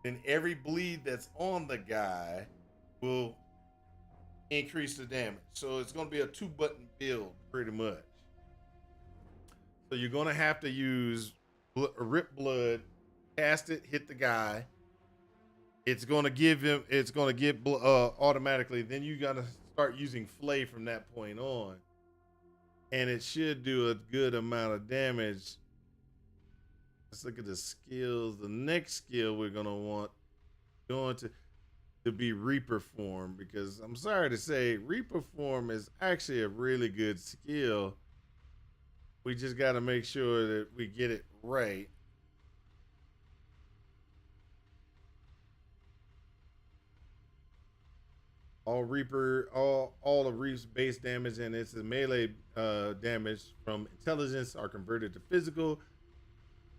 S1: Then every bleed that's on the guy will increase the damage. So it's going to be a 2-button build pretty much. So you're going to have to use Rip Blood, cast it, hit the guy. It's going to give him, it's going to get automatically. Then you got to start using Flay from that point on. And it should do a good amount of damage. Let's look at the skills. The next skill we're going to want to be Reaper Form, because I'm sorry to say, Reaper Form is actually a really good skill. We just got to make sure that we get it right. All of Reap's base damage and its melee damage from intelligence are converted to physical.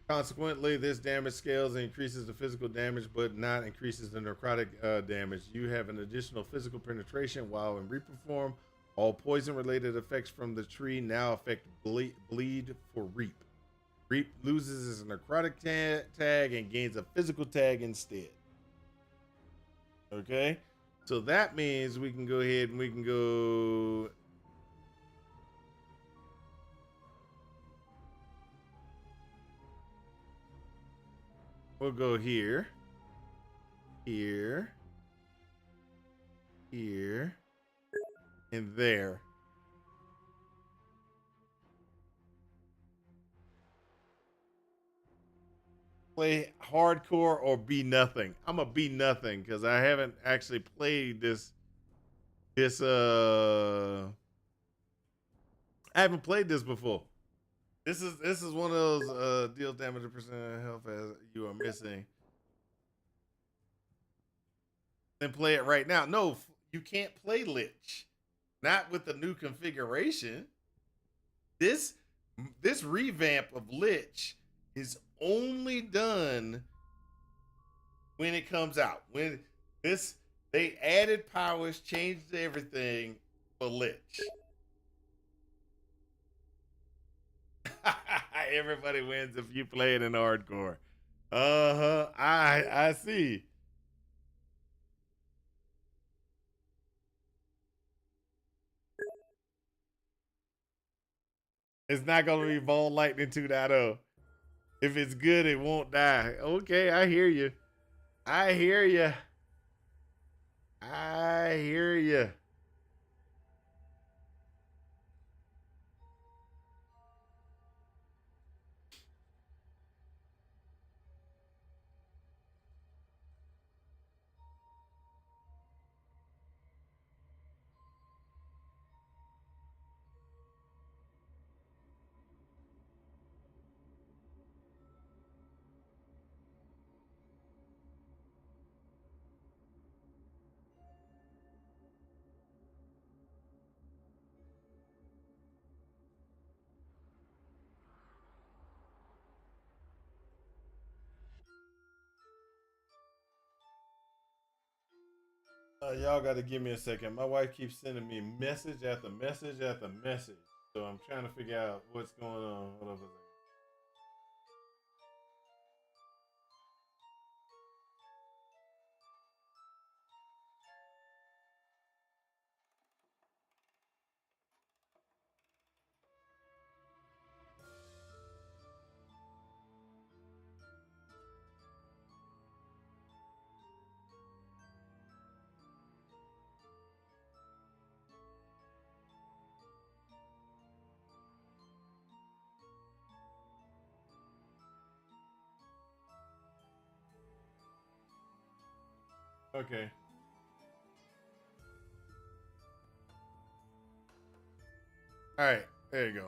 S1: Consequently, this damage scales and increases the physical damage, but not increases the necrotic damage. You have an additional physical penetration while in Reaper form. All poison-related effects from the tree now affect bleed for Reap. Reap loses his necrotic tag and gains a physical tag instead. Okay, so that means we can go ahead and we can go. We'll go here, here, here, and there. Play hardcore or be nothing. I'm a be nothing because I haven't actually played this. I haven't played this before. This is one of those deals damage a percent of health as you are missing. Then play it right now. No, you can't play Lich. Not with the new configuration. This revamp of Lich is only done when it comes out. When they added powers, changed everything for Lich. Everybody wins if you play it in hardcore. I see. It's not gonna be Ball Lightning 2.0. If it's good, it won't die. Okay, I hear you. I hear you. I hear you. Y'all got to give me a second. My wife keeps sending me message after message after message. So I'm trying to figure out what's going on. Hold up a second. Okay. All right. There you go.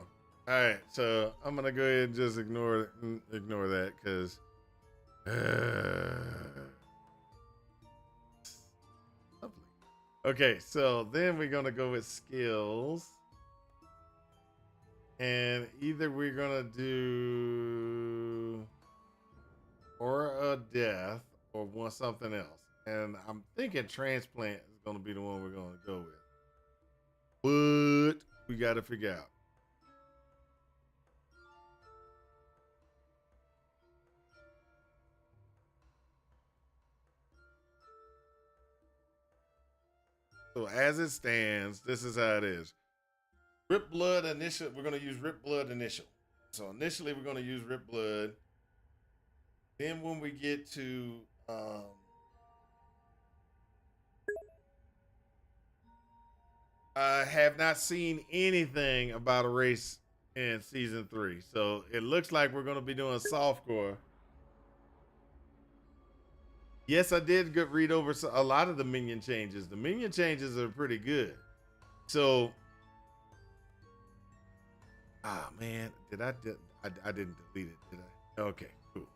S1: All right. So I'm gonna go ahead and just ignore that because. Lovely. Okay. So then we're gonna go with skills, and either we're gonna do or a death or want something else. And I'm thinking transplant is gonna be the one we're gonna go with. But we got to figure out. So as it stands, this is how it is. Rip blood initial. We're gonna use rip blood initial. So initially we're gonna use rip blood. Then when we get to I have not seen anything about a race in season 3. So it looks like we're gonna be doing softcore. Yes, I did read over a lot of the minion changes. The minion changes are pretty good. So, man, I didn't delete it, did I? Okay, cool.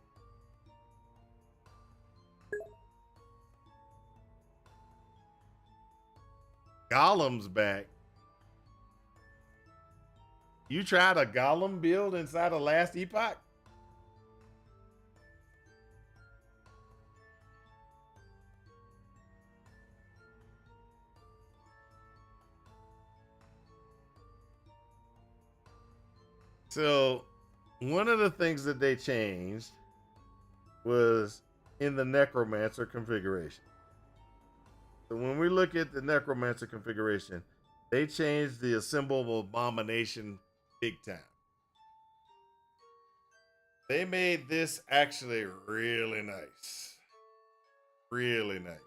S1: Golem's back. You tried a Golem build inside of last Epoch? So, one of the things that they changed was in the Necromancer configuration. So, when we look at the Necromancer configuration, they changed the Assemble Abomination big time. They made this actually really nice. Really nice.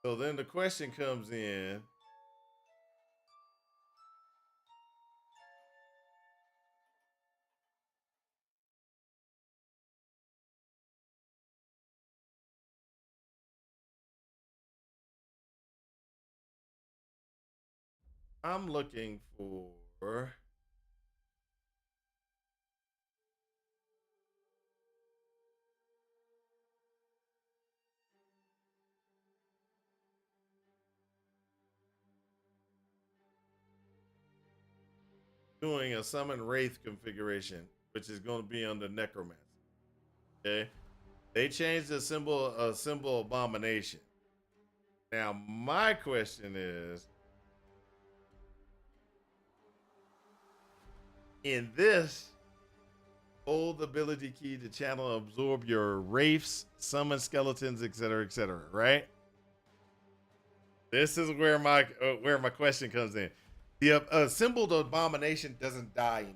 S1: So, then the question comes in. I'm looking for doing a summon wraith configuration, which is going to be under necromancy. Okay, they changed the symbol abomination. Now my question is, in this, hold the ability key to channel absorb your wraiths, summon skeletons, etc., right? This is where my question comes in. The symbol of abomination doesn't die anymore.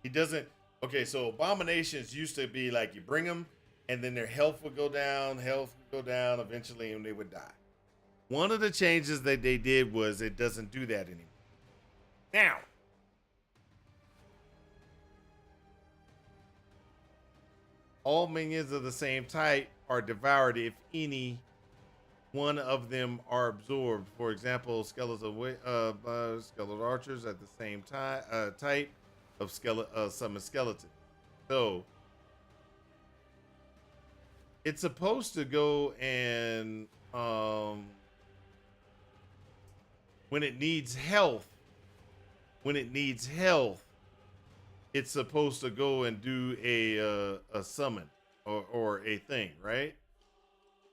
S1: He doesn't. Okay, so abominations used to be like you bring them, and then their health would go down, eventually, and they would die. One of the changes that they did was it doesn't do that anymore. Now, all minions of the same type are devoured if any one of them are absorbed. For example, skeletal archers at the same time type of summon skeleton. So it's supposed to go and when it needs health, it's supposed to go and do a summon or a thing, right?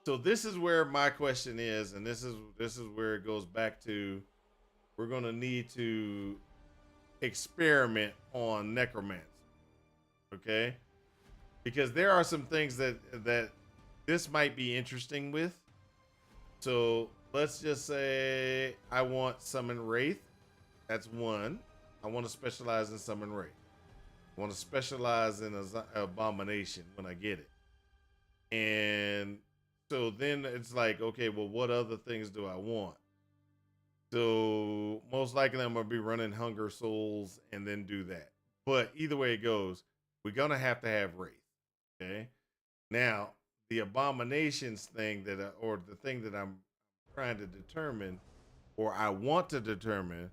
S1: So this is where my question is, and this is where it goes back to, we're gonna need to experiment on necromancy, okay? Because there are some things that this might be interesting with. So let's just say I want summon wraith. That's one. I want to specialize in summon wraith. I want to specialize in abomination when I get it. And so then it's like, okay, well, what other things do I want? So most likely I'm gonna be running Hunger Souls and then do that. But either way it goes, we're gonna have to have wraith. Okay. Now the abominations thing or the thing that I'm trying to determine, or I want to determine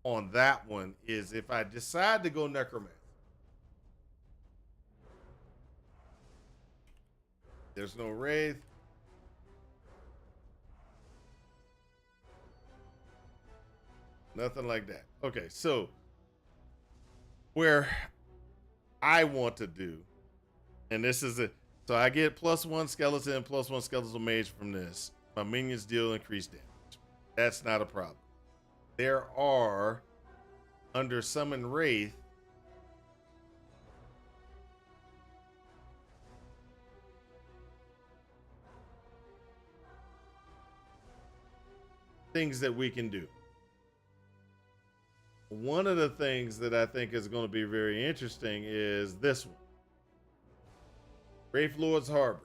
S1: on that one, is if I decide to go necromancy. There's no wraith. Nothing like that. Okay, so where I want to do, and this is it. So I get +1 skeleton, +1 skeletal mage from this. My minions deal increased damage. That's not a problem. There are, under summon wraith, things that we can do. One of the things that I think is going to be very interesting is this one. Wraith Lord's Harbor.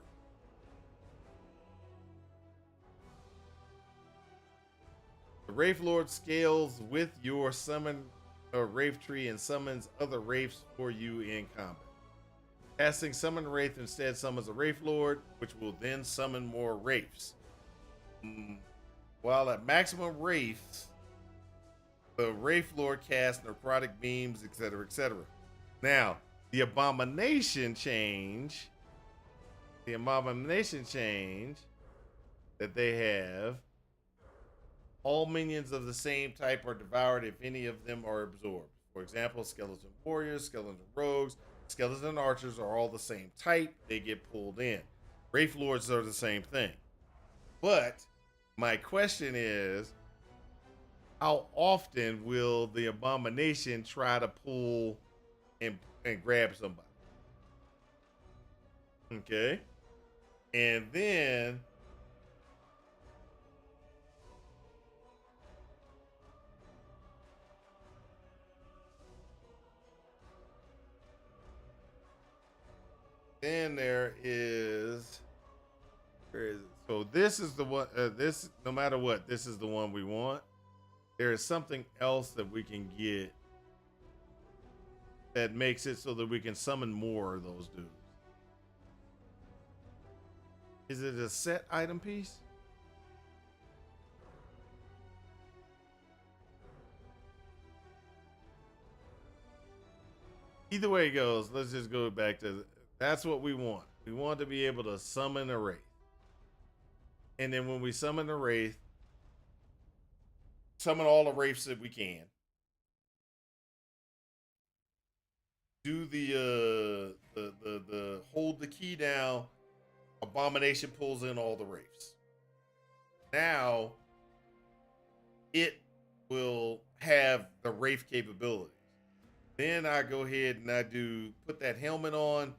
S1: The Wraith Lord scales with your summon or Wraith tree and summons other Wraiths for you in combat. Casting Summon Wraith instead summons a Wraith Lord, which will then summon more Wraiths. While at maximum Wraiths, the Wraith Lord casts necrotic beams, etc., etc. Now, the abomination change that they have, all minions of the same type are devoured if any of them are absorbed. For example, skeleton warriors, skeleton rogues, skeleton archers are all the same type. They get pulled in. Wraith Lords are the same thing. But my question is, how often will the abomination try to pull and grab somebody? Okay. And then there is, where is it? So this is the one, this, no matter what, this is the one we want. There is something else that we can get that makes it so that we can summon more of those dudes. Is it a set item piece? Either way it goes, let's just go back to, that's what we want. We want to be able to summon a wraith. And then when we summon a wraith, summon all the wraiths that we can. Do the hold the key down. Abomination pulls in all the wraiths. Now it will have the wraith capabilities. Then I go ahead and I put that helmet on,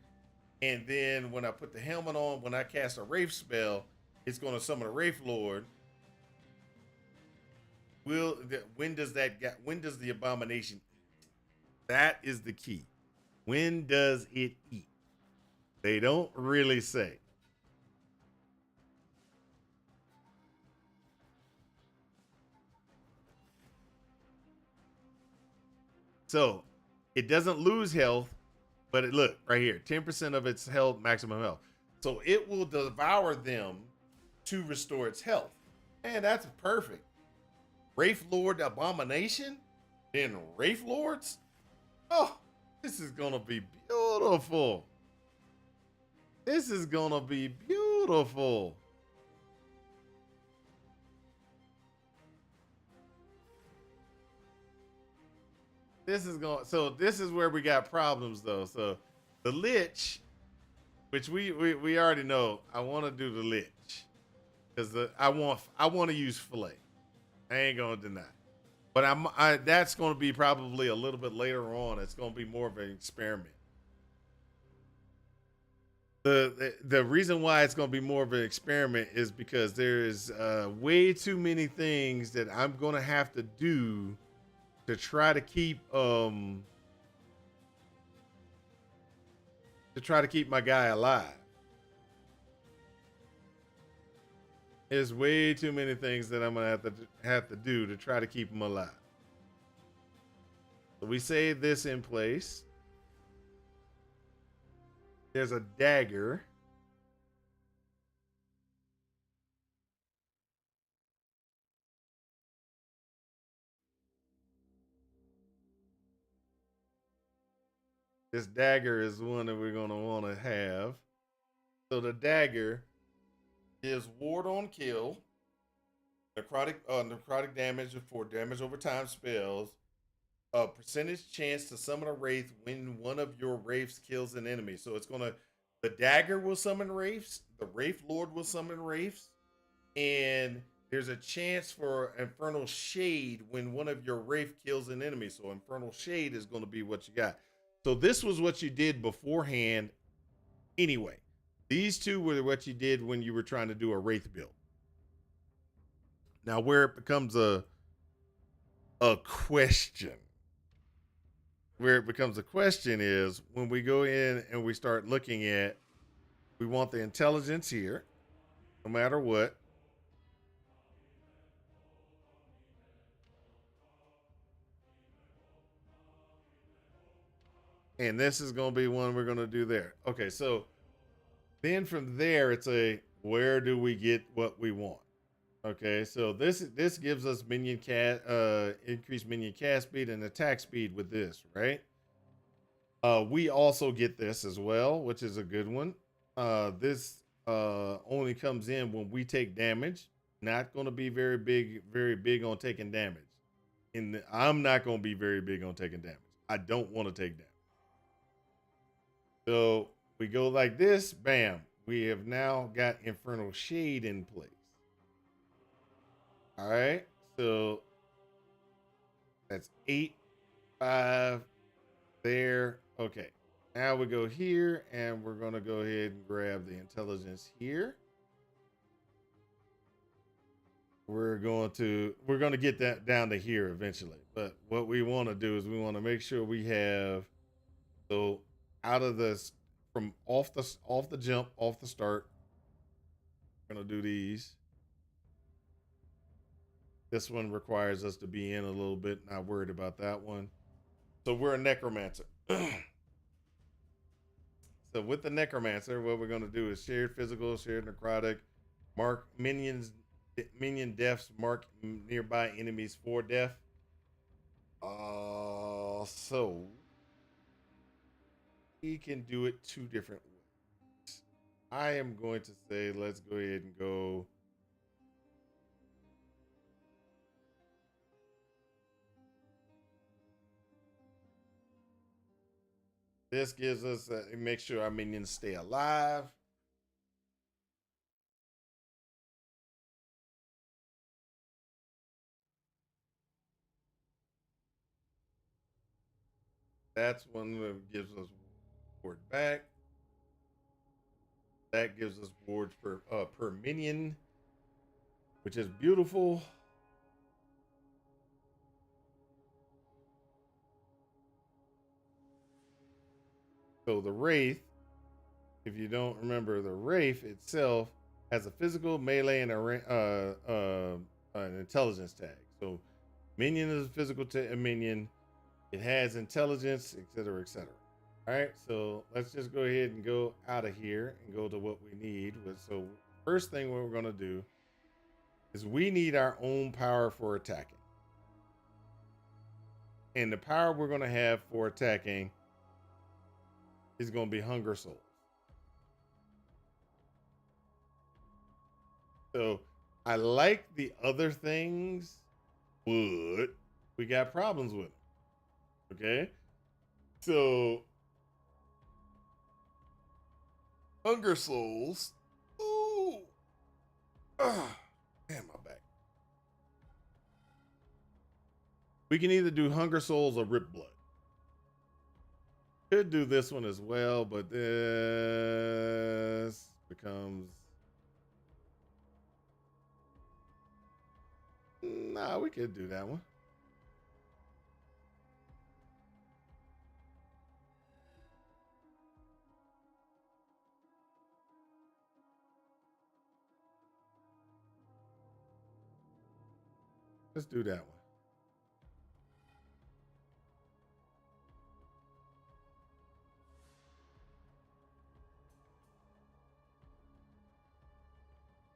S1: and then when I put the helmet on, when I cast a wraith spell, it's going to summon a Wraith Lord. When does the abomination eat? That is the key. When does it eat? They don't really say. So it doesn't lose health, but look right here, 10% of its health, maximum health. So it will devour them to restore its health. And that's perfect. Wraith Lord Abomination, then Wraith Lords. Oh, this is gonna be beautiful. This is gonna be beautiful. This is where we got problems though. So the Lich which we already know. I want to do the lich because I want to use fillet. I ain't gonna deny. But that's going to be probably a little bit later on. It's going to be more of an experiment. The reason why it's going to be more of an experiment is because there's way too many things that I'm going to have to do to try to keep my guy alive. There's way too many things that I'm going to have to do to try to keep him alive. So we save this in place. There's a dagger. This dagger is one that we're going to want to have. So the dagger is ward on kill, necrotic damage for damage over time spells, a percentage chance to summon a wraith when one of your wraiths kills an enemy. So it's going to, the dagger will summon wraiths, the wraith lord will summon wraiths, and there's a chance for infernal shade when one of your wraith kills an enemy. So infernal shade is going to be what you got. So this was what you did beforehand anyway. These two were what you did when you were trying to do a wraith build. Now where it becomes a question. Where it becomes a question is when we go in and we start looking at, we want the intelligence here, no matter what. And this is going to be one we're going to do there. Okay, so then from there, it's where do we get what we want? Okay, so this gives us increased minion cast speed and attack speed with this, right? We also get this as well, which is a good one. This only comes in when we take damage. Not going to be very big on taking damage. I'm not going to be very big on taking damage. I don't want to take damage. So we go like this, bam. We have now got Infernal Shade in place. All right, so that's 8, 5 there. Okay, now we go here and we're gonna go ahead and grab the intelligence here. We're gonna get that down to here eventually. But what we want to do is we want to make sure we have, so out of this, from off the jump, off the start, we're gonna do these. This one requires us to be in a little bit. Not worried about that one. So we're a necromancer. So with the necromancer, what we're going to do is shared physical, shared necrotic, mark minion deaths, mark nearby enemies for death. So we can do it 2 different ways. I am going to say, let's go ahead and go. This gives us, make sure our minions stay alive. That's one that gives us ward back. That gives us wards per minion, which is beautiful. So the Wraith, if you don't remember, the Wraith itself has a physical, melee, and an intelligence tag. So minion is a physical minion. It has intelligence, etc., etc. All right, so let's just go ahead and go out of here and go to what we need. So first thing what we're going to do is we need our own power for attacking. And the power we're going to have for attacking is going to be Hunger Souls. So I like the other things, but we got problems with them. Okay? So Hunger Souls. Ooh. Damn, my back. We can either do Hunger Souls or Rip Blood. Could do this one as well, but this becomes... Nah, we could do that one. Let's do that one.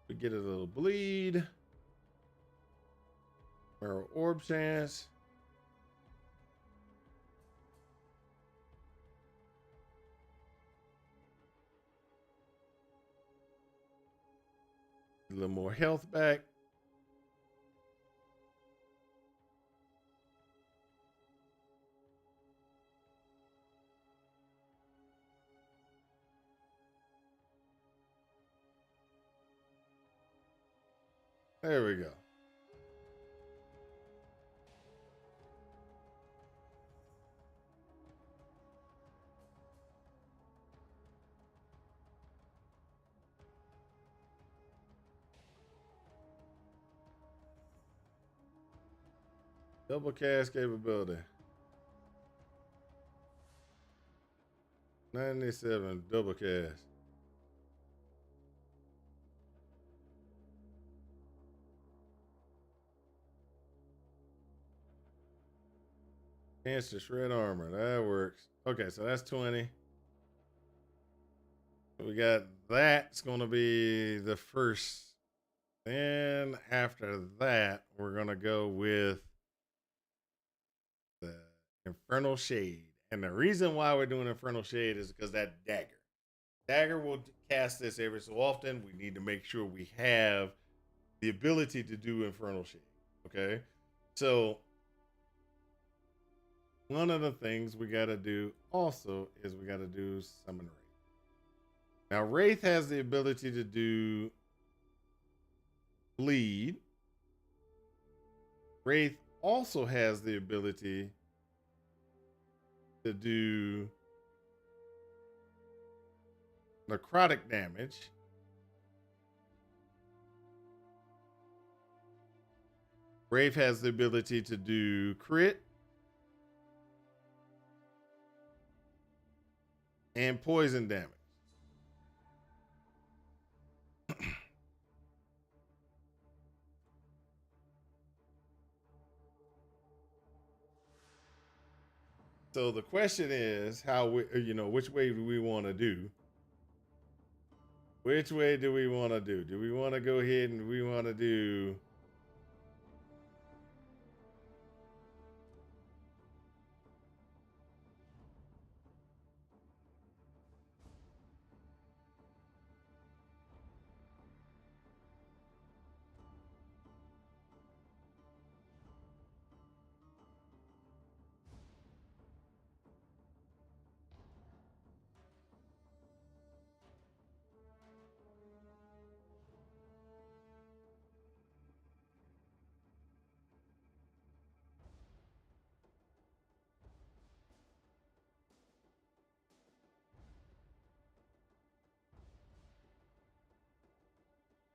S1: We get a little bleed. Mirror orb chance. A little more health back. There we go. Double cast capability. 97 double cast. Chance to shred armor. That works. Okay, so that's 20. We got that's going to be the first. Then after that, we're going to go with the Infernal Shade. And the reason why we're doing Infernal Shade is because that dagger. Dagger will cast this every so often. We need to make sure we have the ability to do Infernal Shade. Okay? So one of the things we got to do also is we got to do Summon Wraith. Now, Wraith has the ability to do Bleed. Wraith also has the ability to do necrotic damage. Wraith has the ability to do crit and poison damage. So the question is how we, which way do we want to do? Which way do we want to do? Do we want to go ahead and we want to do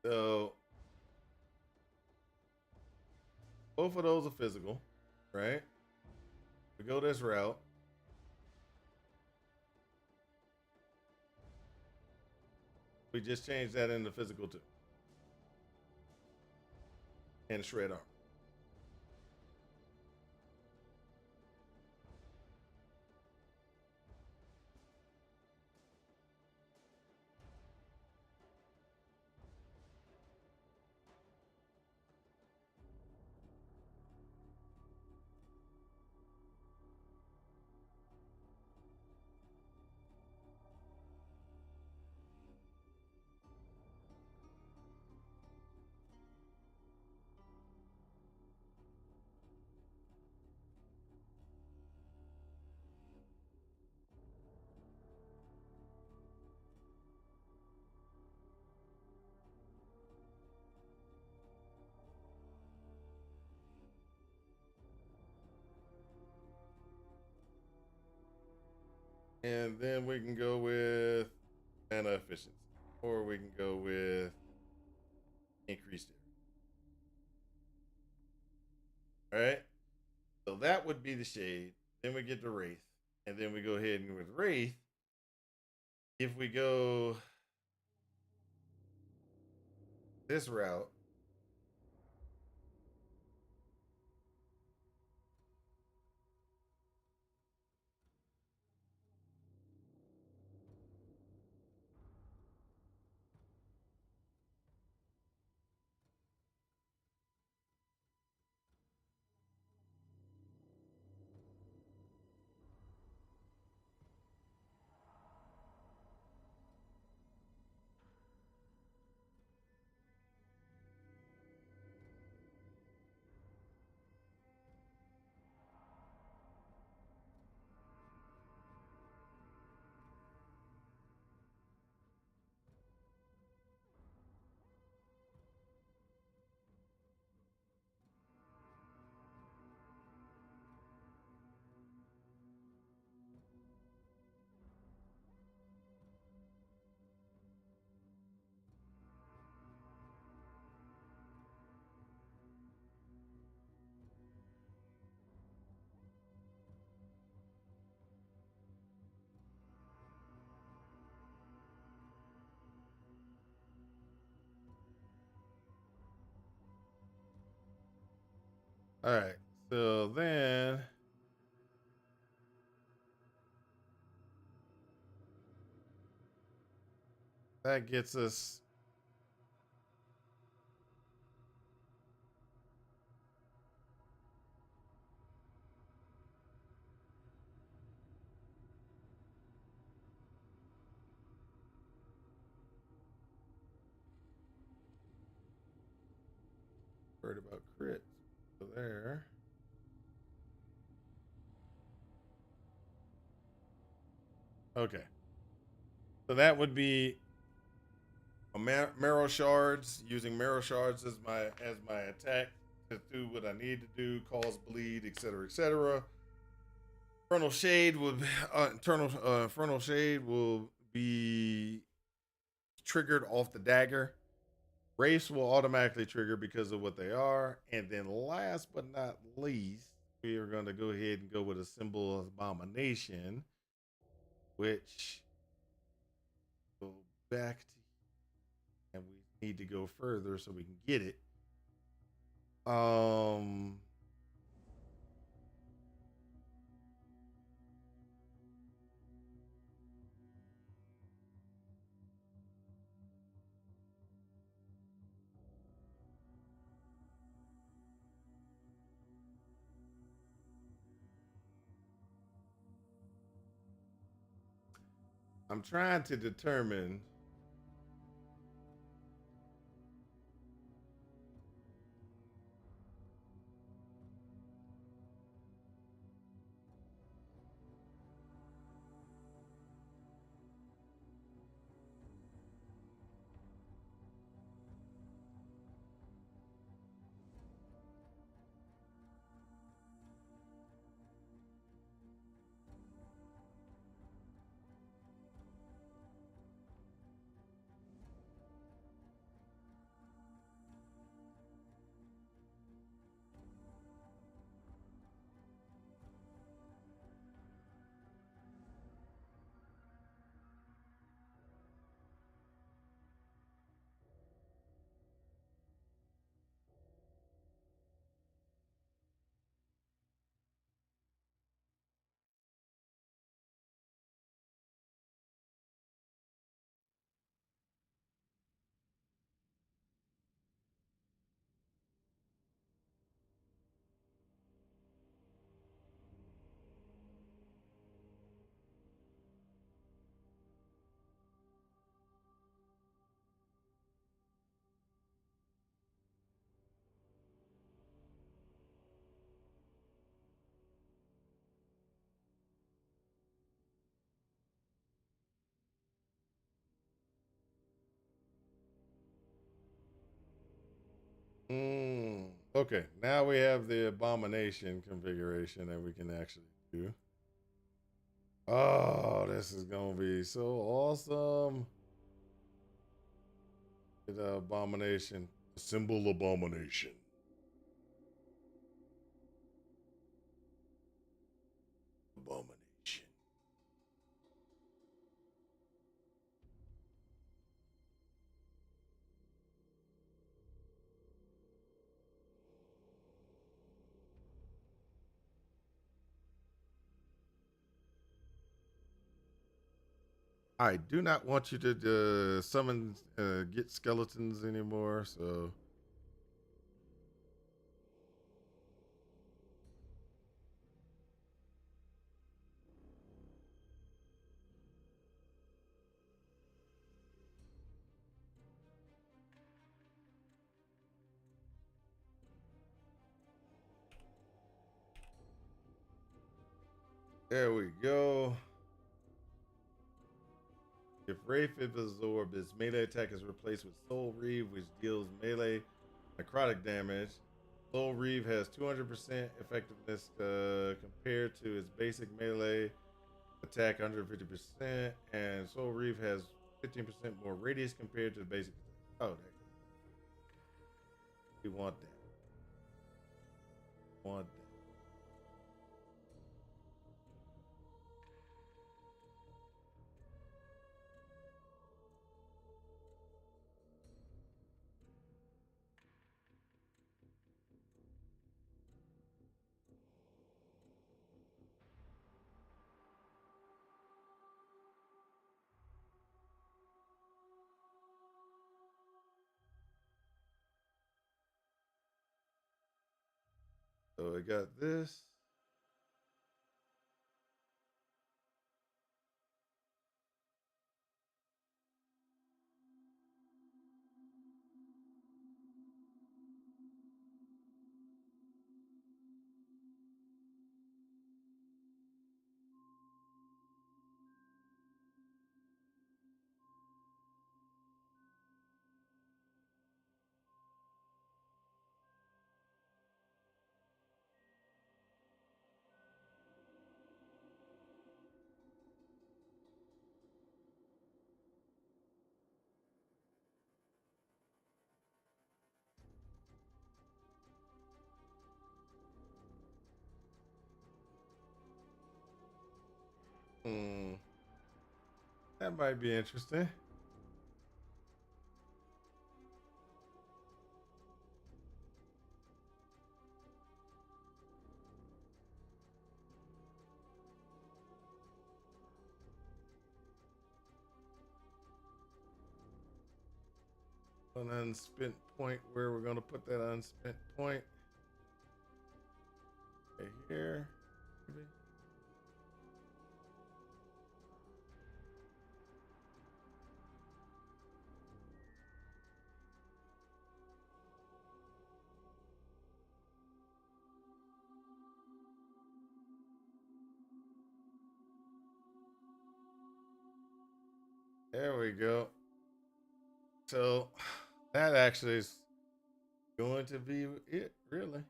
S1: so both of those are physical, right? We go this route. We just changed that into physical too. And shred armor. And then we can go with mana efficiency. Or we can go with increased area. Alright. So that would be the shade. Then we get the Wraith. And then we go ahead and with Wraith. If we go this route, all right. So then that gets us worried about crits. So there. Okay. So that would be a marrow shards, using marrow shards as my attack to do what I need to do, cause bleed, etc., etc. Infernal shade will infernal shade will be triggered off the dagger. Race will automatically trigger because of what they are, and then last but not least, we are going to go ahead and go with a symbol of abomination, which go back to, and we need to go further so we can get it. I'm trying to determine okay, now we have the abomination configuration that we can actually do. Oh, this is gonna be so awesome. The abomination. Symbol abomination. Abomination. I do not want you to summon, get skeletons anymore. So there we go. If Wraith is absorbed, its melee attack is replaced with Soul Reeve, which deals melee necrotic damage. Soul Reeve has 200% effectiveness compared to its basic melee attack, 150%, and Soul Reeve has 15% more radius compared to the basic attack. Oh, we want that. Want that. So I got this. Hmm. That might be interesting. An unspent point, where we're going to put that unspent point. Right here. Maybe. There we go. So that actually is going to be it, really.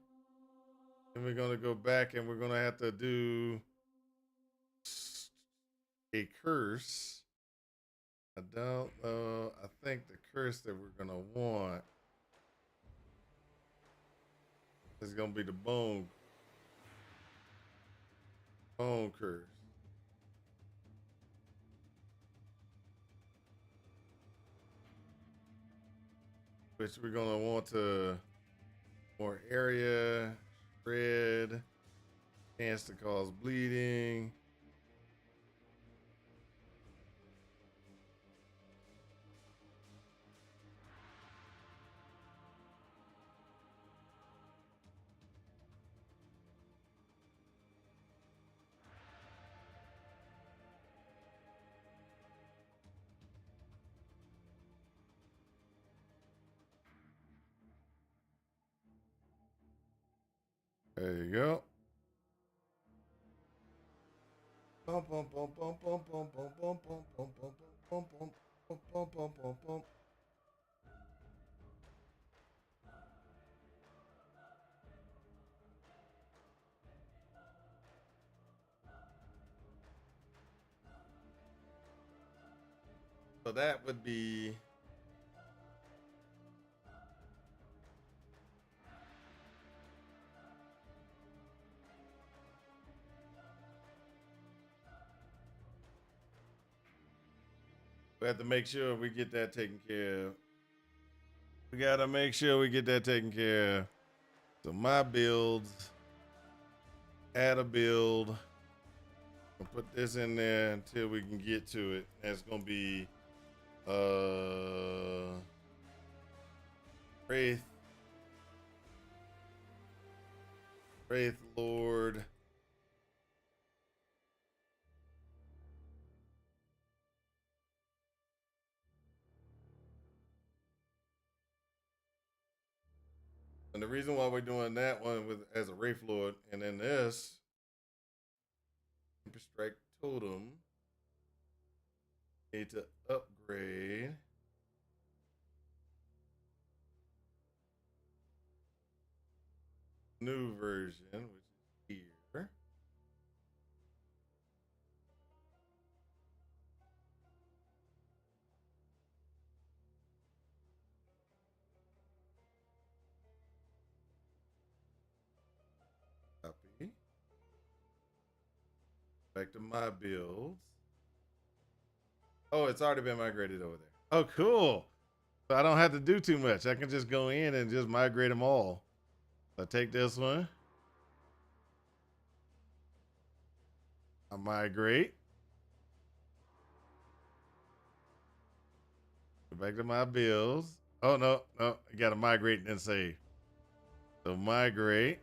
S1: And we're going to go back and we're going to have to do a curse. I don't know. I think the curse that we're going to want is going to be the bone curse. Which we're going to want to more area, shred, chance to cause bleeding. There you go. Bum, bum, bum, bum, bum, bum, bum, bum, bum, bum, bum, bum, bum, bum, bum, bum, bum, bum. that would be we have to make sure we get that taken care of. We gotta make sure we get that taken care of. So my builds, add a build. I'll put this in there until we can get to it. That's gonna be Wraith, Wraith Lord. And the reason why we're doing that one with as a Wraith Lord, and then this Strike Totem, need to upgrade. New version, which is here. Copy. Back to my builds. Oh, it's already been migrated over there. Oh, cool. So I don't have to do too much. I can just go in and just migrate them all. So I take this one. I migrate. Go back to my builds. Oh, no. I got to migrate and then save. So migrate.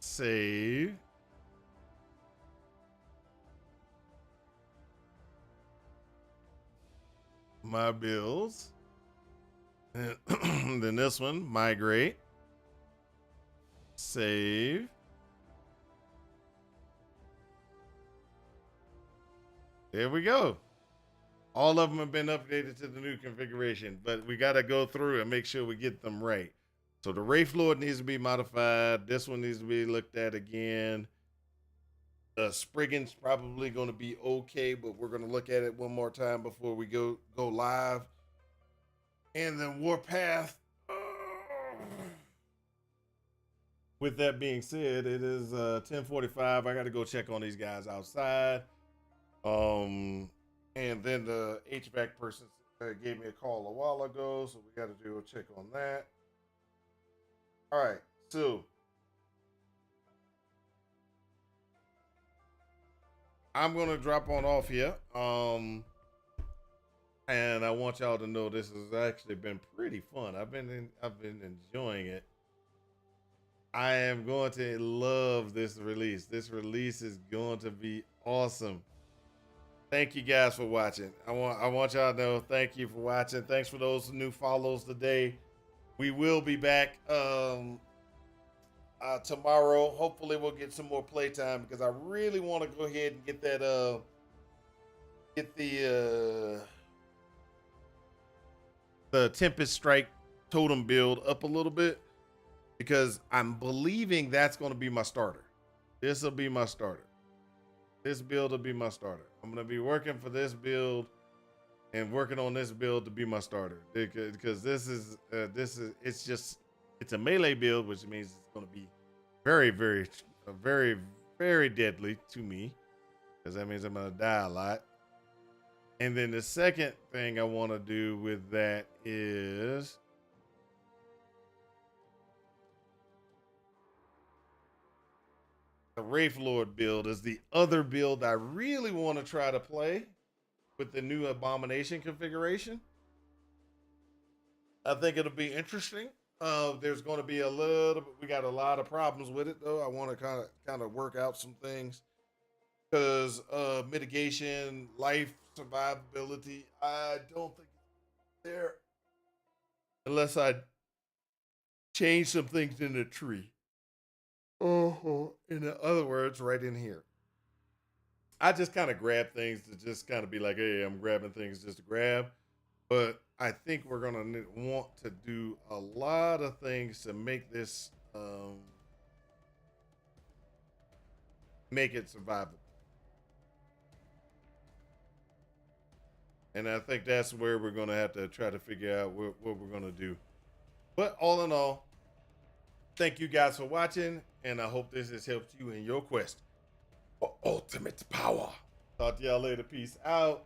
S1: Save. My builds. And then this one, migrate. Save. There we go. All of them have been updated to the new configuration, but we got to go through and make sure we get them right. So the Wraith Lord needs to be modified. This one needs to be looked at again. Spriggan's probably going to be okay, but we're going to look at it one more time before we go live. And then Warpath. With that being said, it is 10:45. I got to go check on these guys outside. And then the HVAC person gave me a call a while ago, so we got to do a check on that. All right, so I'm gonna drop on off here. And I want y'all to know this has actually been pretty fun. I've been enjoying it. I am going to love this release. This release is going to be awesome. Thank you guys for watching. I want y'all to know, thank you for watching. Thanks for those new follows today. We will be back tomorrow. Hopefully we'll get some more playtime because I really want to go ahead and get that the Tempest Strike totem build up a little bit, because I'm believing that's going to be my starter. This will be my starter. This build will be my starter. I'm going to be working for this build and working on this build to be my starter, because it's a melee build, which means it's going to be very, very, very, very deadly to me, because that means I'm going to die a lot. And then the second thing I want to do with that is the Wraith Lord build is the other build I really want to try to play with the new Abomination configuration. I think it'll be interesting. There's going to be we got a lot of problems with it though. I want to kind of work out some things, because mitigation, life survivability, I don't think it's there unless I change some things in the tree. In other words, right in here. I just kind of grab things to just kind of be like, hey, I'm grabbing things just to grab. But I think we're going to want to do a lot of things to make this, make it survivable. And I think that's where we're going to have to try to figure out what we're going to do. But all in all, thank you guys for watching, and I hope this has helped you in your quest for ultimate power. Talk to y'all later. Peace out.